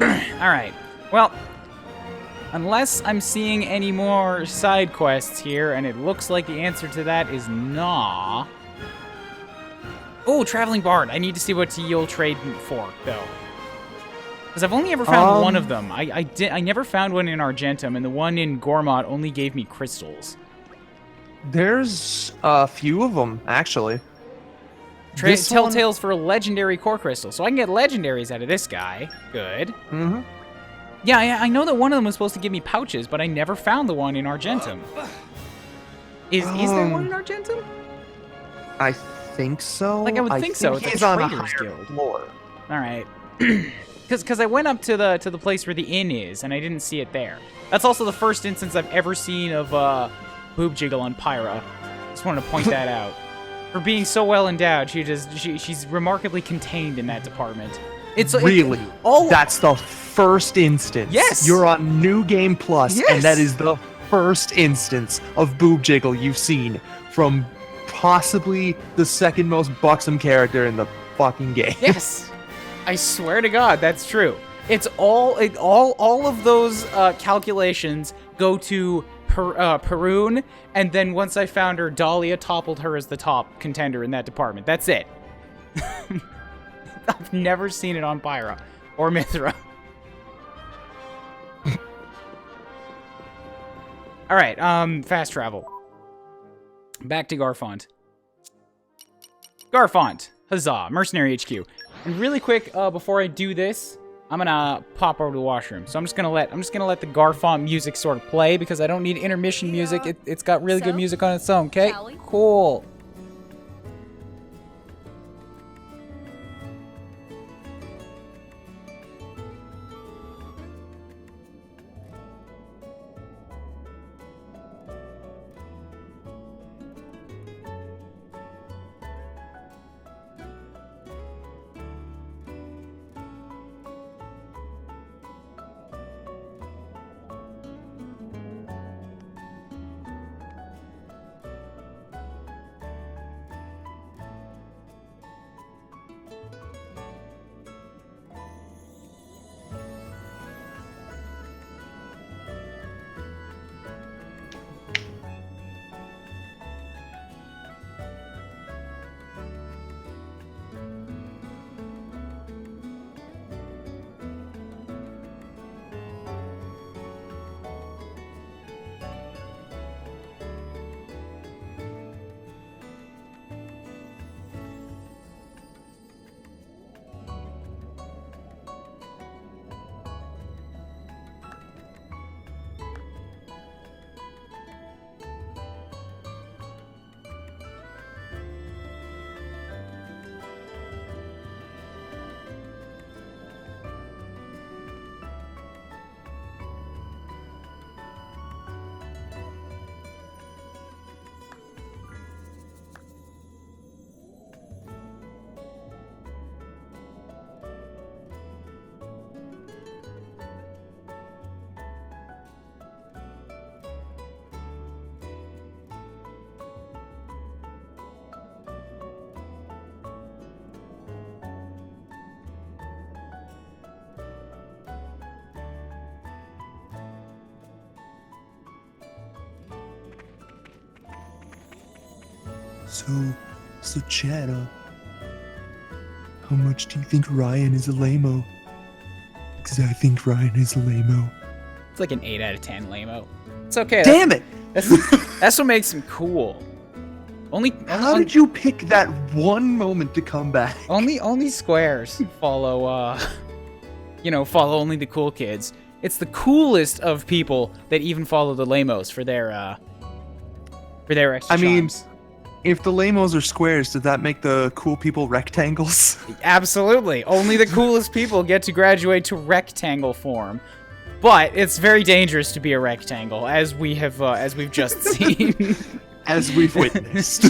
Alright. Well, unless I'm seeing any more side quests here, and it looks like the answer to that is nah. Oh, Traveling Bard. I need to see what you'll trade for, though. Because I've only ever found one of them. I never found one in Argentum, and the one in Gormott only gave me crystals. There's a few of them, actually. Telltales for a legendary core crystal. So I can get legendaries out of this guy. Good. Mm-hmm. Yeah, I know that one of them was supposed to give me pouches, but I never found the one in Argentum. Is there one in Argentum? I think so. I would think so. It's a Traders Guild. Floor. All right. Because I went up to the place where the inn is, and I didn't see it there. That's also the first instance I've ever seen of Boob Jiggle on Pyra. Just wanted to point that out. For being so well endowed, she's remarkably contained in that department. Really? That's the first instance. Yes! You're on New Game Plus, yes! And that is the first instance of Boob Jiggle you've seen from possibly the second most buxom character in the fucking game. Yes! I swear to God, that's true. It's all of those calculations go to Perun, and then once I found her, Dahlia toppled her as the top contender in that department. That's it. I've never seen it on Pyra or Mythra. All right, fast travel. Back to Garfont. Garfont, huzzah, Mercenary HQ. And really quick, before I do this, I'm gonna pop over to the washroom. So I'm just gonna let the Garfont music sort of play because I don't need intermission music. It's got really good music on its own. Okay, cool. So Chetta, how much do you think Ryan is a lame-o? Because I think Ryan is a lame-o. It's like an 8 out of 10 lame-o. It's okay. Damn it! That's what makes him cool. How did you pick that one moment to come back? Only squares follow, follow only the cool kids. It's the coolest of people that even follow the lamos for their extra charms. If the lamos are squares, does that make the cool people rectangles? Absolutely. Only the coolest people get to graduate to rectangle form. But it's very dangerous to be a rectangle, as we've just seen. As we've witnessed.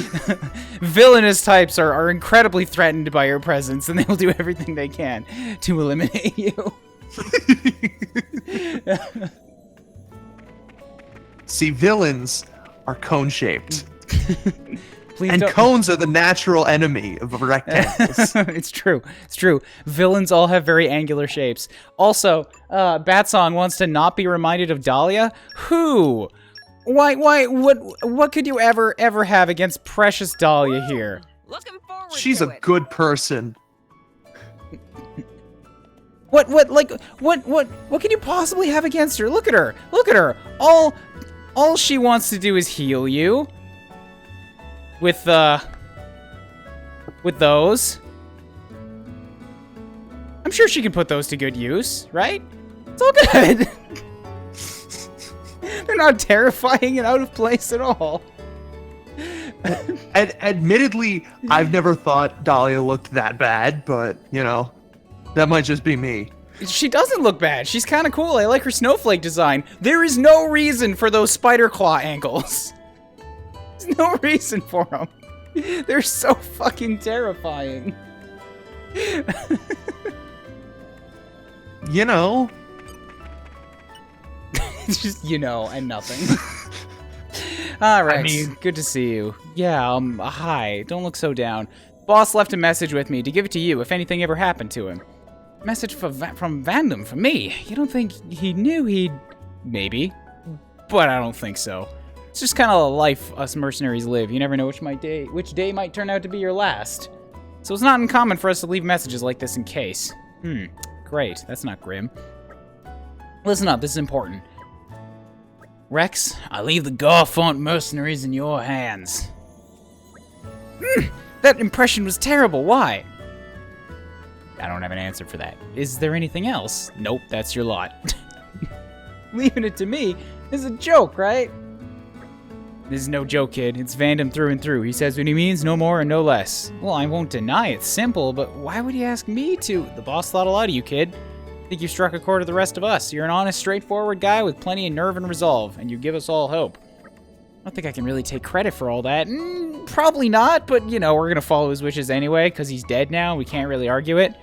Villainous types are incredibly threatened by your presence, and they will do everything they can to eliminate you. See, villains are cone-shaped. And cones are the natural enemy of rectangles. It's true. Villains all have very angular shapes. Also, Batsong wants to not be reminded of Dahlia. Who? Why, what could you ever have against precious Dahlia here? Looking forward She's a good person. What can you possibly have against her? Look at her. All she wants to do is heal you. With those. I'm sure she can put those to good use, right? It's all good. They're not terrifying and out of place at all. Admittedly, I've never thought Dahlia looked that bad, but, that might just be me. She doesn't look bad. She's kind of cool. I like her snowflake design. There is no reason for those spider claw ankles. There's no reason for them. They're so fucking terrifying. It's just, and nothing. Alright, good to see you. Yeah, hi. Don't look so down. Boss left a message with me to give it to you if anything ever happened to him. Message from Vandam for me. You don't think he knew he'd... Maybe. But I don't think so. It's just kind of a life us mercenaries live. You never know which day might turn out to be your last. So it's not uncommon for us to leave messages like this in case. Great. That's not grim. Listen up, this is important. Rex, I leave the Garfont mercenaries in your hands. That impression was terrible. Why? I don't have an answer for that. Is there anything else? Nope, that's your lot. Leaving it to me is a joke, right? This is no joke, kid. It's Vandam through and through. He says what he means, no more and no less. Well, I won't deny it's simple, but why would he ask me to? The boss thought a lot of you, kid. I think you struck a chord with the rest of us. You're an honest, straightforward guy with plenty of nerve and resolve, and you give us all hope. I don't think I can really take credit for all that. Probably not, but, we're gonna follow his wishes anyway, because he's dead now. We can't really argue it.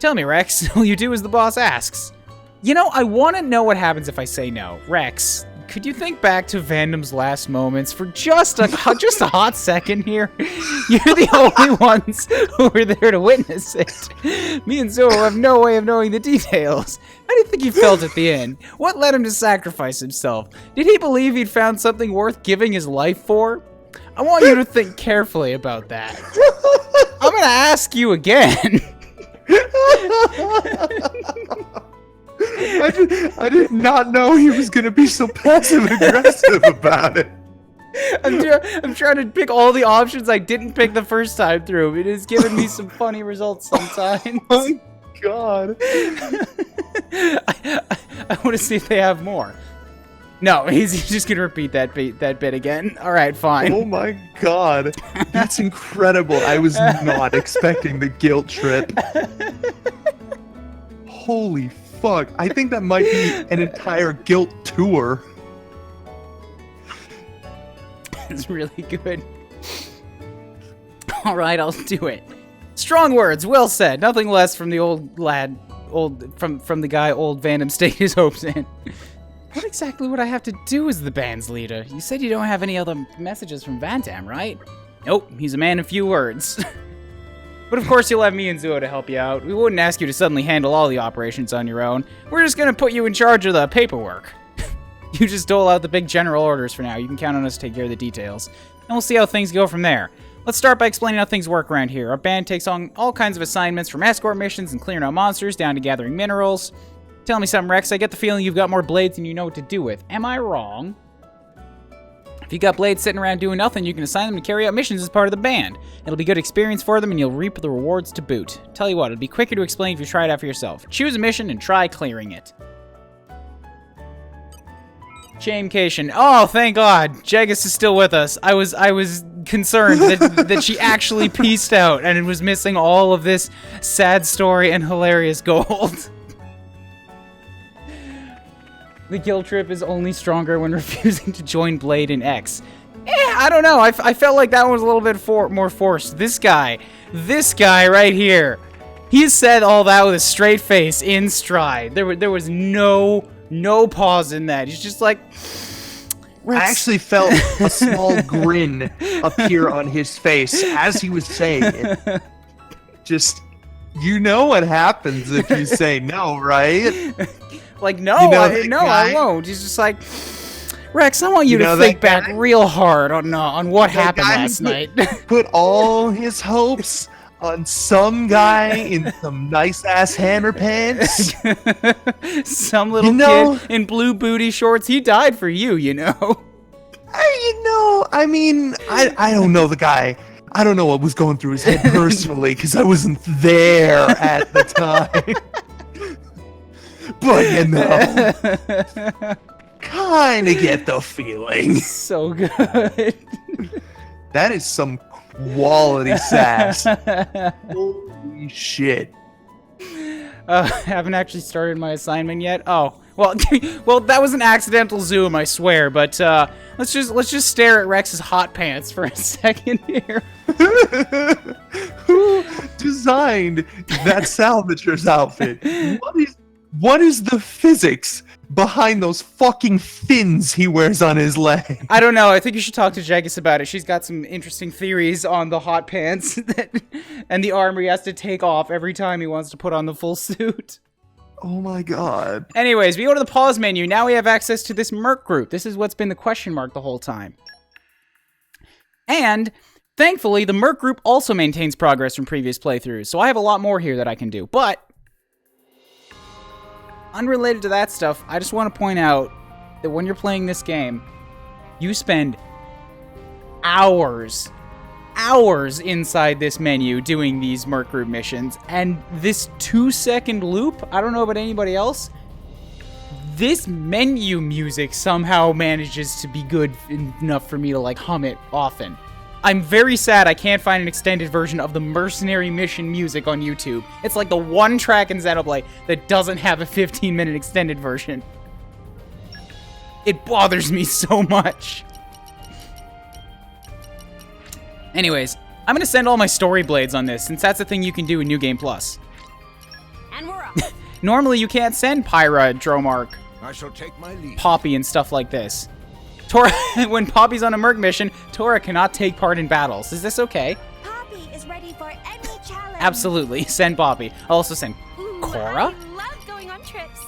Tell me, Rex, all you do as the boss asks. I want to know what happens if I say no. Rex, could you think back to Vandam's last moments for just a hot second here? You're the only ones who were there to witness it. Me and Zoe have no way of knowing the details. How do you think he felt at the end? What led him to sacrifice himself? Did he believe he'd found something worth giving his life for? I want you to think carefully about that. I'm gonna ask you again. I did not know he was going to be so passive-aggressive about it. I'm trying to pick all the options I didn't pick the first time through. It has given me some funny results sometimes. Oh my god. I want to see if they have more. No, he's just going to repeat that bit again. All right, fine. Oh my god. That's incredible. I was not expecting the guilt trip. Holy fuck. I think that might be an entire guilt tour. It's really good. All right, I'll do it. Strong words, well said. Nothing less from the old lad, from the guy old Vandam staked his hopes in. What exactly would I have to do as the band's leader? You said you don't have any other messages from Vandam, right? Nope, he's a man of few words. But of course you'll have me and Zuo to help you out. We wouldn't ask you to suddenly handle all the operations on your own. We're just gonna put you in charge of the paperwork. You just dole out the big general orders for now. You can count on us to take care of the details. And we'll see how things go from there. Let's start by explaining how things work around here. Our band takes on all kinds of assignments, from escort missions and clearing out monsters down to gathering minerals. Tell me something, Rex. I get the feeling you've got more blades than you know what to do with. Am I wrong? If you got blades sitting around doing nothing, you can assign them to carry out missions as part of the band. It'll be good experience for them, and you'll reap the rewards to boot. Tell you what, it'll be quicker to explain if you try it out for yourself. Choose a mission and try clearing it. Shamecation. Oh, thank God. Jagus is still with us. I was concerned that she actually pieced out and it was missing all of this sad story and hilarious gold. The guilt trip is only stronger when refusing to join Blade in X. I don't know. I felt like that one was a little bit more forced. This guy right here, he said all that with a straight face in stride. There was no pause in that. He's just like, I actually felt a small grin appear on his face as he was saying it. Just, you know what happens if you say no, right? Like, no, I won't. He's just like, Rex, I want you to think back real hard on what happened last night. Put all his hopes on some guy in some nice-ass hammer pants. Some little kid in blue booty shorts. He died for you, you know. I mean, I don't know the guy. I don't know what was going through his head personally, because I wasn't there at the time. But, you know, kind of get the feeling. So good. That is some quality sass. Holy shit. Haven't actually started my assignment yet. Oh, well, well, that was an accidental zoom, I swear. But let's just stare at Rex's hot pants for a second here. Who designed that salvager's outfit? What is the physics behind those fucking fins he wears on his leg? I don't know. I think you should talk to Jagus about it. She's got some interesting theories on the hot pants and the armor he has to take off every time he wants to put on the full suit. Oh my god. Anyways, we go to the pause menu. Now we have access to this Merc group. This is what's been the question mark the whole time. And thankfully, the Merc group also maintains progress from previous playthroughs, so I have a lot more here that I can do. But unrelated to that stuff, I just want to point out that when you're playing this game, you spend hours inside this menu doing these Merc group missions, and this 2-second loop, I don't know about anybody else, this menu music somehow manages to be good enough for me to like hum it often. I'm very sad I can't find an extended version of the Mercenary Mission music on YouTube. It's like the one track in Xenoblade that doesn't have a 15-minute extended version. It bothers me so much. Anyways, I'm gonna send all my story blades on this, since that's a thing you can do in New Game Plus. And we're off. Normally you can't send Pyra, Dromark, I shall take my leave. Poppy, and stuff like this. Tora, when Poppy's on a Merc mission, Tora cannot take part in battles. Is this okay? Poppy is ready for any challenge. Absolutely. Send Poppy. I'll also send Cora. I love going on trips.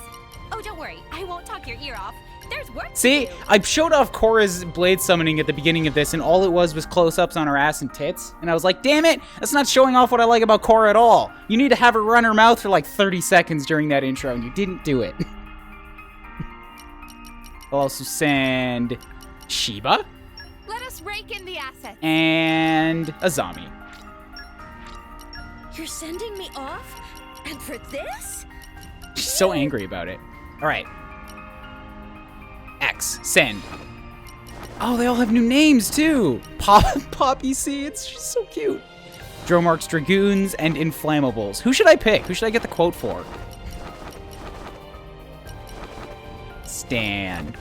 Oh, don't worry. I won't talk your ear off. There's work See, to do. I showed off Cora's blade summoning at the beginning of this, and all it was close-ups on her ass and tits. And I was like, damn it, that's not showing off what I like about Cora at all. You need to have her run her mouth for like 30 seconds during that intro, and you didn't do it. I'll also send Sheba. Let us rake in the assets. And Azami. You're sending me off? And for this? She's so angry about it. All right. X. Send. Oh, they all have new names, too. Poppy Seeds. She's so cute. Dromark's Dragoons and Inflammables. Who should I pick? Who should I get the quote for? Stan.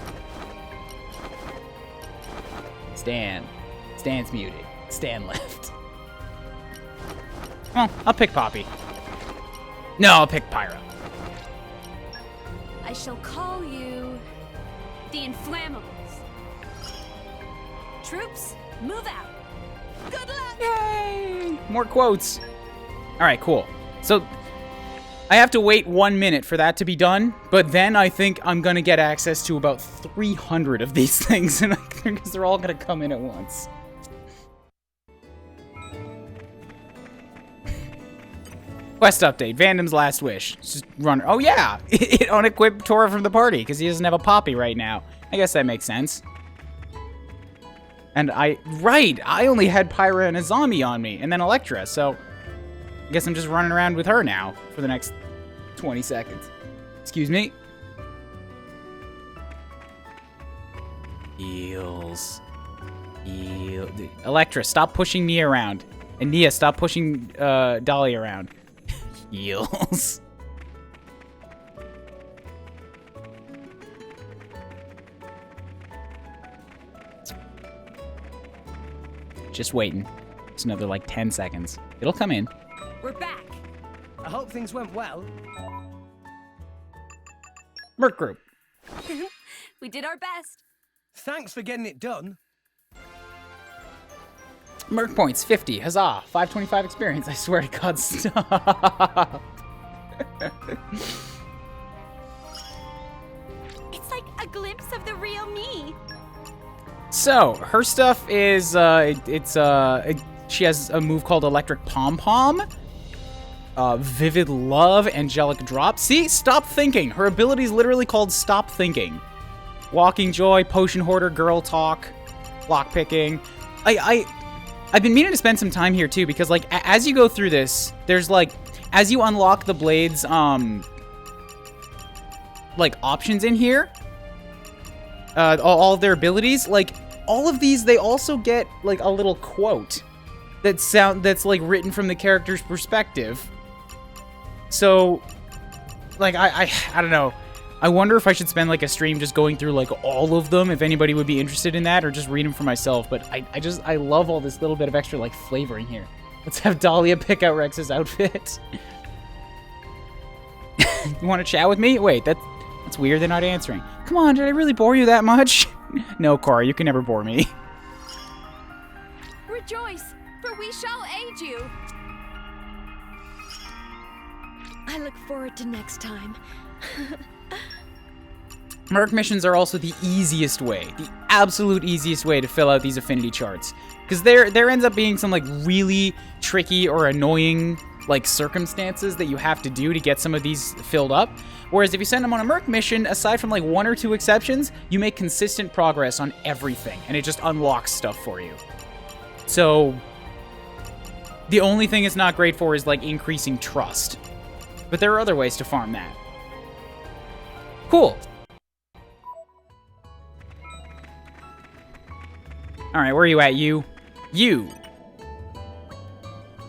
Stan's muted. Stan left. Well, I'll pick Poppy. No, I'll pick Pyra. I shall call you the Inflammables. Troops, move out. Good luck! Yay! More quotes. All right, cool. So I have to wait 1 minute for that to be done, but then I think I'm gonna get access to about 300 of these things, and because they're all gonna come in at once. Quest update. Vandam's last wish. Just run. Oh, yeah. It unequipped Tora from the party because he doesn't have a Poppy right now. I guess that makes sense. And I only had Pyra and a zombie on me, and then Electra, so I guess I'm just running around with her now for the next 20 seconds. Excuse me. Heals. Heal. Electra, stop pushing Nia around. And Nia, stop pushing Dolly around. Heals. Just waiting. It's another like 10 seconds. It'll come in. We're back. I hope things went well. Merc group. We did our best. Thanks for getting it done. Merc points, 50. Huzzah. 525 experience. I swear to God, stop. It's like a glimpse of the real me. So, her stuff is, she has a move called Electric Pom-Pom, Vivid Love, Angelic Drop. See? Stop thinking. Her ability is literally called Stop Thinking. Walking Joy, Potion Hoarder, Girl Talk, Lockpicking. I've been meaning to spend some time here, too, because, like, as you go through this, there's, like, as you unlock the Blade's, like, options in here, all of their abilities, like, all of these, they also get, like, a little quote that's, like, written from the character's perspective. So, like, I don't know. I wonder if I should spend, like, a stream just going through, like, all of them, if anybody would be interested in that, or just read them for myself. But I love all this little bit of extra, like, flavoring here. Let's have Dahlia pick out Rex's outfit. You want to chat with me? Wait, that's weird. They're not answering. Come on, did I really bore you that much? No, Cora, you can never bore me. Rejoice, for we shall aid you. I look forward to next time. Merc missions are also the easiest way, the absolute easiest way to fill out these affinity charts. Because there ends up being some, like, really tricky or annoying, like, circumstances that you have to do to get some of these filled up. Whereas if you send them on a Merc mission, aside from, like, 1 or 2 exceptions, you make consistent progress on everything, and it just unlocks stuff for you. So, the only thing it's not great for is, like, increasing trust. But there are other ways to farm that. Cool. Alright, where are you at, you? You!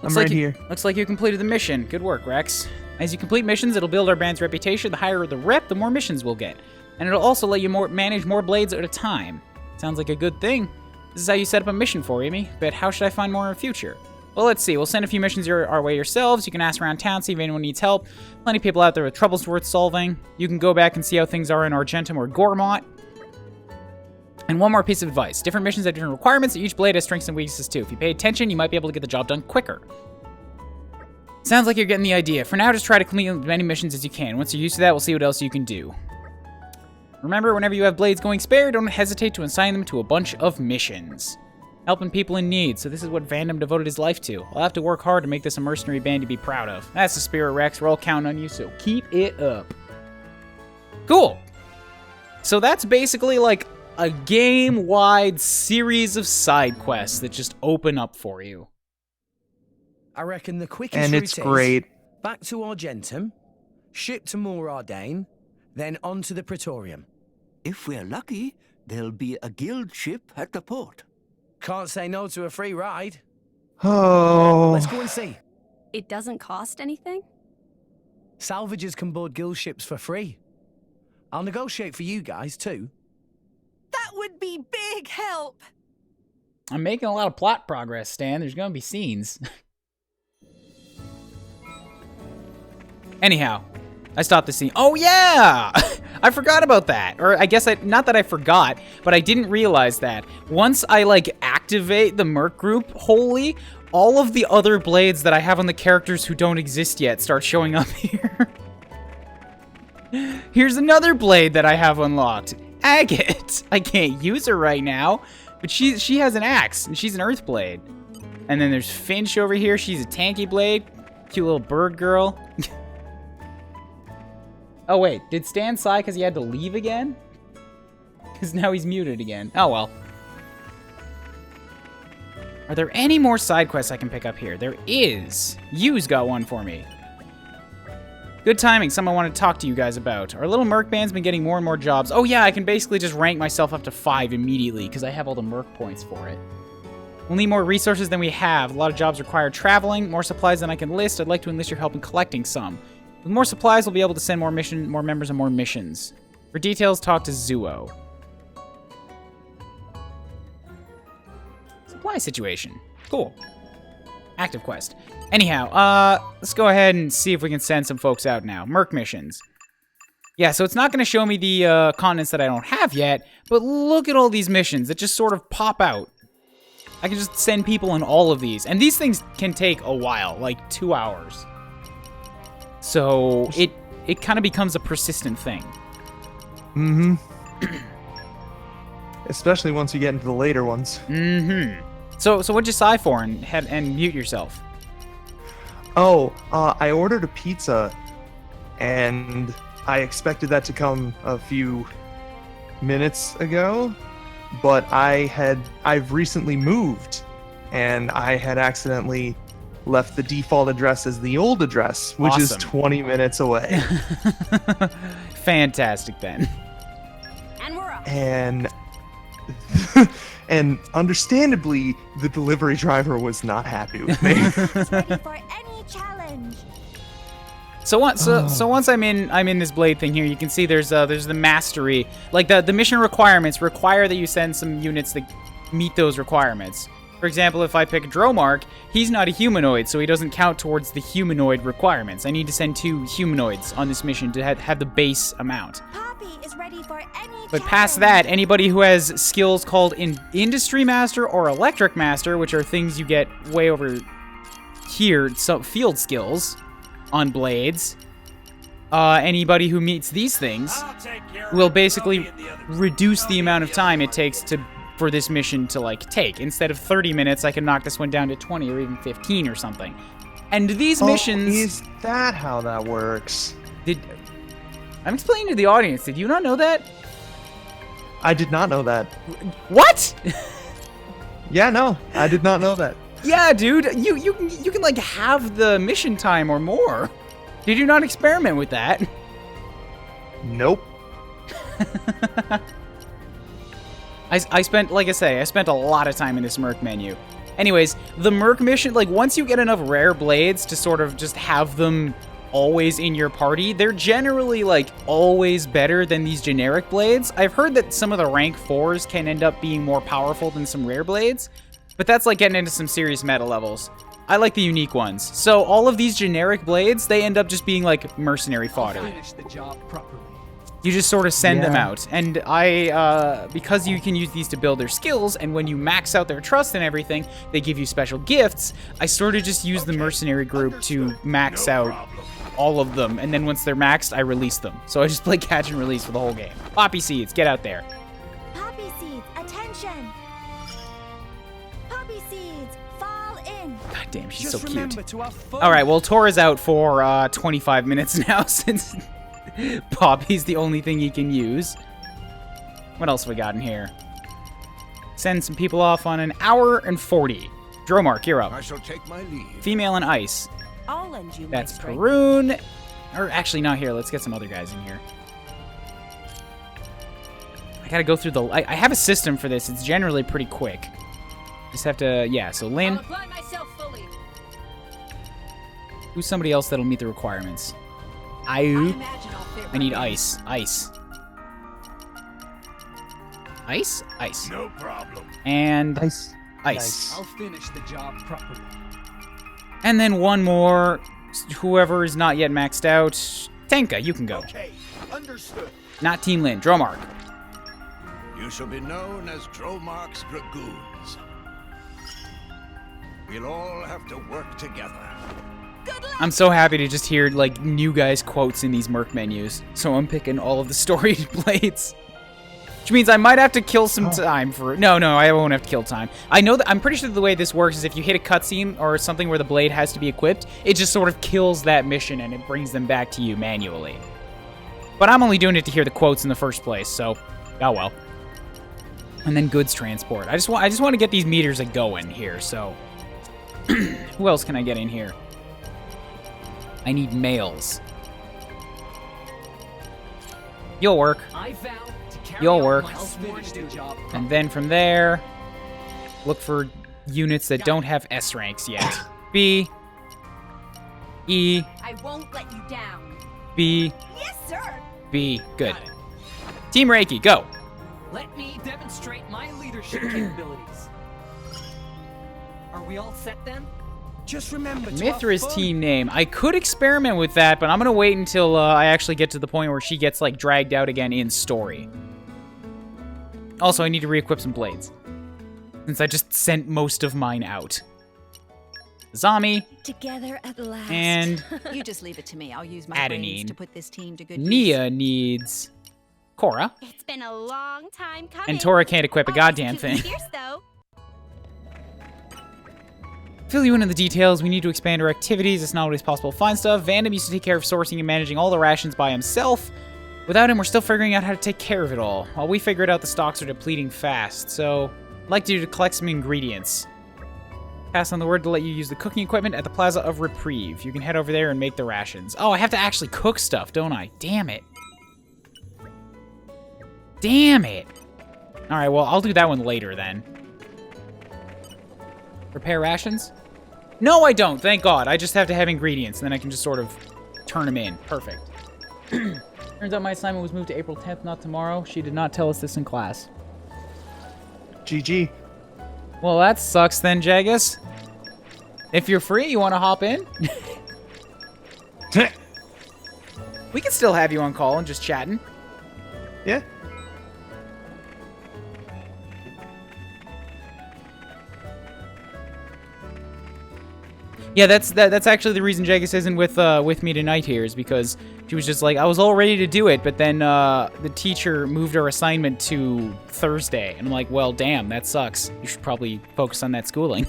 I'm right here. Looks like you completed the mission. Good work, Rex. As you complete missions, it'll build our band's reputation. The higher the rep, the more missions we'll get. And it'll also let you manage more blades at a time. Sounds like a good thing. This is how you set up a mission for me, but how should I find more in the future? Well, let's see. We'll send a few missions our way yourselves. You can ask around town, see if anyone needs help. Plenty of people out there with troubles worth solving. You can go back and see how things are in Argentum or Gormott. And one more piece of advice. Different missions have different requirements. Each blade has strengths and weaknesses too. If you pay attention, you might be able to get the job done quicker. Sounds like you're getting the idea. For now, just try to complete as many missions as you can. Once you're used to that, we'll see what else you can do. Remember, whenever you have blades going spare, don't hesitate to assign them to a bunch of missions. Helping people in need, so this is what Vandam devoted his life to. I'll have to work hard to make this a mercenary band to be proud of. That's the spirit, Rex. We're all counting on you, so keep it up. Cool. So that's basically like a game-wide series of side quests that just open up for you. I reckon the quickest And route it's is great. back to Argentum, ship to Morardane, then on to the Praetorium. If we're lucky, there'll be a guild ship at the port. Can't say no to a free ride. Oh. Let's go and see. It doesn't cost anything? Salvagers can board guild ships for free. I'll negotiate for you guys, too. That would be big help. I'm making a lot of plot progress, Stan. There's going to be scenes. Anyhow, I stopped the scene. Oh, yeah! I forgot about that. Or I guess, not that I forgot, but I didn't realize that. Once I, like, activate the Merc group wholly, all of the other blades that I have on the characters who don't exist yet start showing up here. Here's another blade that I have unlocked. Agate. I can't use her right now, but she has an axe, and she's an earth blade. And then there's Finch over here. She's a tanky blade. Cute little bird girl. Oh, wait. Did Stan sigh because he had to leave again? Because now he's muted again. Oh, well. Are there any more side quests I can pick up here? There is. You's got one for me. Good timing. Something I want to talk to you guys about. Our little Merc band's been getting more and more jobs. Oh, yeah. I can basically just rank myself up to 5 immediately because I have all the Merc points for it. We'll need more resources than we have. A lot of jobs require traveling, more supplies than I can list. I'd like to enlist your help in collecting some. With more supplies, we'll be able to send more members and more missions. For details, talk to Zuo. Supply situation. Cool. Active quest. Anyhow, let's go ahead and see if we can send some folks out now. Merc Missions. Yeah, so it's not going to show me the continents that I don't have yet, but look at all these missions that just sort of pop out. I can just send people on all of these. And these things can take a while, like 2 hours. So it kind of becomes a persistent thing. Mm-hmm. Especially once you get into the later ones. Mm-hmm. So what'd you sigh for and mute yourself? Oh, I ordered a pizza, and I expected that to come a few minutes ago, but I've recently moved, and I had accidentally left the default address as the old address, which is 20 minutes away. Fantastic, then. And we're up. And understandably, the delivery driver was not happy with me. Ready for any challenge. So once I'm in this blade thing here, you can see there's the mastery. Like the mission requirements require that you send some units that meet those requirements. For example, if I pick Dromark, he's not a humanoid, so he doesn't count towards the humanoid requirements. I need to send 2 humanoids on this mission to have the base amount. Poppy is ready for any But past that, anybody who has skills called Industry Master or Electric Master, which are things you get way over here, so field skills on blades, anybody who meets these things will basically reduce the amount of time it takes for this mission to, like, take. Instead of 30 minutes, I can knock this one down to 20 or even 15 or something. And these missions... Is that how that works? I'm explaining to the audience. Did you not know that? I did not know that. What? Yeah, no, I did not know that. Yeah, dude, you can like have the mission time or more. Did you not experiment with that? Nope. I spent a lot of time in this Merc menu. Anyways, the Merc mission, like, once you get enough rare blades to sort of just have them always in your party, they're generally, like, always better than these generic blades. I've heard that some of the rank 4s can end up being more powerful than some rare blades, but that's like getting into some serious meta levels. I like the unique ones. So all of these generic blades, they end up just being like mercenary fodder. Finish the job properly. You just sort of send them out. And because you can use these to build their skills, and when you max out their trust and everything, they give you special gifts, I sort of just use the mercenary group to max out all of them, and then once they're maxed, I release them. So I just play catch and release for the whole game. Poppy seeds, get out there. Poppy seeds, attention. Poppy seeds, fall in. God damn, she's so cute. Remember to have fun. All right, well, Tora's out for 25 minutes now since Poppy's the only thing he can use. What else have we got in here? Send some people off on an hour and 40. Dromark, you're up. I shall take my leave. Female and ice. I'll lend you That's my strength. Perun. Or actually, not here. Let's get some other guys in here. I gotta go through the... I have a system for this. It's generally pretty quick. Just have to... Yeah, so Lynn. I'll apply myself fully. Who's somebody else that'll meet the requirements? I need ice. Ice. Ice? Ice. No problem. And... Ice. Ice. I'll finish the job properly. And then one more. Whoever is not yet maxed out. Tenka, you can go. Okay, understood. Not Team Lin. Dromark. You shall be known as Dromark's Dragoons. We'll all have to work together. I'm so happy to just hear, like, new guys' quotes in these Merc menus. So I'm picking all of the storied blades. means I might have to kill some time for... No, I won't have to kill time. I know that... I'm pretty sure the way this works is if you hit a cutscene or something where the blade has to be equipped, it just sort of kills that mission and it brings them back to you manually. But I'm only doing it to hear the quotes in the first place, so... Oh well. And then goods transport. I just want to get these meters a-going here, so... Who else can I get in here? I need males. You'll work. You'll work. And then from there, look for units that don't have S ranks yet. B. E. I won't let you down. B. Yes, sir. B. Good. Team Reiki, go. Let me demonstrate my leadership capabilities. Are we all set then? Just remember to Mythra's have fun. team name. I could experiment with that, but I'm going to wait until I actually get to the point where she gets, like, dragged out again in story. Also, I need to re-equip some blades, since I just sent most of mine out. Zami. Together at last. And You just leave it to me. I'll use my Adenine. brains to put this team to good use. Nia needs Cora. It's been a long time coming. And Tora can't equip a goddamn thing. Fierce, though. Fill you in on the details. We need to expand our activities. It's not always possible to find stuff. Vandam used to take care of sourcing and managing all the rations by himself. Without him, we're still figuring out how to take care of it all. While we figure it out, the stocks are depleting fast. So, I'd like you to collect some ingredients. Pass on the word to let you use the cooking equipment at the Plaza of Reprieve. You can head over there and make the rations. Oh, I have to actually cook stuff, don't I? Damn it. Damn it. Alright, well, I'll do that one later then. Prepare rations? No, I don't. Thank God. I just have to have ingredients, and then I can just sort of turn them in. Perfect. Turns out my assignment was moved to April 10th, not tomorrow. She did not tell us this in class. GG. Well, that sucks then, Jagus. If you're free, you want to hop in? We can still have you on call and just chatting. Yeah. Yeah, that's actually the reason Jagus isn't with me tonight here, is because she was just like, I was all ready to do it, but then the teacher moved our assignment to Thursday. And I'm like, well, damn, that sucks. You should probably focus on that schooling.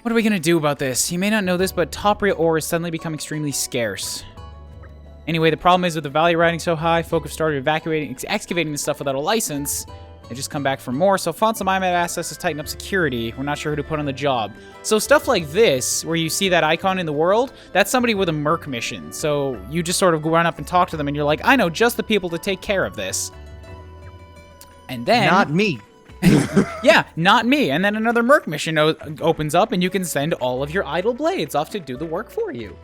What are we going to do about this? You may not know this, but top rate ore has suddenly become extremely scarce. Anyway, the problem is with the value riding so high, folk have started excavating this stuff without a license. They just come back for more, so Fonsa Myma asked us to tighten up security. We're not sure who to put on the job. So stuff like this, where you see that icon in the world, that's somebody with a Merc mission. So you just sort of run up and talk to them, and you're like, I know just the people to take care of this. And then... Not me. Yeah, not me. And then another Merc mission opens up, and you can send all of your idle blades off to do the work for you.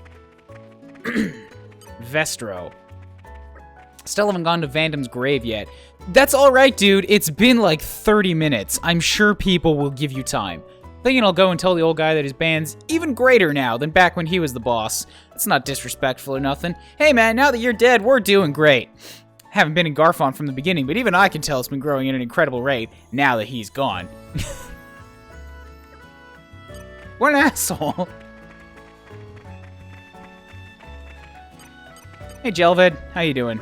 Vestro. Still haven't gone to Vandam's grave yet. That's alright, dude. It's been like 30 minutes. I'm sure people will give you time. Thinking I'll go and tell the old guy that his band's even greater now than back when he was the boss. It's not disrespectful or nothing. Hey man, now that you're dead, we're doing great. Haven't been in Garfon from the beginning, but even I can tell it's been growing at an incredible rate now that he's gone. What an asshole. Hey Jelvid, how you doing?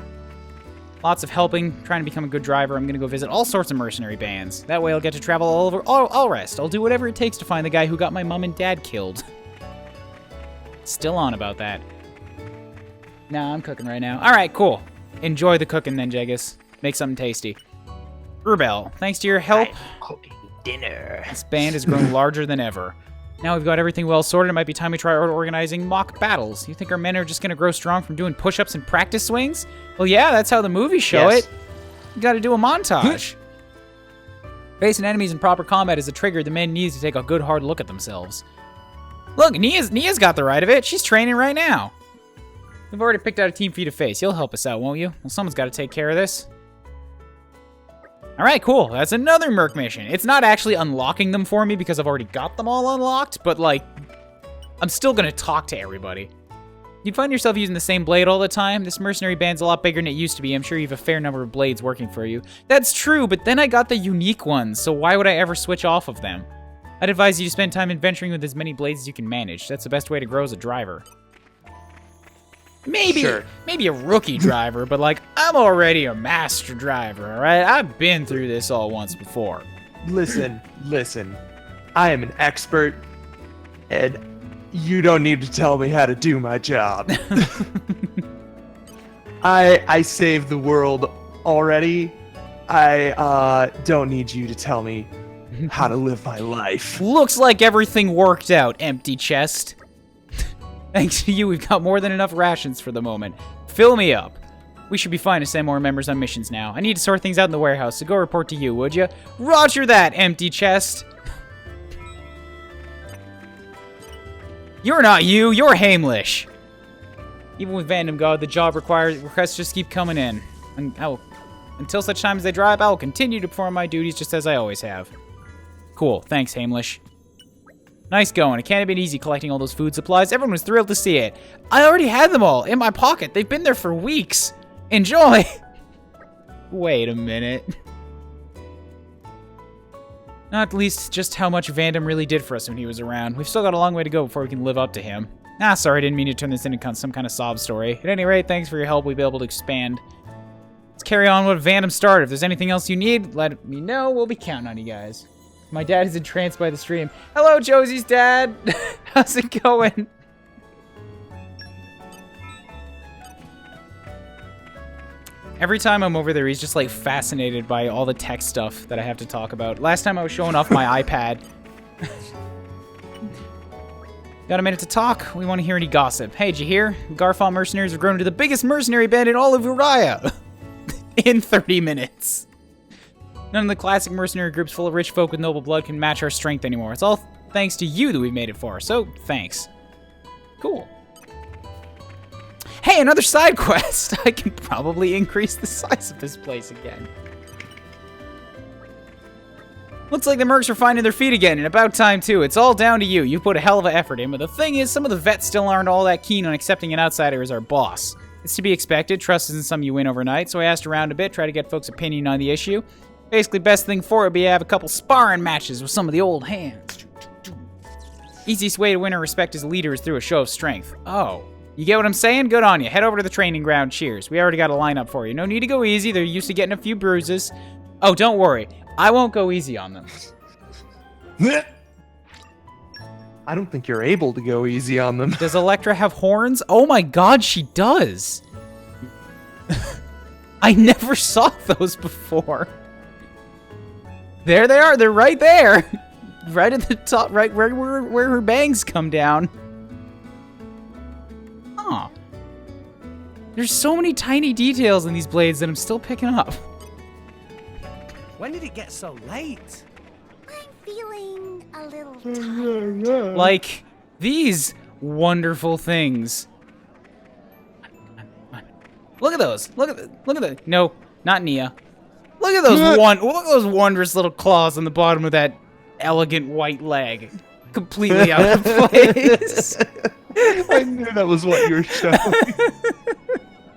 Lots of helping, trying to become a good driver. I'm gonna go visit all sorts of mercenary bands. That way I'll get to travel all over. I'll rest. I'll do whatever it takes to find the guy who got my mom and dad killed. Still on about that. Nah, I'm cooking right now. Alright, cool. Enjoy the cooking then, Jagus. Make something tasty. Urbel, thanks to your help, Cooking dinner. this band has grown larger than ever. Now we've got everything well sorted, it might be time we try organizing mock battles. You think our men are just gonna grow strong from doing push-ups and practice swings? Well, yeah, that's how the movies show it. You gotta do a montage. Facing enemies in proper combat is a trigger the men need to take a good hard look at themselves. Look, Nia's got the right of it. She's training right now. We've already picked out a team for you to face. You'll help us out, won't you? Well, someone's got to take care of this. All right, cool. That's another Merc mission. It's not actually unlocking them for me because I've already got them all unlocked, but, like, I'm still going to talk to everybody. You find yourself using the same blade all the time? This mercenary band's a lot bigger than it used to be. I'm sure you have a fair number of blades working for you. That's true, but then I got the unique ones, so why would I ever switch off of them? I'd advise you to spend time adventuring with as many blades as you can manage. That's the best way to grow as a driver. Maybe a rookie driver, but like, I'm already a master driver, all right? I've been through this all once before. Listen. I am an expert, and you don't need to tell me how to do my job. I saved the world already. I don't need you to tell me how to live my life. Looks like everything worked out, empty chest. Thanks to you, we've got more than enough rations for the moment. Fill me up. We should be fine to send more members on missions now. I need to sort things out in the warehouse, so go report to you, would you? Roger that, empty chest. You're not you, you're Heimlich. Even with Vandom God, the job requests just keep coming in. And until such time as they dry up, I will continue to perform my duties just as I always have. Cool, thanks, Heimlich. Nice going. It can't have been easy collecting all those food supplies. Everyone was thrilled to see it. I already had them all in my pocket. They've been there for weeks. Enjoy! Wait a minute. Not least just how much Vandom really did for us when he was around. We've still got a long way to go before we can live up to him. Sorry, I didn't mean to turn this into some kind of sob story. At any rate, thanks for your help. We'll be able to expand. Let's carry on what Vandom started. If there's anything else you need, let me know. We'll be counting on you guys. My dad is entranced by the stream. Hello, Josie's dad. How's it going? Every time I'm over there, he's just like fascinated by all the tech stuff that I have to talk about. Last time I was showing off my iPad. Got a minute to talk? We want to hear any gossip. Hey, did you hear? Garfall mercenaries have grown into the biggest mercenary band in all of Uraya. In 30 minutes. None of the classic mercenary groups full of rich folk with noble blood can match our strength anymore. It's all thanks to you that we've made it far, so thanks. Cool. Hey, another side quest! I can probably increase the size of this place again. Looks like the mercs are finding their feet again, and about time too. It's all down to you. You put a hell of an effort in, but the thing is, some of the vets still aren't all that keen on accepting an outsider as our boss. It's to be expected. Trust isn't something you win overnight, so I asked around a bit, try to get folks' opinion on the issue. Basically, best thing for it would be to have a couple sparring matches with some of the old hands. Easiest way to win her respect as a leader is through a show of strength. Oh. You get what I'm saying? Good on you. Head over to the training ground. Cheers. We already got a lineup for you. No need to go easy. They're used to getting a few bruises. Oh, don't worry. I won't go easy on them. I don't think you're able to go easy on them. Does Electra have horns? Oh my god, she does. I never saw those before. There they are. They're right there. Right at the top, right where her bangs come down. Huh. There's so many tiny details in these blades that I'm still picking up. When did it get so late? I'm feeling a little tired. Like these wonderful things. Look at those. Look at the. No, not Nia. Look at those look at those wondrous little claws on the bottom of that elegant white leg. Completely out of place. I knew that was what you were showing.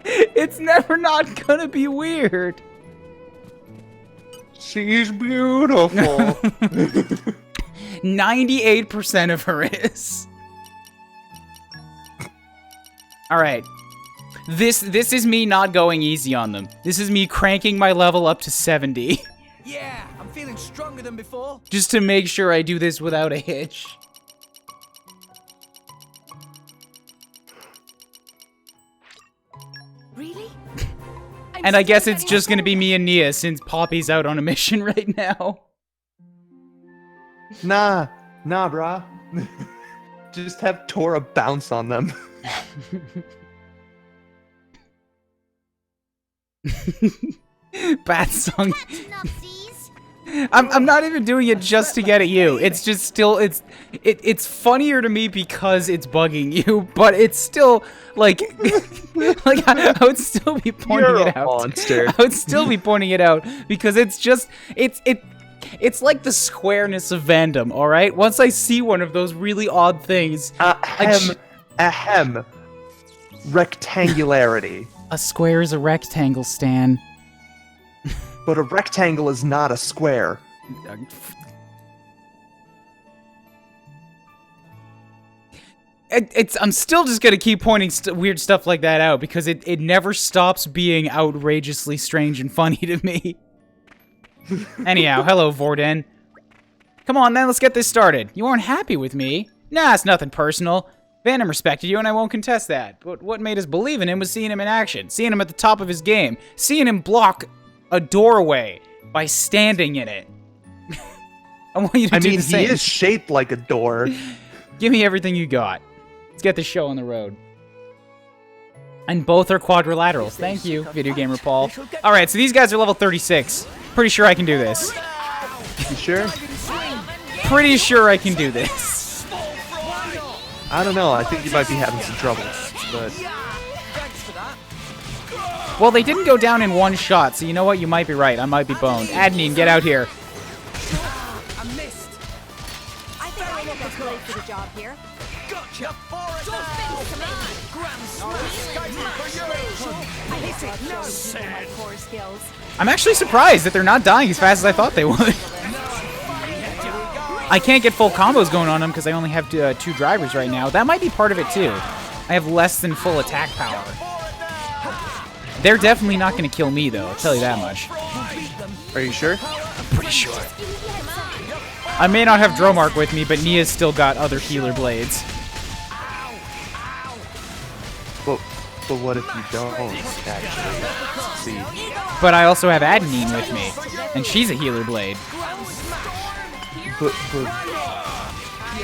It's never not gonna be weird. She's beautiful. 98% of her is. All right. This is me not going easy on them. This is me cranking my level up to 70. Yeah, I'm feeling stronger than before. Just to make sure I do this without a hitch. Really? And I guess it's just gonna be me and Nia since Poppy's out on a mission right now. Nah, brah. Just have Tora bounce on them. Bat song. I'm not even doing it just to get at you. It's just still it's funnier to me because it's bugging you, but it's still like I would still be pointing it out. Monster. I would still be pointing it out because it's just it's like the squareness of Vandom, all right? Once I see one of those really odd things, rectangularity. A square is a rectangle, Stan. But a rectangle is not a square. I'm still just gonna keep pointing weird stuff like that out because it never stops being outrageously strange and funny to me. Anyhow, hello, Vorden. Come on, then, let's get this started. You aren't happy with me? Nah, it's nothing personal. Vandam respected you, and I won't contest that. But what made us believe in him was seeing him in action, seeing him at the top of his game, seeing him block a doorway by standing in it. I want you to do the same. He is shaped like a door. Give me everything you got. Let's get this show on the road. And both are quadrilaterals. Thank you, Video Gamer Paul. Alright, so these guys are level 36. Pretty sure I can do this. You sure? Pretty sure I can do this. I don't know. I think you might be having some trouble. But well, they didn't go down in one shot, so you know what? You might be right. I might be boned. Adnine, get out here. I missed. I think I look as good for the job here. Gotcha for it I hit it. No. My core skills. I'm actually surprised that they're not dying as fast as I thought they would. I can't get full combos going on them because I only have 2 drivers right now. That might be part of it too. I have less than full attack power. They're definitely not going to kill me though, I'll tell you that much. Are you sure? I'm pretty sure. I may not have Dromark with me, but Nia's still got other healer blades. But what if you don't actually succeed? But I also have Adenine with me, and she's a healer blade. But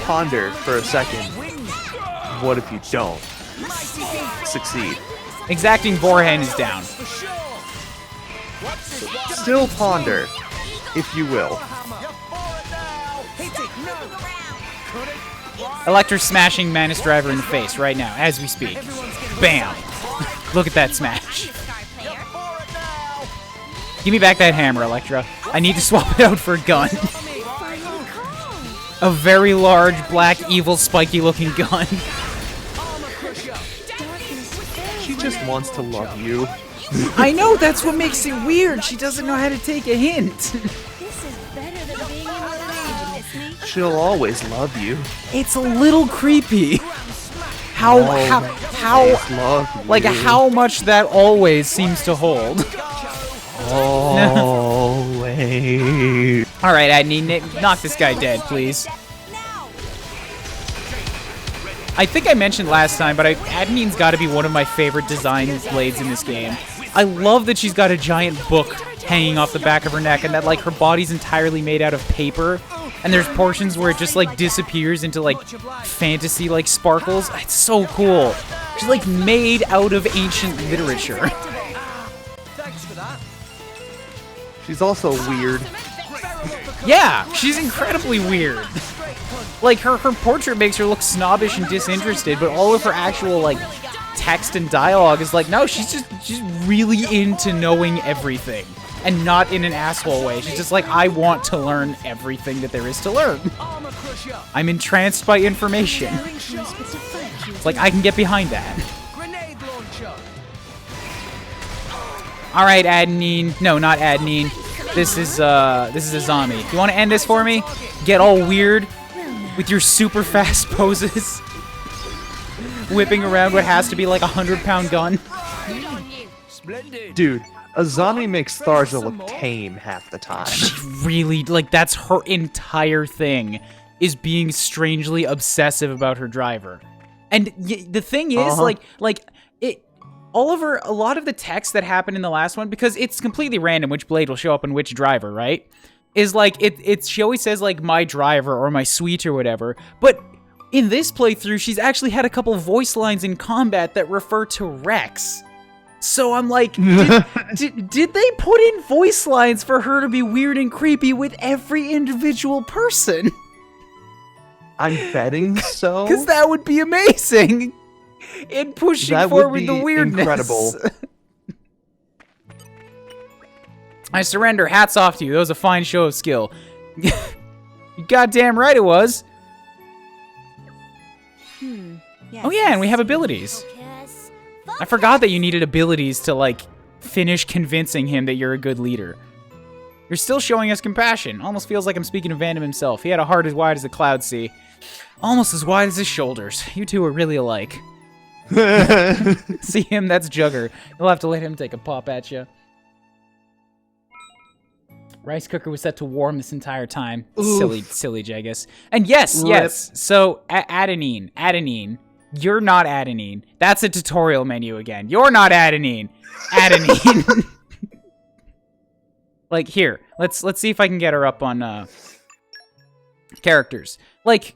ponder for a second. What if you don't succeed? Exacting Vorhen is down. Still ponder, if you will. Electra smashing Manus Driver in the face right now, as we speak. Bam! Look at that smash. Give me back that hammer, Electra. I need to swap it out for a gun. A very large, black, evil, spiky-looking gun. She just wants to love you. I know, that's what makes it weird. She doesn't know how to take a hint. She'll always love you. It's a little creepy. How much that always seems to hold. Always. Alright, Adnine, knock this guy dead, please. I think I mentioned last time, but Adnine's got to be one of my favorite design blades in this game. I love that she's got a giant book hanging off the back of her neck, and that like her body's entirely made out of paper, and there's portions where it just like disappears into like fantasy like sparkles. It's so cool. She's like made out of ancient literature. She's also weird. Yeah, she's incredibly weird. Like her portrait makes her look snobbish and disinterested, but all of her actual like text and dialogue is like, no, she's really into knowing everything, and not in an asshole way. She's just like, I want to learn everything that there is to learn. I'm entranced by information. It's like I can get behind that. All right, Adenine. No, not Adenine. This is Azami. You want to end this for me? Get all weird with your super fast poses, whipping around what has to be like a 100-pound gun. Dude, Azami makes Tharja look tame half the time. She really, like, that's her entire thing, is being strangely obsessive about her driver. And the thing is, a lot of the text that happened in the last one, because it's completely random which blade will show up in which driver, right? Is like, she always says like my driver or my suite or whatever, but in this playthrough, she's actually had a couple voice lines in combat that refer to Rex. So I'm like, did they put in voice lines for her to be weird and creepy with every individual person? I'm betting so. Because that would be amazing. In pushing forward the weirdness. Incredible. I surrender. Hats off to you. That was a fine show of skill. You goddamn right it was. Yes. Oh yeah, and we have abilities. I forgot that you needed abilities to, like, finish convincing him that you're a good leader. You're still showing us compassion. Almost feels like I'm speaking of Vandam himself. He had a heart as wide as the cloud sea. Almost as wide as his shoulders. You two are really alike. See him? That's Jugger. You'll have to let him take a pop at you. Rice cooker was set to warm this entire time. Oof. Silly Jagus. And yes, yes. So, adenine. You're not adenine. That's a tutorial menu again. You're not adenine. Adenine. Like, here. Let's see if I can get her up on characters. Like,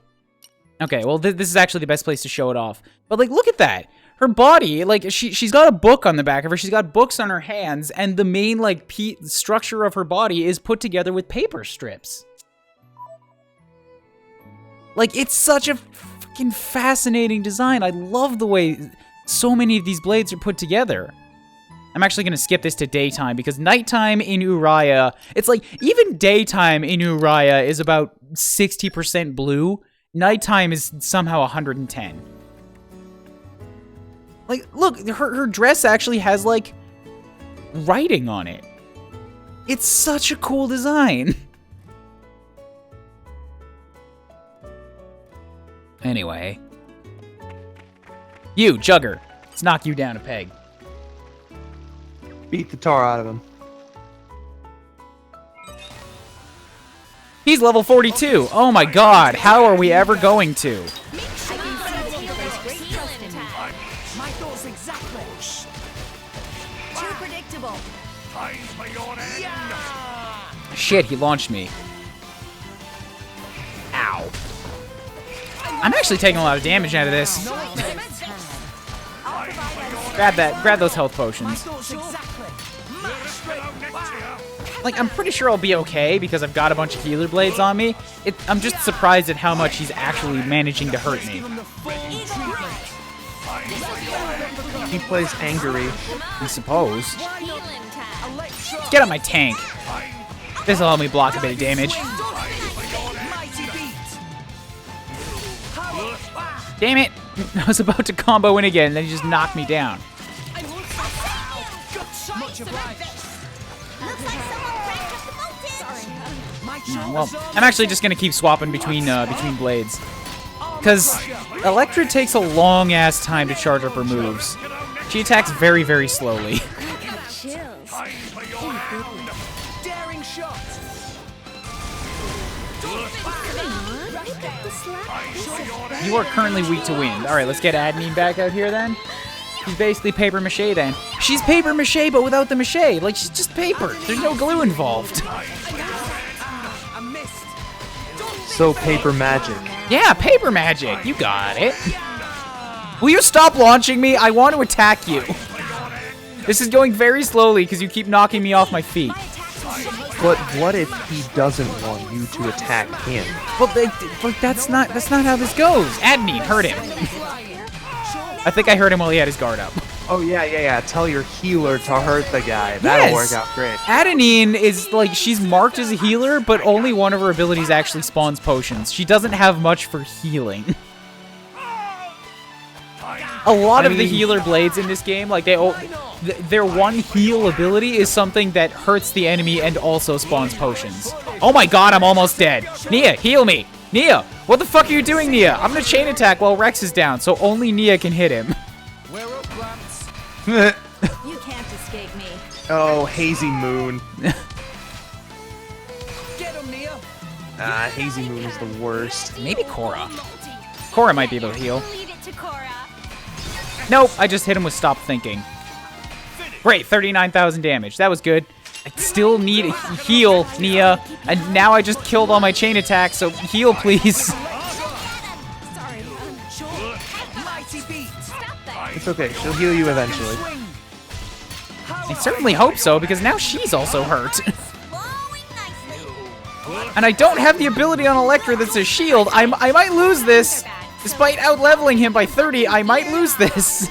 okay, well, this is actually the best place to show it off. But, like, look at that. Her body, like, she's got a book on the back of her. She's got books on her hands. And the main, like, structure of her body is put together with paper strips. Like, it's such a fucking fascinating design. I love the way so many of these blades are put together. I'm actually going to skip this to daytime because nighttime in Uraya, it's like, even daytime in Uraya is about 60% blue. Nighttime is somehow 110. Like, look, her dress actually has, like, writing on it. It's such a cool design. Anyway. You, Jugger. Let's knock you down a peg. Beat the tar out of him. He's level 42. Oh my god, how are we ever going to? Shit, he launched me. Ow. I'm actually taking a lot of damage out of this. Grab those health potions. Like, I'm pretty sure I'll be okay because I've got a bunch of healer blades on me. I'm just surprised at how much he's actually managing to hurt me. He plays angry. I suppose. Get up my tank. This'll help me block a bit of damage. Damn it! I was about to combo in again, and then he just knocked me down. Well, I'm actually just gonna keep swapping between blades, because Electra takes a long ass time to charge up her moves. She attacks very, very slowly. You are currently weak to wind. Alright, let's get Adenine back out here then. She's basically paper mache then. She's paper mache, but without the mache. Like, she's just paper. There's no glue involved. So paper magic. Yeah, paper magic. You got it. Will you stop launching me? I want to attack you. This is going very slowly because you keep knocking me off my feet. But what if he doesn't want you to attack him? Well, that's not how this goes. Adenine, hurt him. I think I hurt him while he had his guard up. Oh, yeah. Tell your healer to hurt the guy. That'll work out great. Adenine is, like, she's marked as a healer, but only one of her abilities actually spawns potions. She doesn't have much for healing. A lot of the healer blades in this game, like, their one heal ability is something that hurts the enemy and also spawns potions. Oh my god, I'm almost dead. Nia, heal me. Nia, what the fuck are you doing, Nia? I'm gonna chain attack while Rex is down, so only Nia can hit him. You can't escape me. Oh, Hazy Moon. Get him, Nia. Hazy Moon is the worst. Maybe Cora. Cora might be able to heal. Nope, I just hit him with Stop Thinking. Great, 39,000 damage. That was good. I still need a heal, Nia. And now I just killed all my chain attacks, so heal, please. It's okay, she'll heal you eventually. I certainly hope so, because now she's also hurt. And I don't have the ability on Electra that's a shield. I might lose this. Despite out-leveling him by 30, I might lose this.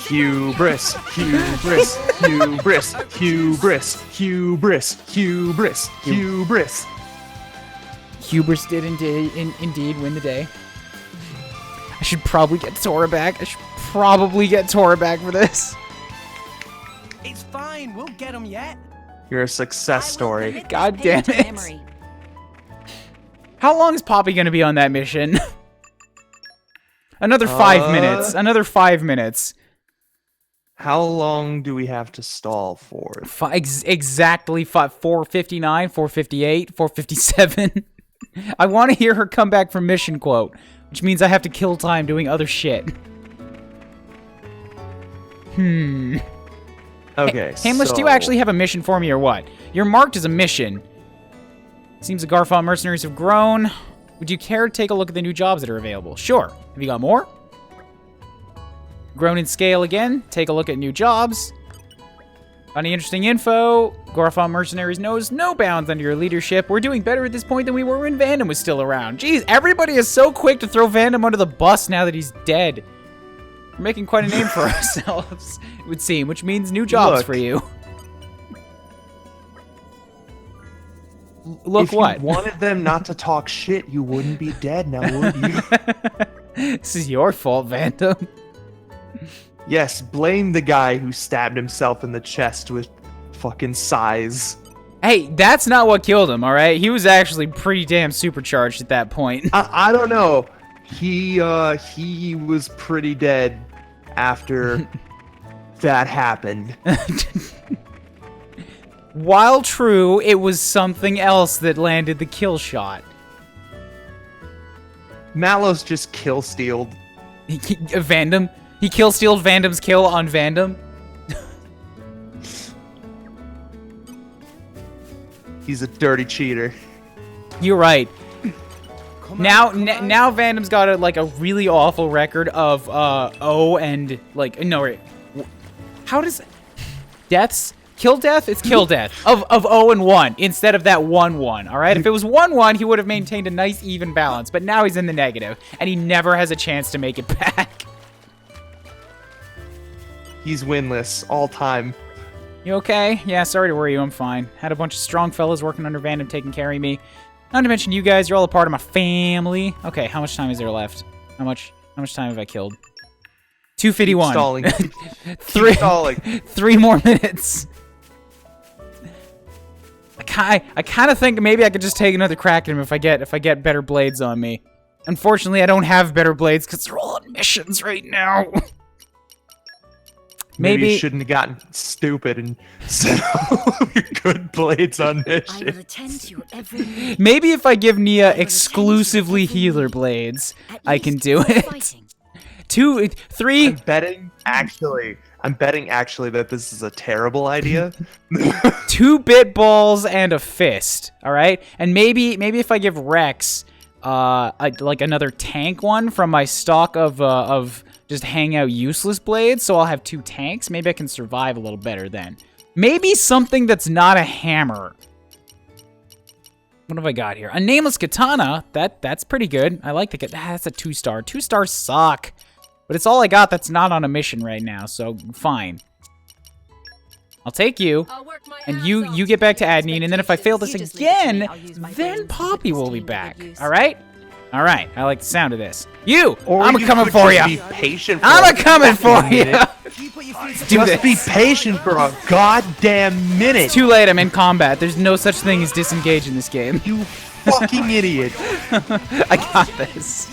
Hubris, hubris, hubris, hubris, hubris, hubris, hubris. Hubris did indeed win the day. I should probably get Tora back. I should probably get Tora back for this. It's fine, we'll get him yet. You're a success story. God damn it. How long is Poppy gonna be on that mission? Another 5 minutes. Another 5 minutes. How long do we have to stall for? Exactly 4:59, 4:58, 4:57. I want to hear her come back from mission quote, which means I have to kill time doing other shit. Okay, Hamlet, do you actually have a mission for me or what? You're marked as a mission. Seems the Garfon mercenaries have grown. Would you care to take a look at the new jobs that are available? Sure. Have you got more? Grown in scale again. Take a look at new jobs. Any interesting info? Garfon mercenaries knows no bounds under your leadership. We're doing better at this point than we were when Vandam was still around. Jeez, everybody is so quick to throw Vandam under the bus now that he's dead. We're making quite a name for ourselves, it would seem, which means new jobs for you. Look if what? If you wanted them not to talk shit, you wouldn't be dead now, would you? This is your fault, Vandam. Yes, blame the guy who stabbed himself in the chest with fucking size. Hey, that's not what killed him, alright? He was actually pretty damn supercharged at that point. I don't know. He was pretty dead after that happened. While true, it was something else that landed the kill shot. Mallows just kill-stealed. Vandam? He kill-stealed Vandam's kill on Vandam? He's a dirty cheater. You're right. Now Vandam's got a really awful record of O and no wait. How does deaths kill death? It's kill death of 0 and 1 instead of that 1-1. All right. If it was 1-1, he would have maintained a nice even balance. But now he's in the negative, and he never has a chance to make it back. He's winless all time. You okay? Yeah. Sorry to worry you. I'm fine. Had a bunch of strong fellas working under Vandam taking care of me. Not to mention you guys, you're all a part of my family. Okay, how much time is there left? How much time have I killed? 2:51. Stalling. Stalling. 3 more minutes. I kind of think maybe I could just take another crack at him if I get better blades on me. Unfortunately, I don't have better blades because they're all on missions right now. Maybe you shouldn't have gotten stupid and set all your good blades on missions. I will attend to every Maybe if I give Nia exclusively healer blades, I can do it. 2, 3. I'm betting actually that this is a terrible idea. 2 bit balls and a fist. All right, and maybe if I give Rex like another tank one from my stock of just hang out useless blades, so I'll have 2 tanks. Maybe I can survive a little better then. Maybe something that's not a hammer. What have I got here? A nameless katana. That's pretty good. I like the that's a 2-star. 2 stars suck. But it's all I got that's not on a mission right now, so fine. I'll take you, and you get back to Adnine, and then if I fail this again, then Poppy will be back. All right? All right. I like the sound of this. I'm coming for you. Be patient. I'm coming for you. Just be patient for a goddamn minute. It's too late. I'm in combat. There's no such thing as disengage in this game. You fucking idiot. I got this.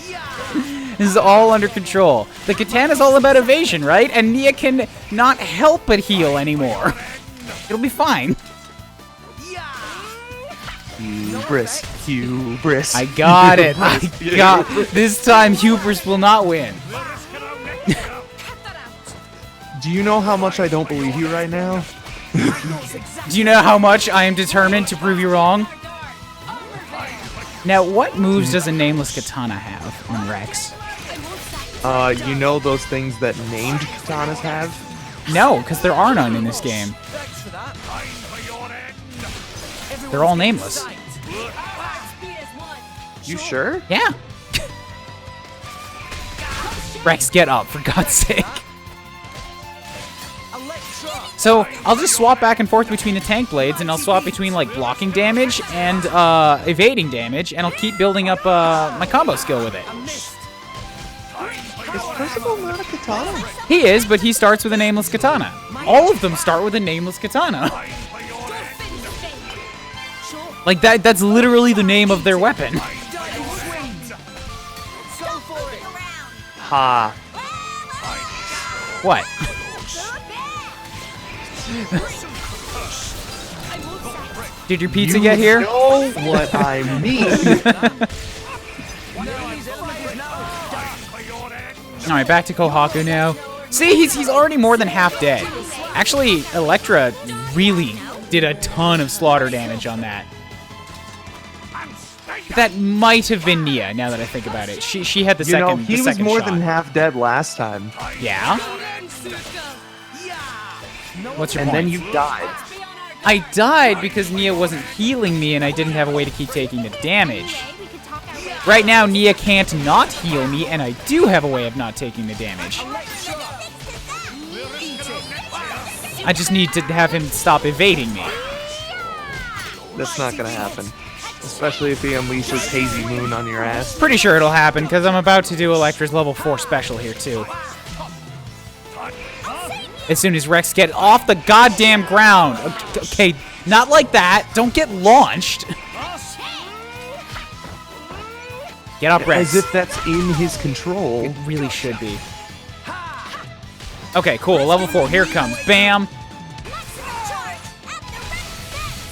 This is all under control. The katana's all about evasion, right? And Nia can not help but heal anymore. It'll be fine. Hubris. I got it. This time, hubris will not win. Do you know how much I don't believe you right now? Do you know how much I am determined to prove you wrong? Now, what moves does a nameless katana have on Rex? You know those things that named katanas have? No, because there are none in this game. They're all nameless. You sure? Yeah. Rex, get up, for God's sake. So, I'll just swap back and forth between the tank blades, and I'll swap between, like, blocking damage and evading damage, and I'll keep building up my combo skill with it. Is Percival not a katana? He is, but he starts with a nameless katana. All of them start with a nameless katana. Like, that's literally the name of their weapon. Ha. What? Did your pizza get here? You know what I mean. Alright, back to Kohaku now. See, he's already more than half dead. Actually, Electra really did a ton of slaughter damage on that. That might have been Nia, now that I think about it. She had the second shot. He was more than half dead last time. Yeah? What's your point? And then you died. I died because Nia wasn't healing me and I didn't have a way to keep taking the damage. Right now, Nia can't not heal me, and I do have a way of not taking the damage. I just need to have him stop evading me. That's not gonna happen. Especially if he unleashes Hazy Moon on your ass. Pretty sure it'll happen, because I'm about to do Electra's level 4 special here, too. As soon as Rex gets off the goddamn ground. Okay, not like that. Don't get launched. Get up, Rex. As if that's in his control. It really should be. Okay, cool. Level 4. Here it comes. Bam.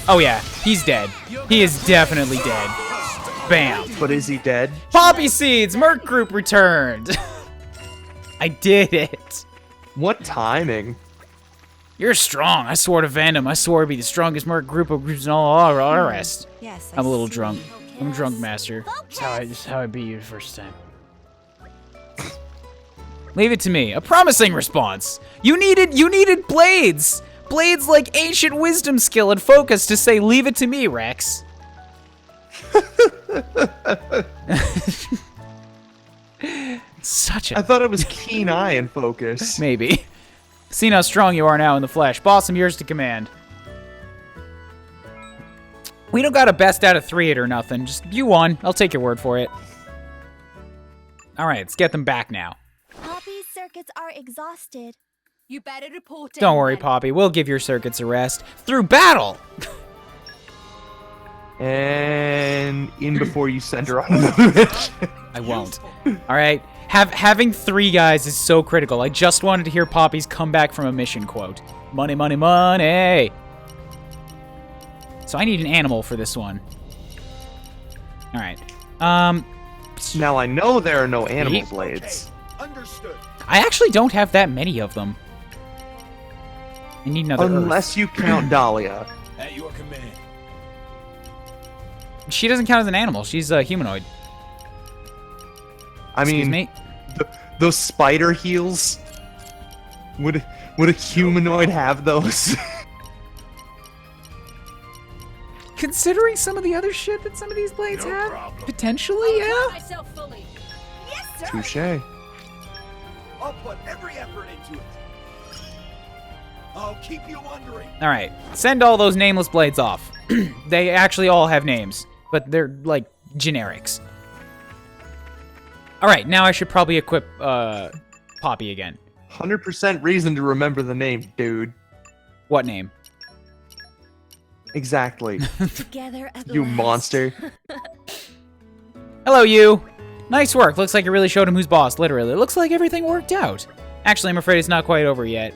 Oh, yeah. He's dead. He is definitely dead. Bam. But is he dead? Poppy Seeds! Merc Group returned! I did it. What timing? You're strong. I swore to Vandom. I swore to be the strongest Merc Group of groups in all the rest. Yes, I'm a little drunk. I'm drunk, Master. That's how I beat you the first time. Leave it to me. A promising response. You needed blades. Blades like ancient wisdom skill and focus to say, leave it to me, Rex. Such a... I thought it was keen eye and focus. Maybe. Seen how strong you are now in the flesh. Boss, I'm yours to command. We don't got a best out of 3 it or nothing. Just you won. I'll take your word for it. Alright, let's get them back now. Poppy's circuits are exhausted. You better report it. Don't worry, Poppy. We'll give your circuits a rest. Through battle! And in before you send her on another mission. I won't. Alright. Having 3 guys is so critical. I just wanted to hear Poppy's come back from a mission quote. Money, money, money! So I need an animal for this one. Alright. Now I know there are no animal blades. Understood. I actually don't have that many of them. I need another Unless you count Dahlia. At your command. She doesn't count as an animal. She's a humanoid. I mean, me? Those spider heels. Would a humanoid have those? Considering some of the other shit that some of these blades have, potentially, yeah. Myself fully. Yes, sir. Touché. I'll put every effort into it. I'll keep you wondering. All right, send all those nameless blades off. They actually all have names, but they're like generics. All right, now I should probably equip Poppy again. 100% reason to remember the name, dude. What name? Exactly. Together at You last. monster. Hello, you. Nice work. Looks like you really showed him who's boss, literally. Looks like everything worked out. Actually, I'm afraid it's not quite over yet.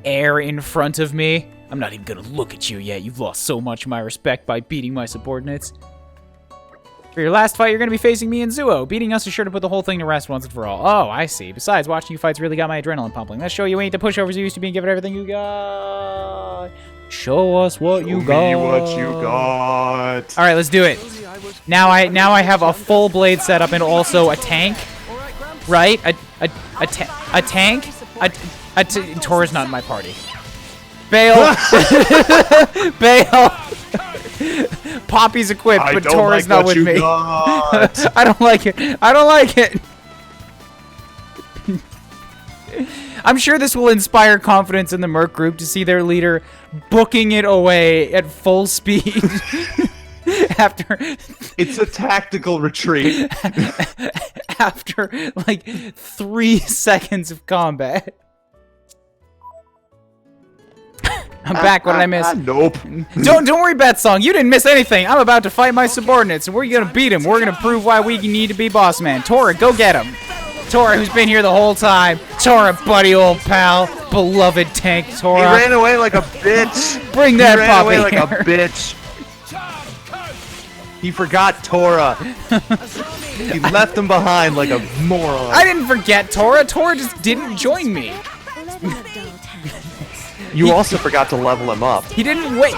Air in front of me. I'm not even gonna look at you yet. You've lost so much of my respect by beating my subordinates. For your last fight, you're gonna be facing me and Zuo. Beating us is sure to put the whole thing to rest once and for all. Oh, I see. Besides, watching you fights really got my adrenaline pumping. Let's show you ain't the pushovers you used to be and give it everything you got. Show us what you got. Show me what you got. All right, let's do it. Now I have a full blade setup and also a tank, right? A tank. Tora's not in my party. Bail. Bail. Poppy's equipped, but Tora's not with me. I don't like it. I don't like it. I'm sure this will inspire confidence in the Merc group to see their leader booking it away at full speed. After it's a tactical retreat. After like 3 seconds of combat. I'm back. What did I miss? Nope. Don't worry, Bat Song. You didn't miss anything. I'm about to fight my subordinates, and we're gonna beat him. We're gonna prove why we need to be boss man. Tora, go get him. Tora, who's been here the whole time. Tora, buddy, old pal, beloved tank Tora. He ran away like a bitch. Bring that He ran puppy away like here. a bitch. He forgot Tora. He left him behind like a moron. I didn't forget Tora. Tora just didn't join me. You also forgot to level him up. He didn't wait.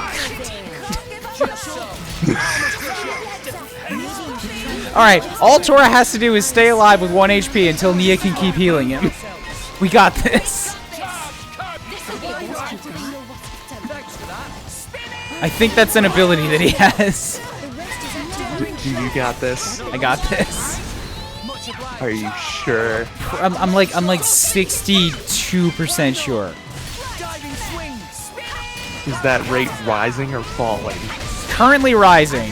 Alright, all Tora has to do is stay alive with 1 HP until Nia can keep healing him. We got this. I think that's an ability that he has. You got this. I got this. Are you sure? I'm like 62% sure. Is that rate rising or falling? Currently rising.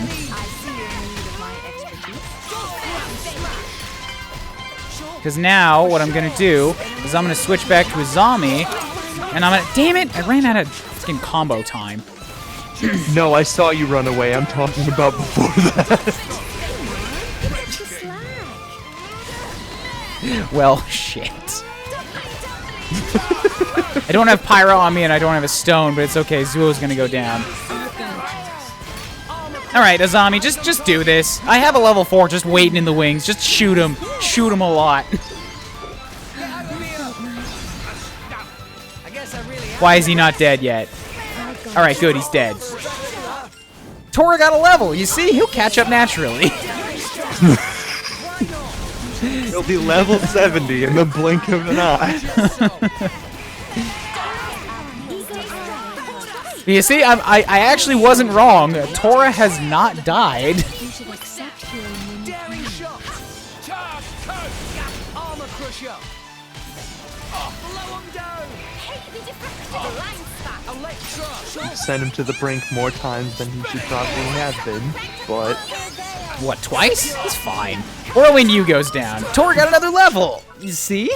Because now what I'm gonna do is I'm gonna switch back to a zombie, and I'm gonna. Damn it! I ran out of fucking combo time. No, I saw you run away. I'm talking about before that. Well, shit. I don't have pyro on me and I don't have a stone, but it's okay. Zuo's gonna go down. Alright, Azami, just do this. I have a level 4 just waiting in the wings. Just shoot him. Shoot him a lot. Why is he not dead yet? Alright, good, he's dead. Tora got a level, you see? He'll catch up naturally. He'll be level 70 in the blink of an eye. You see, I actually wasn't wrong. Tora has not died. You sent him to the brink more times than he should probably have been, but... What, twice? It's fine. Whirlwind U goes down. Tora got another level. You see?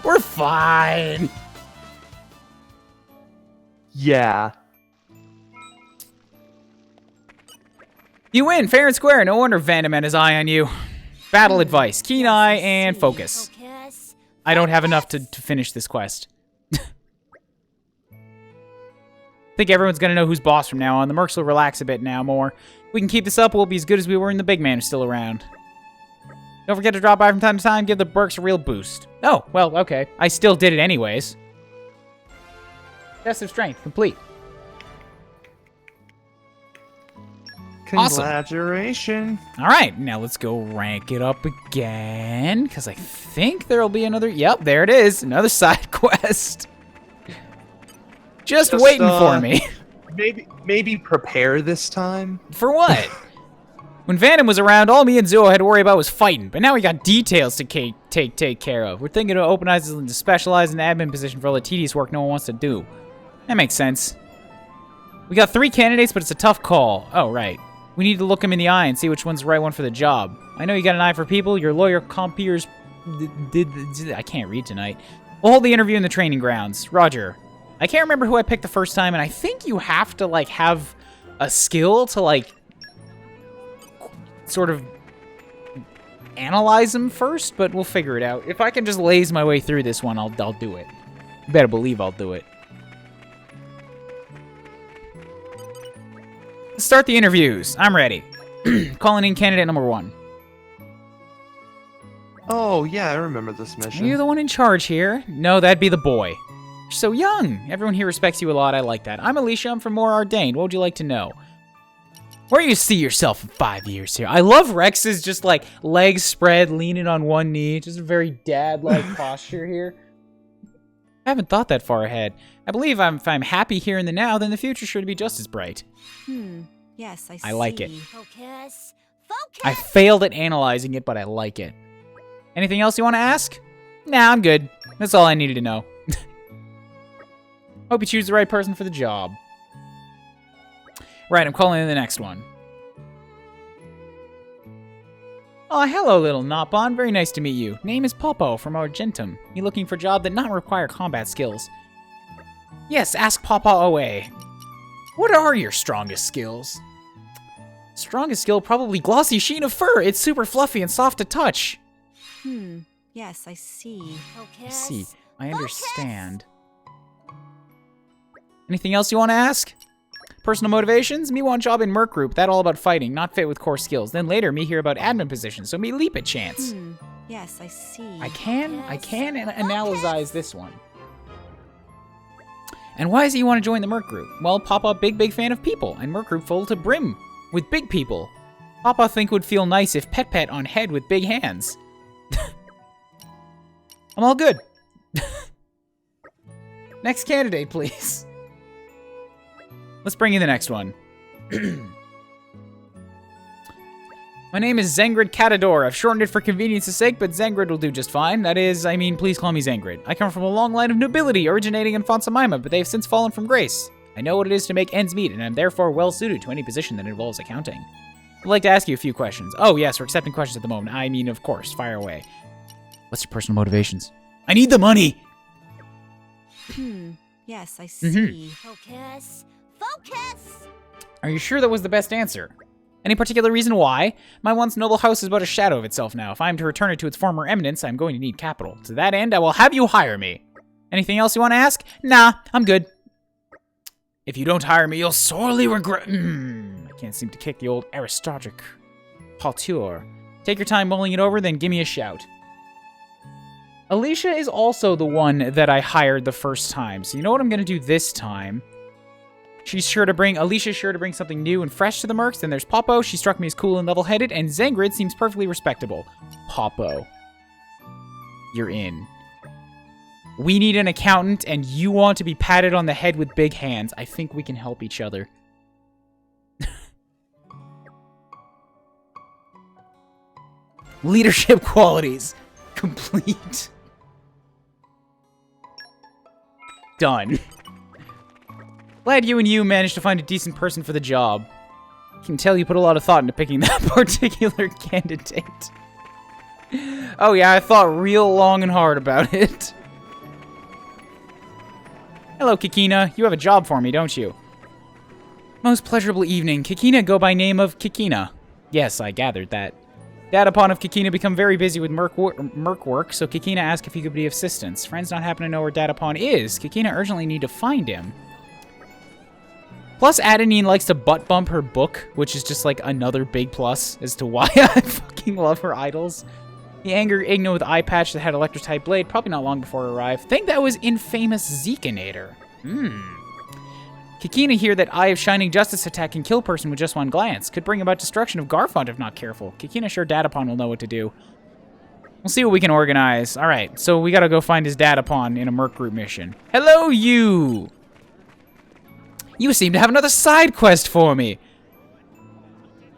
We're fine. Yeah. You win, fair and square. No wonder Vandam had his eye on you. Battle advice, keen eye, and focus. I don't have enough to finish this quest. I think everyone's gonna know who's boss from now on. The mercs will relax a bit now more. If we can keep this up, we'll be as good as we were when the big man is still around. Don't forget to drop by from time to time, give the Berks a real boost. Oh, well, okay. I still did it anyways. Test of strength, complete. Congratulations. Awesome. Alright, now let's go rank it up again, because I think there'll be another... Yep, there it is. Another side quest. Just waiting for me. Maybe prepare this time. For what? When Vandam was around, all me and Zuo had to worry about was fighting, but now we got details to take care of. We're thinking of openizing to specialize in the admin position for all the tedious work no one wants to do. That makes sense. We got 3 candidates, but it's a tough call. Oh, right. We need to look him in the eye and see which one's the right one for the job. I know you got an eye for people. Your lawyer compeers I can't read tonight. We'll hold the interview in the training grounds. Roger. I can't remember who I picked the first time, and I think you have to, like, have a skill to, like, sort of analyze them first, but we'll figure it out. If I can just laze my way through this one, I'll do it. You better believe I'll do it. Let's start the interviews. I'm ready. Calling in candidate number 1. Oh, yeah, I remember this mission. You're the one in charge here. No, that'd be the boy. You're so young. Everyone here respects you a lot. I like that. I'm Alicia. I'm from More Ardain. What would you like to know? Where do you see yourself in 5 years here? I love Rex's just, like, legs spread, leaning on one knee. Just a very dad-like posture here. I haven't thought that far ahead. I believe if I'm happy here in the now, then the future should be just as bright. Yes, I see. I like it. Focus. I failed at analyzing it, but I like it. Anything else you want to ask? Nah, I'm good. That's all I needed to know. Hope you choose the right person for the job. Right, I'm calling in the next one. Oh, hello, little Nopon. Very nice to meet you. Name is Popo from Argentum. You looking for a job that not require combat skills? Yes, ask Papa away. What are your strongest skills? Strongest skill, probably glossy sheen of fur. It's super fluffy and soft to touch. Yes, I see. I see. I understand. Anything else you want to ask? Personal motivations? Me want job in Merc Group. That all about fighting, not fit with core skills. Then later, me hear about admin positions, so me leap a chance. Yes, I see. I can analyze this one. And why is it you want to join the Merc Group? Well, Papa big fan of people, and Merc Group full to brim with big people. Papa think would feel nice if pet on head with big hands. I'm all good. Next candidate, please. Let's bring in the next one. My name is Zengrid Catador. I've shortened it for convenience's sake, but Zengrid will do just fine. That is, I mean, please call me Zengrid. I come from a long line of nobility originating in Fonsa Myma, but they have since fallen from grace. I know what it is to make ends meet, and I'm therefore well suited to any position that involves accounting. I'd like to ask you a few questions. Oh, yes, we're accepting questions at the moment. I mean, of course, fire away. What's your personal motivations? I need the money! Yes, I see. Focus. Focus! Are you sure that was the best answer? Any particular reason why? My once noble house is but a shadow of itself now. If I am to return it to its former eminence, I am going to need capital. To that end, I will have you hire me. Anything else you want to ask? Nah, I'm good. If you don't hire me, you'll sorely regret... I can't seem to kick the old aristocratic hauteur. Take your time mulling it over, then give me a shout. Alicia is also the one that I hired the first time, so you know what I'm going to do this time? Alicia's sure to bring something new and fresh to the Mercs. Then there's Popo. She struck me as cool and level-headed, and Zengrid seems perfectly respectable. Popo. You're in. We need an accountant, and you want to be patted on the head with big hands. I think we can help each other. Leadership qualities. Complete. Done. Glad you and you managed to find a decent person for the job. I can tell you put a lot of thought into picking that particular candidate. Oh yeah, I thought real long and hard about it. Hello, Kikina. You have a job for me, don't you? Most pleasurable evening. Kikina go by name of Kikina. Yes, I gathered that. Datapon of Kikina become very busy with Merc work, so Kikina asked if he could be of assistance. Friends not happen to know where Datapon is. Kikina urgently need to find him. Plus, Adenine likes to butt bump her book, which is just like another big plus as to why I fucking love her idols. He angered Igno with eye patch that had electric-type blade, probably not long before it arrived. Think that was infamous Zekinator. Kikina hear that Eye of Shining Justice attack can kill person with just one glance. Could bring about destruction of Garfont if not careful. Kikina sure Datapon will know what to do. We'll see what we can organize. Alright, so we gotta go find his Datapon in a Merc Group mission. Hello, you! You seem to have another side quest for me!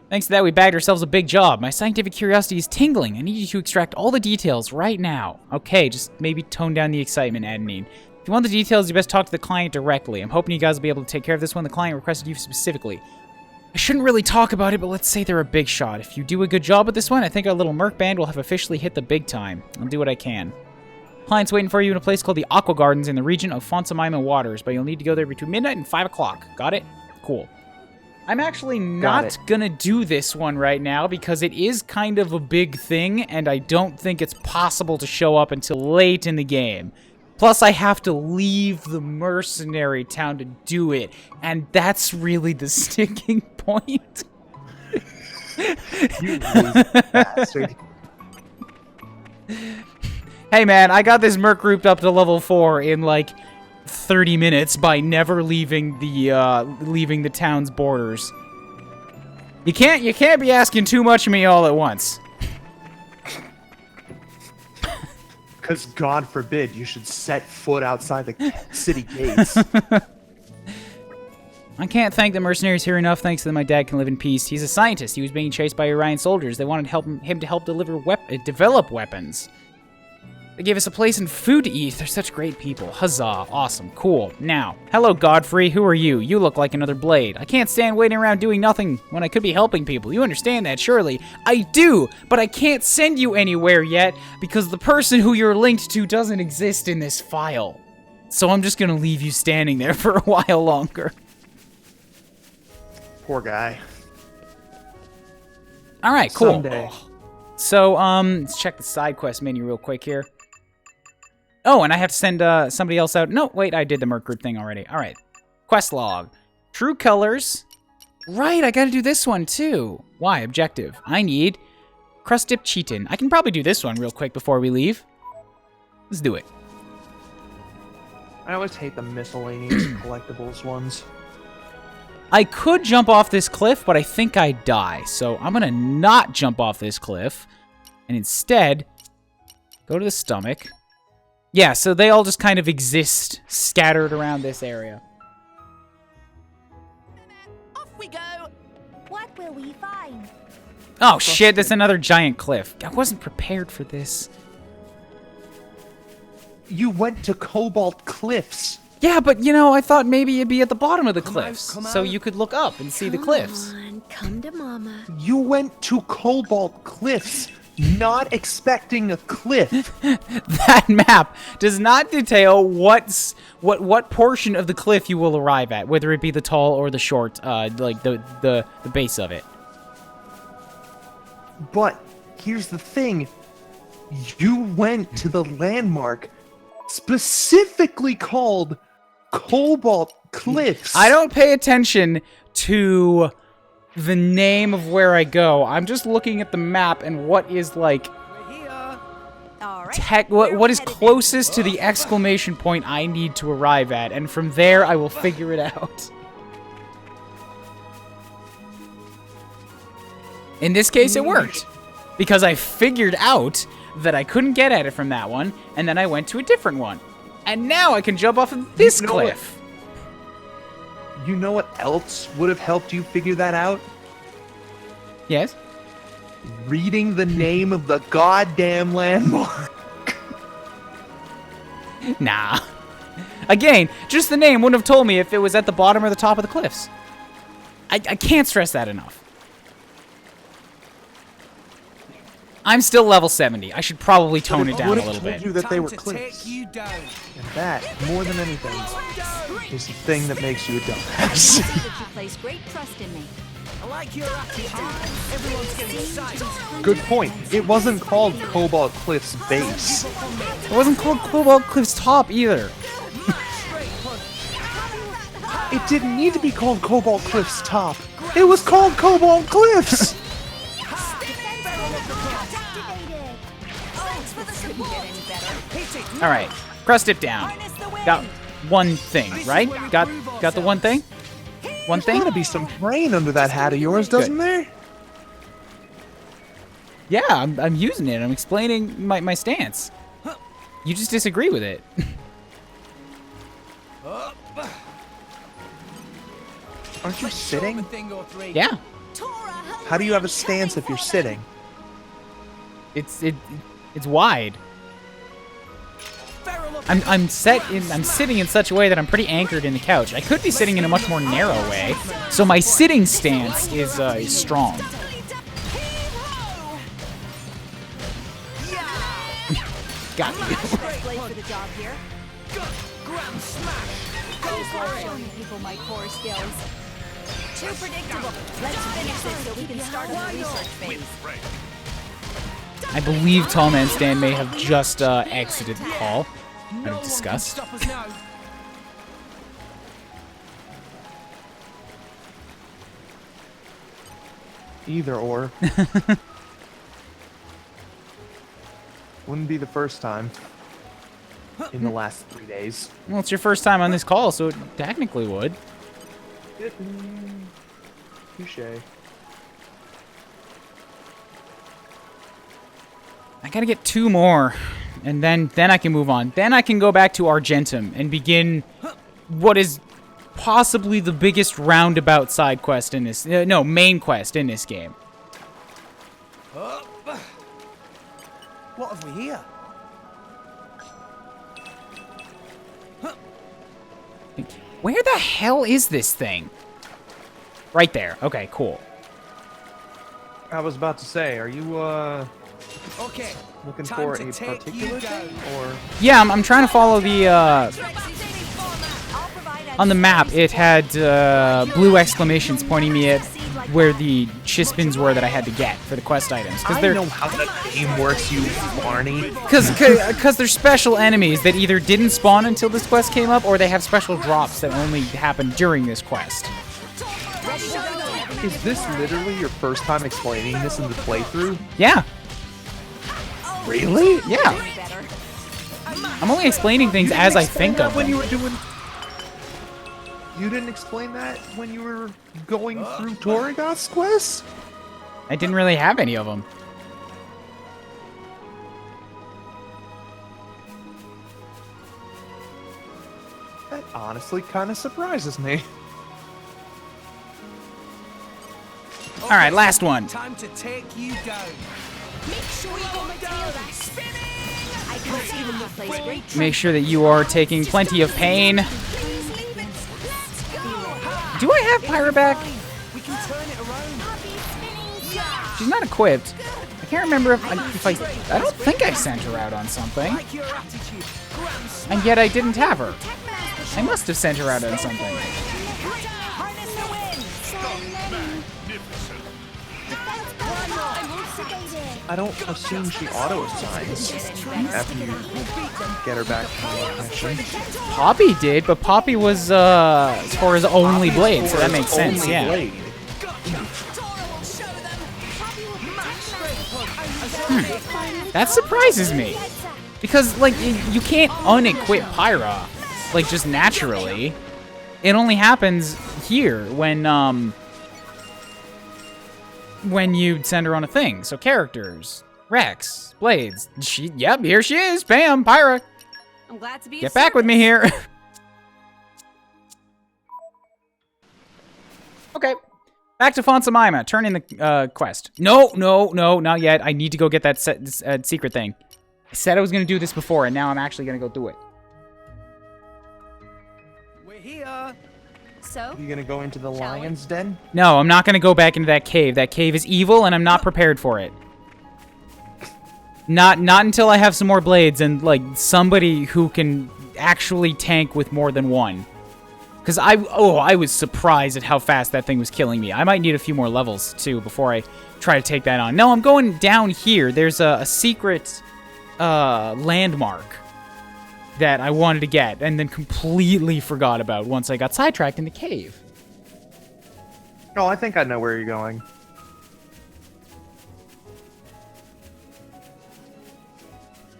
Thanks to that, we bagged ourselves a big job. My scientific curiosity is tingling. I need you to extract all the details right now. Okay, just maybe tone down the excitement, Adenine. If you want the details, you best talk to the client directly. I'm hoping you guys will be able to take care of this one. The client requested you specifically. I shouldn't really talk about it, but let's say they're a big shot. If you do a good job with this one, I think our little Merc band will have officially hit the big time. I'll do what I can. Client's waiting for you in a place called the Aqua Gardens in the region of Fonsa Myma waters, but you'll need to go there between midnight and 5 o'clock. Got it? Cool. I'm actually not gonna do this one right now because it is kind of a big thing, and I don't think it's possible to show up until late in the game. Plus, I have to leave the mercenary town to do it, and that's really the sticking point. You bastard. Hey man, I got this Merc group up to level 4 in like 30 minutes by never leaving the town's borders. You can't be asking too much of me all at once. Because God forbid you should set foot outside the city gates. I can't thank the mercenaries here enough. Thanks to them, my dad can live in peace. He's a scientist. He was being chased by Urayan soldiers. They wanted him to help develop weapons. They gave us a place and food to eat. They're such great people. Huzzah. Awesome. Cool. Now, hello, Godfrey. Who are you? You look like another Blade. I can't stand waiting around doing nothing when I could be helping people. You understand that, surely? I do, but I can't send you anywhere yet because the person who you're linked to doesn't exist in this file. So I'm just gonna leave you standing there for a while longer. Poor guy. All right, cool. Someday. So, let's check the side quest menu real quick here. Oh, and I have to send somebody else out. No, wait, I did the Merc group thing already. All right. Quest log. True colors. Right, I gotta do this one too. Why? Objective. I need crust dip chitin. I can probably do this one real quick before we leave. Let's do it. I always hate the miscellaneous collectibles ones. I could jump off this cliff, but I think I'd die. So I'm gonna not jump off this cliff and instead go to the stomach. Yeah, so they all just kind of exist scattered around this area. Off we go. What will we find? Oh shit, that's another giant cliff. I wasn't prepared for this. You went to Cobalt Cliffs. Yeah, but you know, I thought maybe you'd be at the bottom of the cliffs, so you could look up and see the cliffs. Come to Mama. You went to Cobalt Cliffs, not expecting a cliff. That map does not detail what portion of the cliff you will arrive at, whether it be the tall or the short, like the base of it. But here's the thing. You went to the landmark specifically called Cobalt Cliffs. I don't pay attention to the name of where I go. I'm just looking at the map and what is like what is closest to the exclamation point I need to arrive at, and from there I will figure it out. In this case, it worked because I figured out that I couldn't get at it from that one, and then I went to a different one. And now I can jump off of this cliff. You know what else would have helped you figure that out? Yes? Reading the name of the goddamn landmark. Nah. Again, just the name wouldn't have told me if it was at the bottom or the top of the cliffs. I can't stress that enough. I'm still level 70. I should probably tone it down a little bit. You that they were cliffs. And that, more than anything, is the thing that makes you a dumbass. You place great trust in me. I like your attitude. Everyone's getting excited. Good point. It wasn't called Cobalt Cliffs Base. It wasn't called Cobalt Cliffs Top either. It didn't need to be called Cobalt Cliffs Top. It was called Cobalt Cliffs. All right, crust dip down. Got one thing, right? Got the one thing? One thing? There's gotta be some brain under that hat of yours, doesn't there? Yeah, I'm using it. I'm explaining my stance. You just disagree with it. Aren't you sitting? Yeah. How do you have a stance if you're sitting? It's wide. I'm sitting in such a way that I'm pretty anchored in the couch. I could be sitting in a much more narrow way, so my sitting stance is strong. Got you. People my core skills. Too predictable. Let's finish this so we can start the research phase. I believe Tall Man Stan may have just exited the call out of disgust. Either or. Wouldn't be the first time in the last 3 days. Well, it's your first time on this call, so it technically would. Touche. I gotta get 2 more, and then I can move on. Then I can go back to Argentum and begin what is possibly the biggest roundabout side quest in this... no, main quest in this game. What have we here? Where the hell is this thing? Right there. Okay, cool. I was about to say, are you Okay. looking Time for to a take particular you thing, or? Yeah, I'm trying to follow the, on the map, it had blue exclamations pointing me at where the chispins were that I had to get for the quest items. I know how that game works, you Barney. Because they're special enemies that either didn't spawn until this quest came up, or they have special drops that only happen during this quest. Is this literally your first time explaining this in the playthrough? Yeah. Really? Yeah. I'm only explaining things as I think of them. When you were doing... You didn't explain that when you were going through Toragos quests? I didn't really have any of them. That honestly kind of surprises me. All right, last one. Time to take you down. Make sure you got my tail back. I can't see them this place. Great. Make sure that you are taking plenty of pain. Do I have Pyra back? We can turn it around. She's not equipped. I can't remember if I don't think I sent her out on something. And yet I didn't have her. I must have sent her out on something. I don't assume she auto-assigns after you get her back from the mission. Poppy did, but Poppy was for his only blade, so that makes sense, yeah. That surprises me. Because, like, you can't unequip Pyra, like, just naturally. It only happens here when you send her on a thing. So characters, Rex, Blades. Yep, here she is. Bam, Pyra. I'm glad to be. Get back with me here. Okay, back to Fonsa Myma. Turn in the quest. No, not yet. I need to go get that secret thing. I said I was gonna do this before, and now I'm actually gonna go do it. We're here. So? You gonna go into the lion's den? No, I'm not gonna go back into that cave. That cave is evil, and I'm not prepared for it. Not until I have some more blades and, like, somebody who can actually tank with more than one. Because I was surprised at how fast that thing was killing me. I might need a few more levels, too, before I try to take that on. No, I'm going down here. There's a secret landmark that I wanted to get, and then completely forgot about once I got sidetracked in the cave. Oh, I think I know where you're going.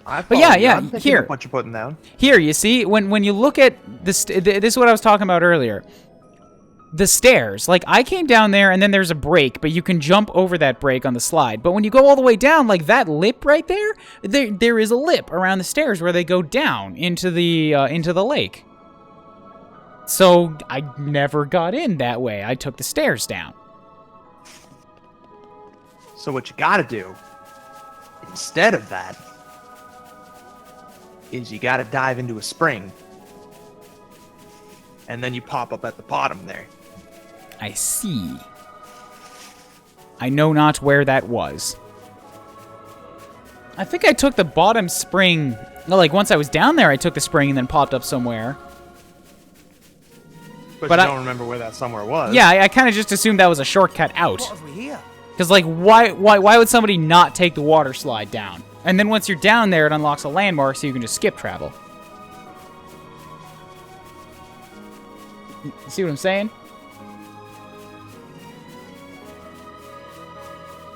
But yeah, I'm picking here. up what you're putting down. Here, you see, when you look at this is what I was talking about earlier. The stairs, like, I came down there, and then there's a break, but you can jump over that break on the slide. But when you go all the way down, like that lip right there, there is a lip around the stairs where they go down into the lake. So I never got in that way. I took the stairs down. So what you gotta do, instead of that, is you gotta dive into a spring. And then you pop up at the bottom there. I see. I know not where that was. I think I took the bottom spring... Like, once I was down there, I took the spring and then popped up somewhere. But you don't remember where that somewhere was. Yeah, I kind of just assumed that was a shortcut out. What have we here? Because, like, why would somebody not take the water slide down? And then once you're down there, it unlocks a landmark so you can just skip travel. You see what I'm saying?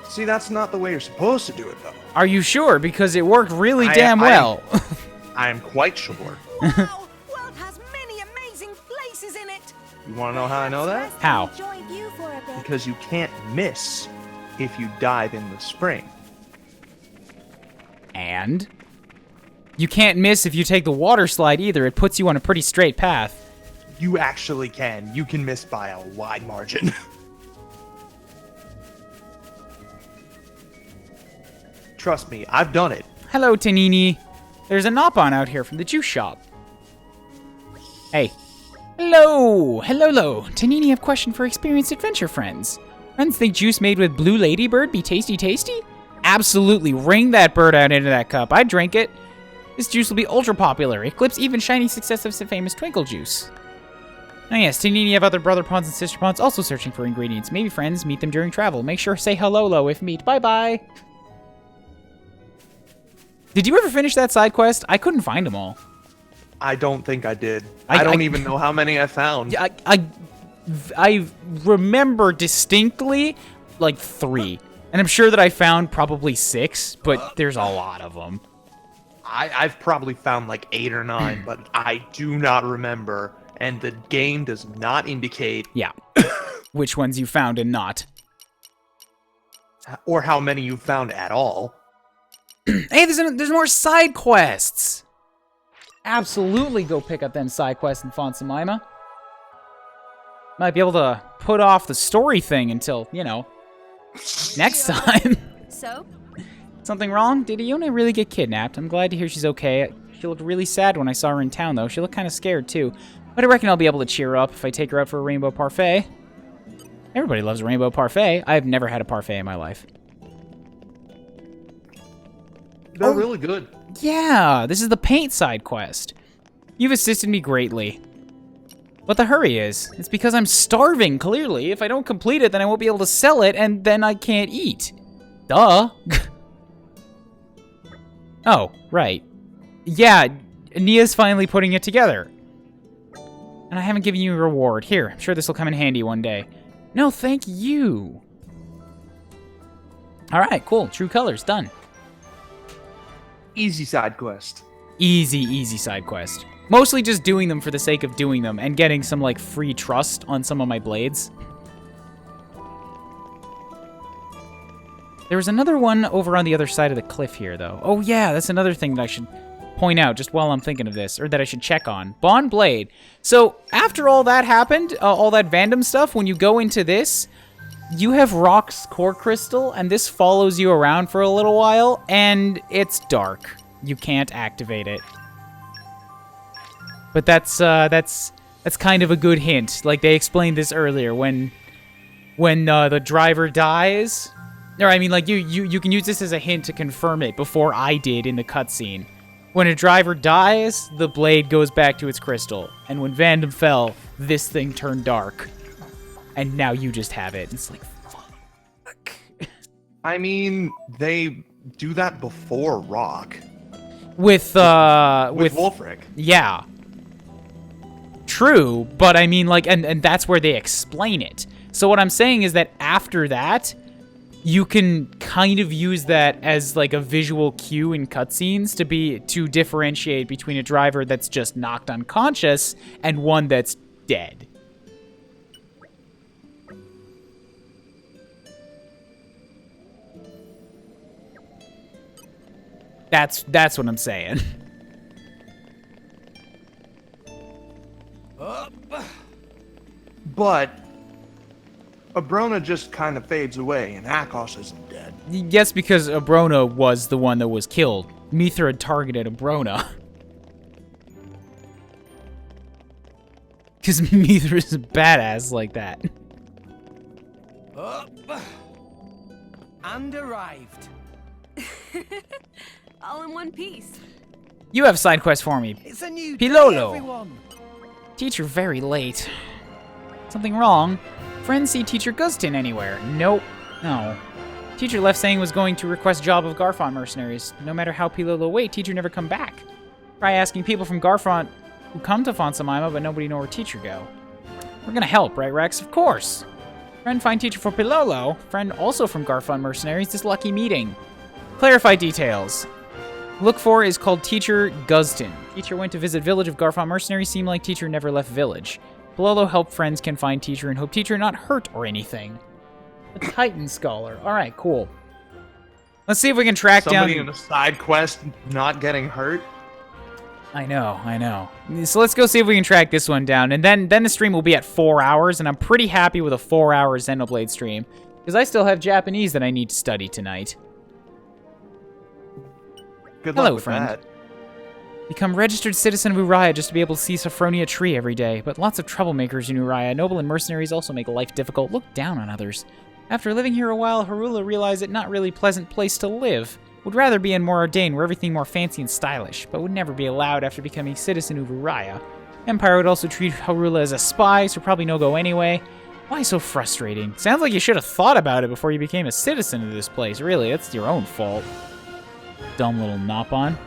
See, that's not the way you're supposed to do it, though. Are you sure? Because it worked really damn well. I am quite sure. Wow, world has many amazing places in it. You want to know how I know that? How? Because you can't miss if you dive in the spring. And? You can't miss if you take the water slide either. It puts you on a pretty straight path. You actually can. You can miss by a wide margin. Trust me, I've done it. Hello, Tanini. There's a Nopon out here from the juice shop. Hey. Hello! Hello! Tanini have question for experienced adventure friends. Friends think juice made with blue ladybird be tasty? Absolutely. Wring that bird out into that cup. I'd drink it. This juice will be ultra popular. Eclipse even shiny success of famous twinkle juice. Oh yes, Tanini have other brother pawns and sister pawns also searching for ingredients. Maybe friends, meet them during travel. Make sure to say hello if meet. Bye-bye. Did you ever finish that side quest? I couldn't find them all. I don't think I did. I don't even know how many I found. I remember distinctly like 3. And I'm sure that I found probably 6, but there's a lot of them. I've probably found like 8 or 9, but I do not remember. And the game does not indicate... Yeah. Which ones you found and not. Or how many you found at all. Hey, there's more side quests! Absolutely go pick up them side quests in Fonsa Myma. Might be able to put off the story thing until, you know, next time. So? Something wrong? Did Iona really get kidnapped? I'm glad to hear she's okay. She looked really sad when I saw her in town, though. She looked kind of scared, too. But I reckon I'll be able to cheer her up if I take her out for a rainbow parfait. Everybody loves a rainbow parfait. I've never had a parfait in my life. They're really good. Yeah, this is the paint side quest. You've assisted me greatly. But the hurry is, it's because I'm starving, clearly. If I don't complete it, then I won't be able to sell it, and then I can't eat. Duh. Oh, right. Yeah, Nia's finally putting it together. And I haven't given you a reward. Here, I'm sure this will come in handy one day. No, thank you. Alright, cool. True colors, done. Easy side quest. Easy side quest. Mostly just doing them for the sake of doing them and getting some, like, free trust on some of my blades. There was another one over on the other side of the cliff here, though. Oh, yeah, that's another thing that I should point out just while I'm thinking of this, or that I should check on. Bond Blade. So, after all that happened, all that Vandom stuff, when you go into this, you have Rock's Core Crystal, and this follows you around for a little while, and it's dark. You can't activate it. But that's kind of a good hint. Like, they explained this earlier, when the driver dies... Or, I mean, like, you can use this as a hint to confirm it before I did in the cutscene. When a driver dies, the blade goes back to its crystal. And when Vandom fell, this thing turned dark. And now you just have it. It's like, fuck. I mean, they do that before Rock. With Wulfric. Yeah. True, but I mean, like, and that's where they explain it. So what I'm saying is that after that... You can kind of use that as like a visual cue in cutscenes to differentiate between a driver that's just knocked unconscious and one that's dead. That's what I'm saying. But Abrona just kind of fades away, and Akos isn't dead. Yes, because Abrona was the one that was killed. Mythra had targeted Abrona. Because Mythra's a badass like that. And arrived. All in one piece. You have side quest for me. It's a new Pilolo. day, everyone. Teacher very late. Something wrong? Friends see Teacher Gustin anywhere? Nope. No. Teacher left saying was going to request job of Garfont mercenaries. No matter how Pilolo wait, Teacher never come back. Try asking people from Garfont who come to Fonsa Myma, but nobody know where Teacher go. We're gonna help, right, Rex? Of course. Friend find Teacher for Pilolo. Friend also from Garfont mercenaries. This lucky meeting. Clarify details. Look for is called Teacher Gustin. Teacher went to visit village of Garfont mercenaries. Seemed like Teacher never left village. Pilolo help friends can find Teacher and hope Teacher not hurt or anything. A Titan Scholar. Alright, cool. Let's see if we can track Somebody down... in a side quest not getting hurt? I know. So let's go see if we can track this one down. And then the stream will be at 4 hours, and I'm pretty happy with a 4-hour Xenoblade stream. Because I still have Japanese that I need to study tonight. Good Hello, luck with friend. that. Become registered citizen of Uraya just to be able to see Sophronia Tree every day. But lots of troublemakers in Uraya. Noble and mercenaries also make life difficult. Look down on others. After living here a while, Harula realized it not really a pleasant place to live. Would rather be in more Ordain, where everything more fancy and stylish, but would never be allowed after becoming citizen of Uraya. Empire would also treat Harula as a spy, so probably no go anyway. Why so frustrating? Sounds like you should have thought about it before you became a citizen of this place. Really, that's your own fault. Dumb little Nopon.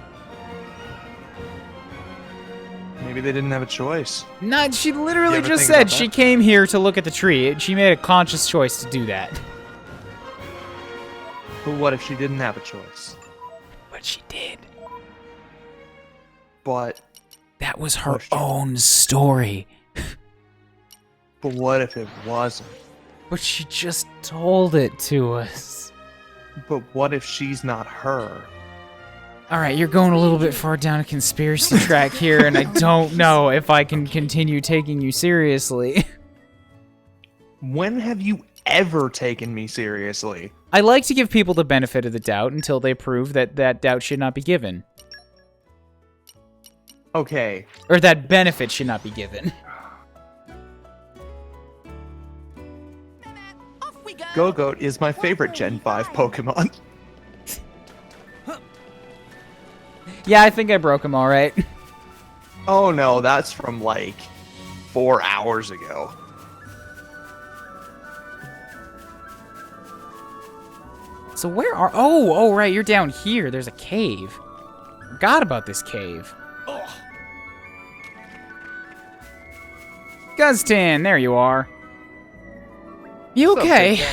Maybe they didn't have a choice. No, she literally just said she came here to look at the tree. She made a conscious choice to do that. But what if she didn't have a choice? But she did. But... that was her own story. But what if it wasn't? But she just told it to us. But what if she's not her? Alright, you're going a little bit far down a conspiracy track here, and I don't know if I can continue taking you seriously. When have you ever taken me seriously? I like to give people the benefit of the doubt until they prove that that doubt should not be given. Okay. Or that benefit should not be given. Go-Goat is my favorite Gen 5 Pokemon. Yeah, I think I broke him all right. Oh no, that's from like 4 hours ago. So where are... Oh, right, you're down here. There's a cave. Forgot about this cave. Guztin, there you are. You okay?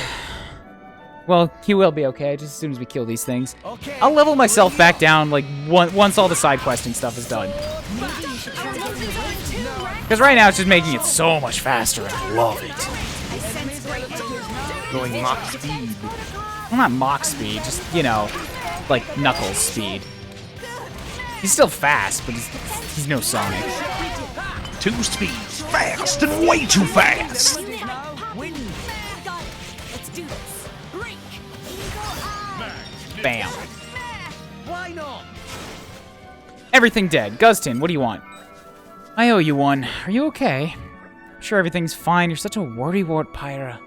Well, he will be okay, just as soon as we kill these things. Okay, I'll level myself back down, like, once all the side questing stuff is done. Because right now it's just making it so much faster, and I love it. Going Mach speed. Well, not Mach speed, just, you know, like, Knuckles speed. He's still fast, but he's no Sonic. 2 speeds, fast and way too fast! Bam. Why not? Everything dead. Guztin, what do you want? I owe you one. Are you okay? I'm sure everything's fine. You're such a worrywart, Pyra.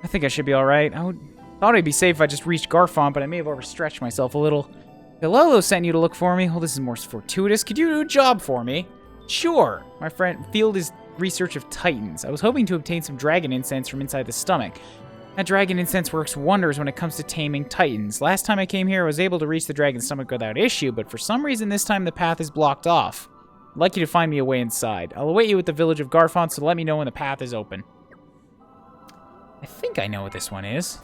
I think I should be alright. Thought I'd be safe if I just reached Garfont, but I may have overstretched myself a little. Galolo sent you to look for me. Well, this is more fortuitous. Could you do a job for me? Sure. My friend field is research of Titans. I was hoping to obtain some dragon incense from inside the stomach. That dragon incense works wonders when it comes to taming Titans. Last time I came here, I was able to reach the dragon's stomach without issue, but for some reason this time the path is blocked off. I'd like you to find me a way inside. I'll await you at the village of Garfont, so let me know when the path is open. I think I know what this one is.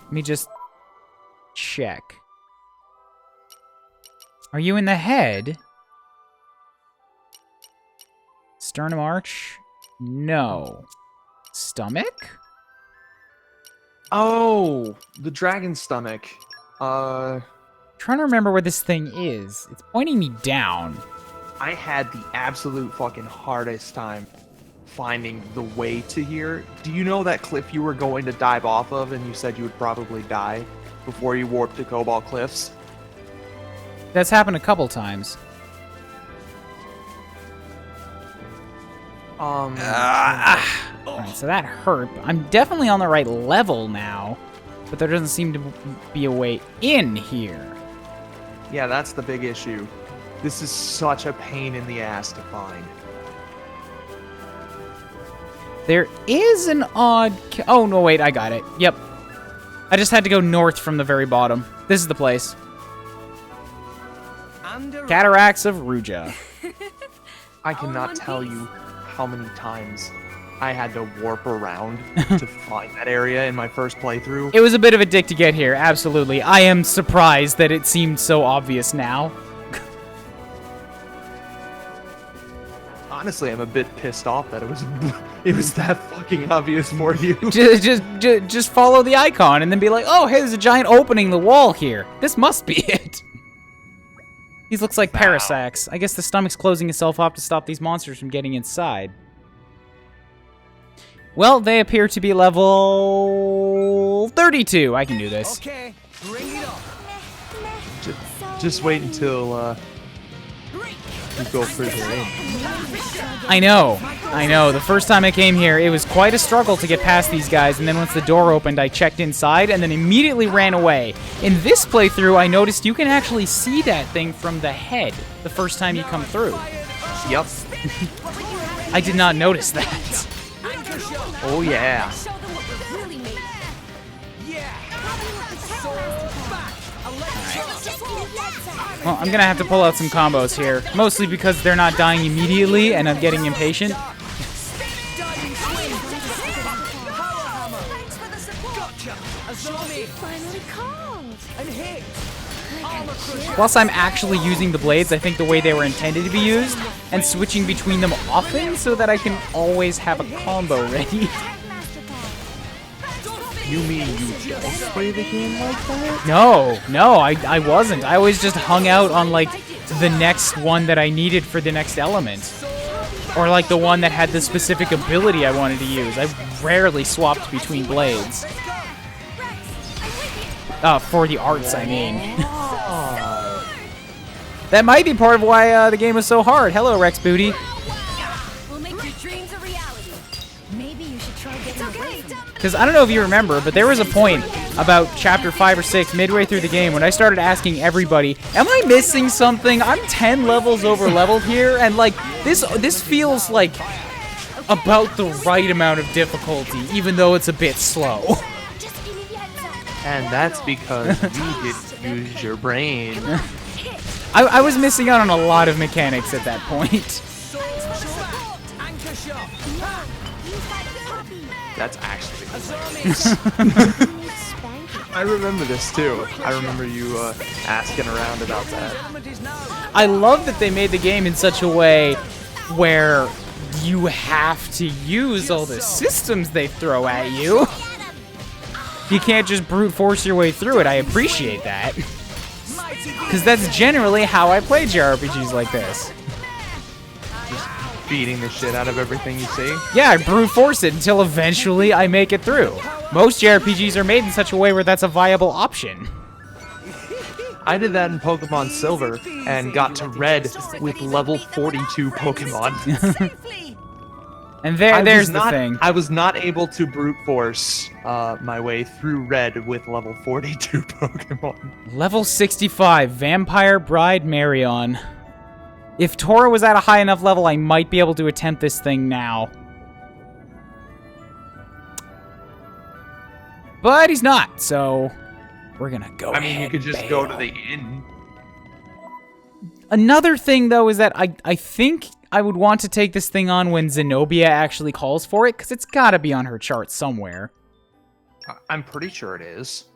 Let me just check. Are you in the head? Sternum arch? No. Stomach? Oh, the dragon stomach. Trying to remember where this thing is. It's pointing me down. I had the absolute fucking hardest time finding the way to here. Do you know that cliff you were going to dive off of and you said you would probably die before you warped to Cobalt Cliffs? That's happened a couple times. Alright, so that hurt. I'm definitely on the right level now, but there doesn't seem to be a way in here. Yeah, that's the big issue. This is such a pain in the ass to find. There is an odd... Oh, no, wait, I got it. Yep. I just had to go north from the very bottom. This is the place. Cataracts of Ruja. I cannot tell you how many times I had to warp around to find that area in my first playthrough. It was a bit of a dick to get here, absolutely. I am surprised that it seemed so obvious now. Honestly, I'm a bit pissed off that it was that fucking obvious for you. Just follow the icon and then be like, oh, hey, there's a giant opening in the wall here. This must be it. These looks like Parasacs. I guess the stomach's closing itself off to stop these monsters from getting inside. Well, they appear to be level 32. I can do this. Okay, bring it on. Just wait until you go further in. I know. The first time I came here, it was quite a struggle to get past these guys, and then once the door opened, I checked inside and then immediately ran away. In this playthrough, I noticed you can actually see that thing from the head the first time you come through. Yep. I did not notice that. Oh, yeah. Well, I'm gonna have to pull out some combos here, mostly because they're not dying immediately and I'm getting impatient. Plus, I'm actually using the blades, I think, the way they were intended to be used, and switching between them often so that I can always have a combo ready. You mean you don't play the game like that? No, I wasn't. I always just hung out on, like, the next one that I needed for the next element. Or, like, the one that had the specific ability I wanted to use. I rarely swapped between blades. For the arts, I mean. That might be part of why the game was so hard. Hello, Rex Booty. We'll make your dreams a reality. Maybe you should try getting away from it. Because I don't know if you remember, but there was a point about chapter 5 or 6, midway through the game, when I started asking everybody, am I missing something? I'm 10 levels over leveled here, and like, this feels like about the right amount of difficulty, even though it's a bit slow. And that's because you didn't use your brain. I was missing out on a lot of mechanics at that point. That's actually I remember this too. I remember you asking around about that. I love that they made the game in such a way where you have to use all the systems they throw at you. You can't just brute force your way through it. I appreciate that. Because that's generally how I play JRPGs like this. Just beating the shit out of everything you see? Yeah, I brute force it until eventually I make it through. Most JRPGs are made in such a way where that's a viable option. I did that in Pokemon Silver and got to Red with level 42 Pokemon. And there's the thing. I was not able to brute force my way through Red with level 42 Pokemon. Level 65, Vampire Bride Marion. If Tora was at a high enough level, I might be able to attempt this thing now. But he's not, so we're gonna go ahead. I mean, you could just go to the inn. Another thing, though, is that I think I would want to take this thing on when Zenobia actually calls for it, because it's got to be on her chart somewhere. I'm pretty sure it is.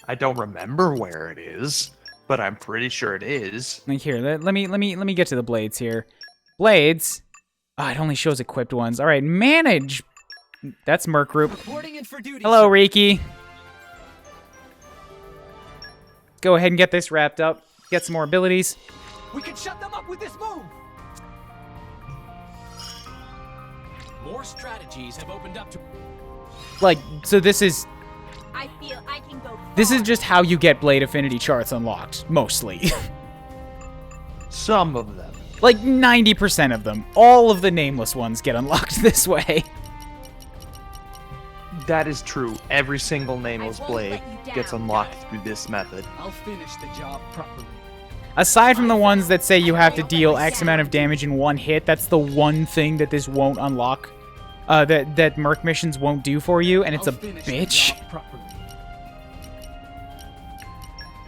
I don't remember where it is, but I'm pretty sure it is. Like here, let me get to the blades here. Blades. Oh, it only shows equipped ones. All right, manage. That's Merc Group. Hello, Riki. Go ahead and get this wrapped up. Get some more abilities. We can shut them up with this move. More strategies have opened up to. Like, so this is. I feel I can go. This is just how you get Blade Affinity charts unlocked, mostly. Some of them. Like 90% of them. All of the nameless ones get unlocked this way. That is true. Every single nameless blade gets unlocked through this method. I'll finish the job properly. Aside from the ones that say you have to deal X amount of damage in one hit, that's the one thing that this won't unlock. That Merc Missions won't do for you, and it's a bitch.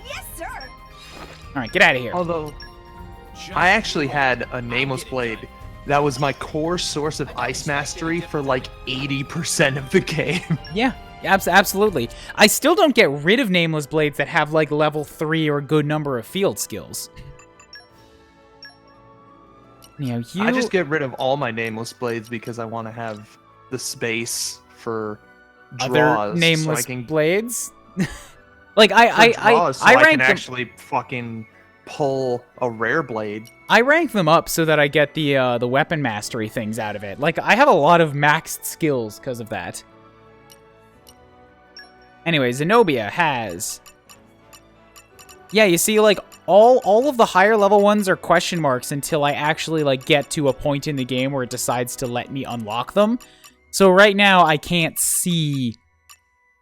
Yes, sir. Alright, get out of here. Although, I actually had a nameless blade that was my core source of ice mastery for like 80% of the game. Yeah, absolutely. I still don't get rid of nameless blades that have like level 3 or a good number of field skills. You know, I just get rid of all my nameless blades because I want to have the space for draws. Other nameless so blades? Like I rank rank them, actually fucking pull a rare blade. I rank them up so that I get the weapon mastery things out of it. Like I have a lot of maxed skills because of that. Anyway, Zenobia has Yeah, you see, like, all of the higher level ones are question marks until I actually, like, get to a point in the game where it decides to let me unlock them. So right now, I can't see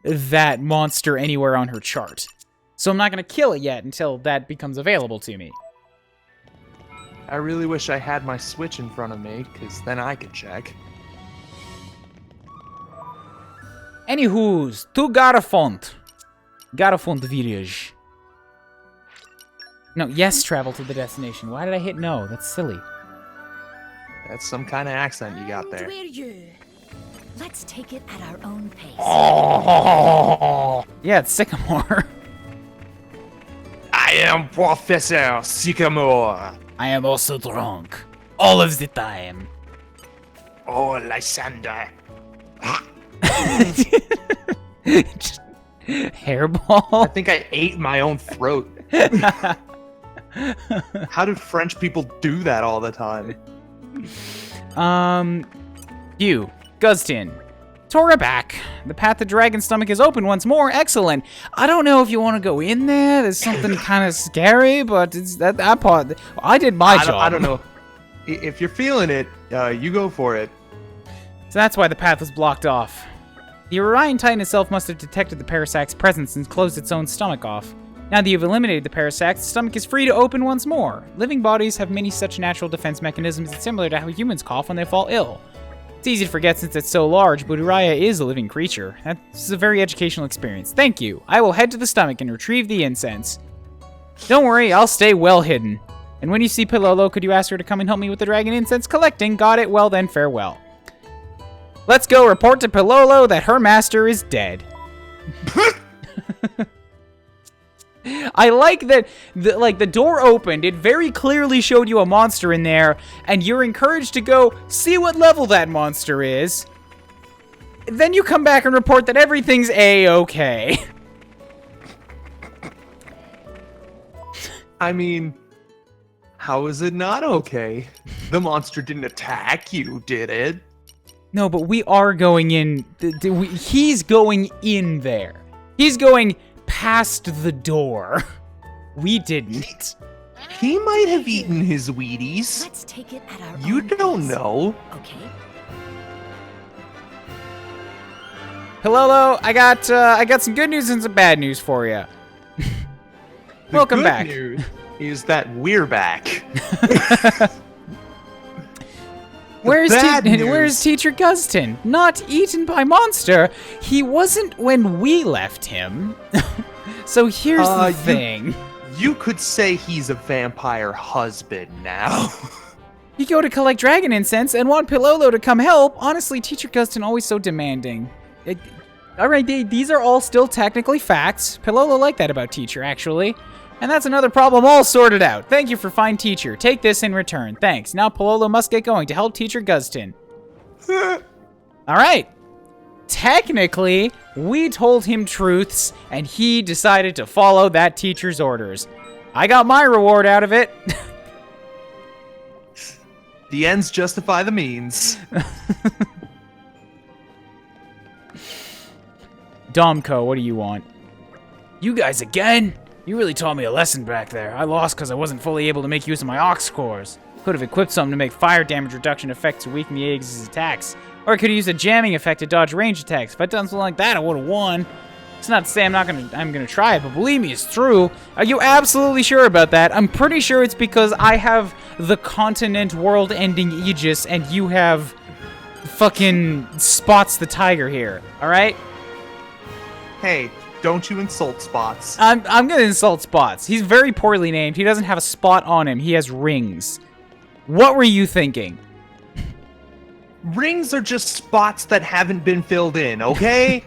that monster anywhere on her chart. So I'm not going to kill it yet until that becomes available to me. I really wish I had my Switch in front of me, because then I could check. Anywho's, to Garafont. Garafont village. No, yes, travel to the destination. Why did I hit no? That's silly. That's some kind of accent you got there. Let's take it at our own pace. Oh, yeah, it's Sycamore. I am Professor Sycamore. I am also drunk. All of the time. Oh, Lysander. Just hairball. I think I ate my own throat. How do French people do that all the time? You, Guztin. Tora back. The path to Dragon's Stomach is open once more. Excellent. I don't know if you want to go in there. There's something kind of scary, but it's that part. I did my job. I don't know. If you're feeling it, you go for it. So that's why the path was blocked off. The Urayan Titan itself must have detected the Parasac's presence and closed its own stomach off. Now that you've eliminated the Parasac, the stomach is free to open once more. Living bodies have many such natural defense mechanisms, similar to how humans cough when they fall ill. It's easy to forget since it's so large, but Uraya is a living creature. This is a very educational experience. Thank you. I will head to the stomach and retrieve the incense. Don't worry, I'll stay well hidden. And when you see Pilolo, could you ask her to come and help me with the dragon incense collecting? Got it? Well then, farewell. Let's go report to Pilolo that her master is dead. I like that the door opened, it very clearly showed you a monster in there, and you're encouraged to go see what level that monster is. Then you come back and report that everything's A-okay. I mean, how is it not okay? The monster didn't attack you, did it? No, but we are going in. He's going in there. He's going past the door. We didn't. He might have eaten his Wheaties. Let's take it at our You own don't pace. know. Okay. Pilolo, I got some good news and some bad news for you. Welcome back. The good news is that we're back. Where's Teacher Guztin? Not eaten by monster. He wasn't when we left him. So here's the thing. You could say he's a vampire husband now. You go to collect dragon incense and want Pilolo to come help. Honestly, Teacher Guztin always so demanding. Alright, these are all still technically facts. Pilolo liked that about Teacher, actually. And that's another problem all sorted out. Thank you for fine Teacher. Take this in return. Thanks. Now Pilolo must get going to help Teacher Guztin. Alright. Technically, we told him truths, and he decided to follow that teacher's orders. I got my reward out of it. The ends justify the means. Domko, what do you want? You guys again? You really taught me a lesson back there. I lost because I wasn't fully able to make use of my Ox cores. Could have equipped something to make fire damage reduction effects to weaken the Aegis' attacks. Or I could have used a jamming effect to dodge range attacks. If I'd done something like that, I would have won. It's not to say I'm gonna try it, but believe me, it's true. Are you absolutely sure about that? I'm pretty sure it's because I have the continent world-ending Aegis and you have fucking Spots the Tiger here, alright? Hey, don't you insult Spots. I'm gonna insult Spots. He's very poorly named. He doesn't have a spot on him. He has rings. What were you thinking? Rings are just spots that haven't been filled in, okay?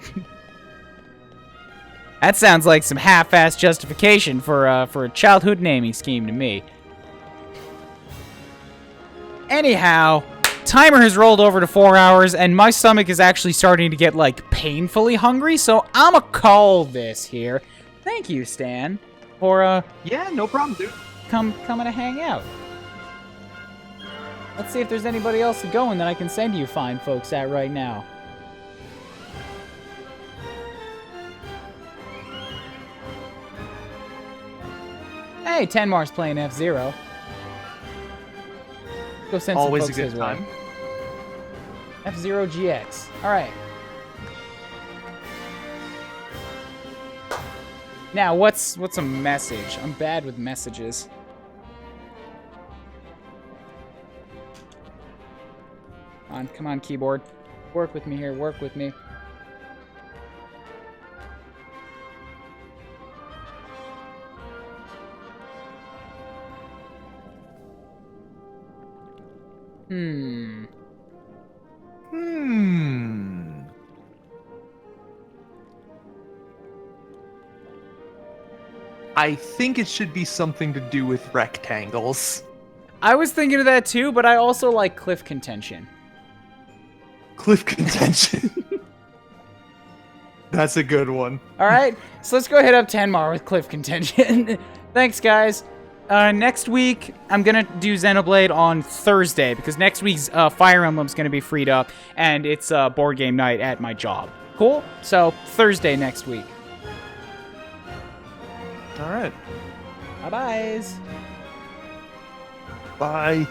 That sounds like some half-assed justification for a childhood naming scheme to me. Anyhow, timer has rolled over to 4 hours, and my stomach is actually starting to get, like, painfully hungry, so I'ma call this here. Thank you, Stan, for, Yeah, no problem, dude. coming to hang out. Let's see if there's anybody else going that I can send you fine folks at right now. Hey, Tenmar's playing F-Zero. Go send Always some a folks good his time. way. F-Zero GX. Alright. Now, what's a message? I'm bad with messages. Come on, keyboard. Work with me here, work with me. I think it should be something to do with rectangles. I was thinking of that too, but I also like cliff contention. Cliff contention. That's a good one. Alright, so let's go hit up Tenmar with cliff contention. Thanks, guys. Next week, I'm gonna do Xenoblade on Thursday, because next week's Fire Emblem's gonna be freed up, and it's board game night at my job. Cool? So, Thursday next week. Alright. Bye-byes. Bye.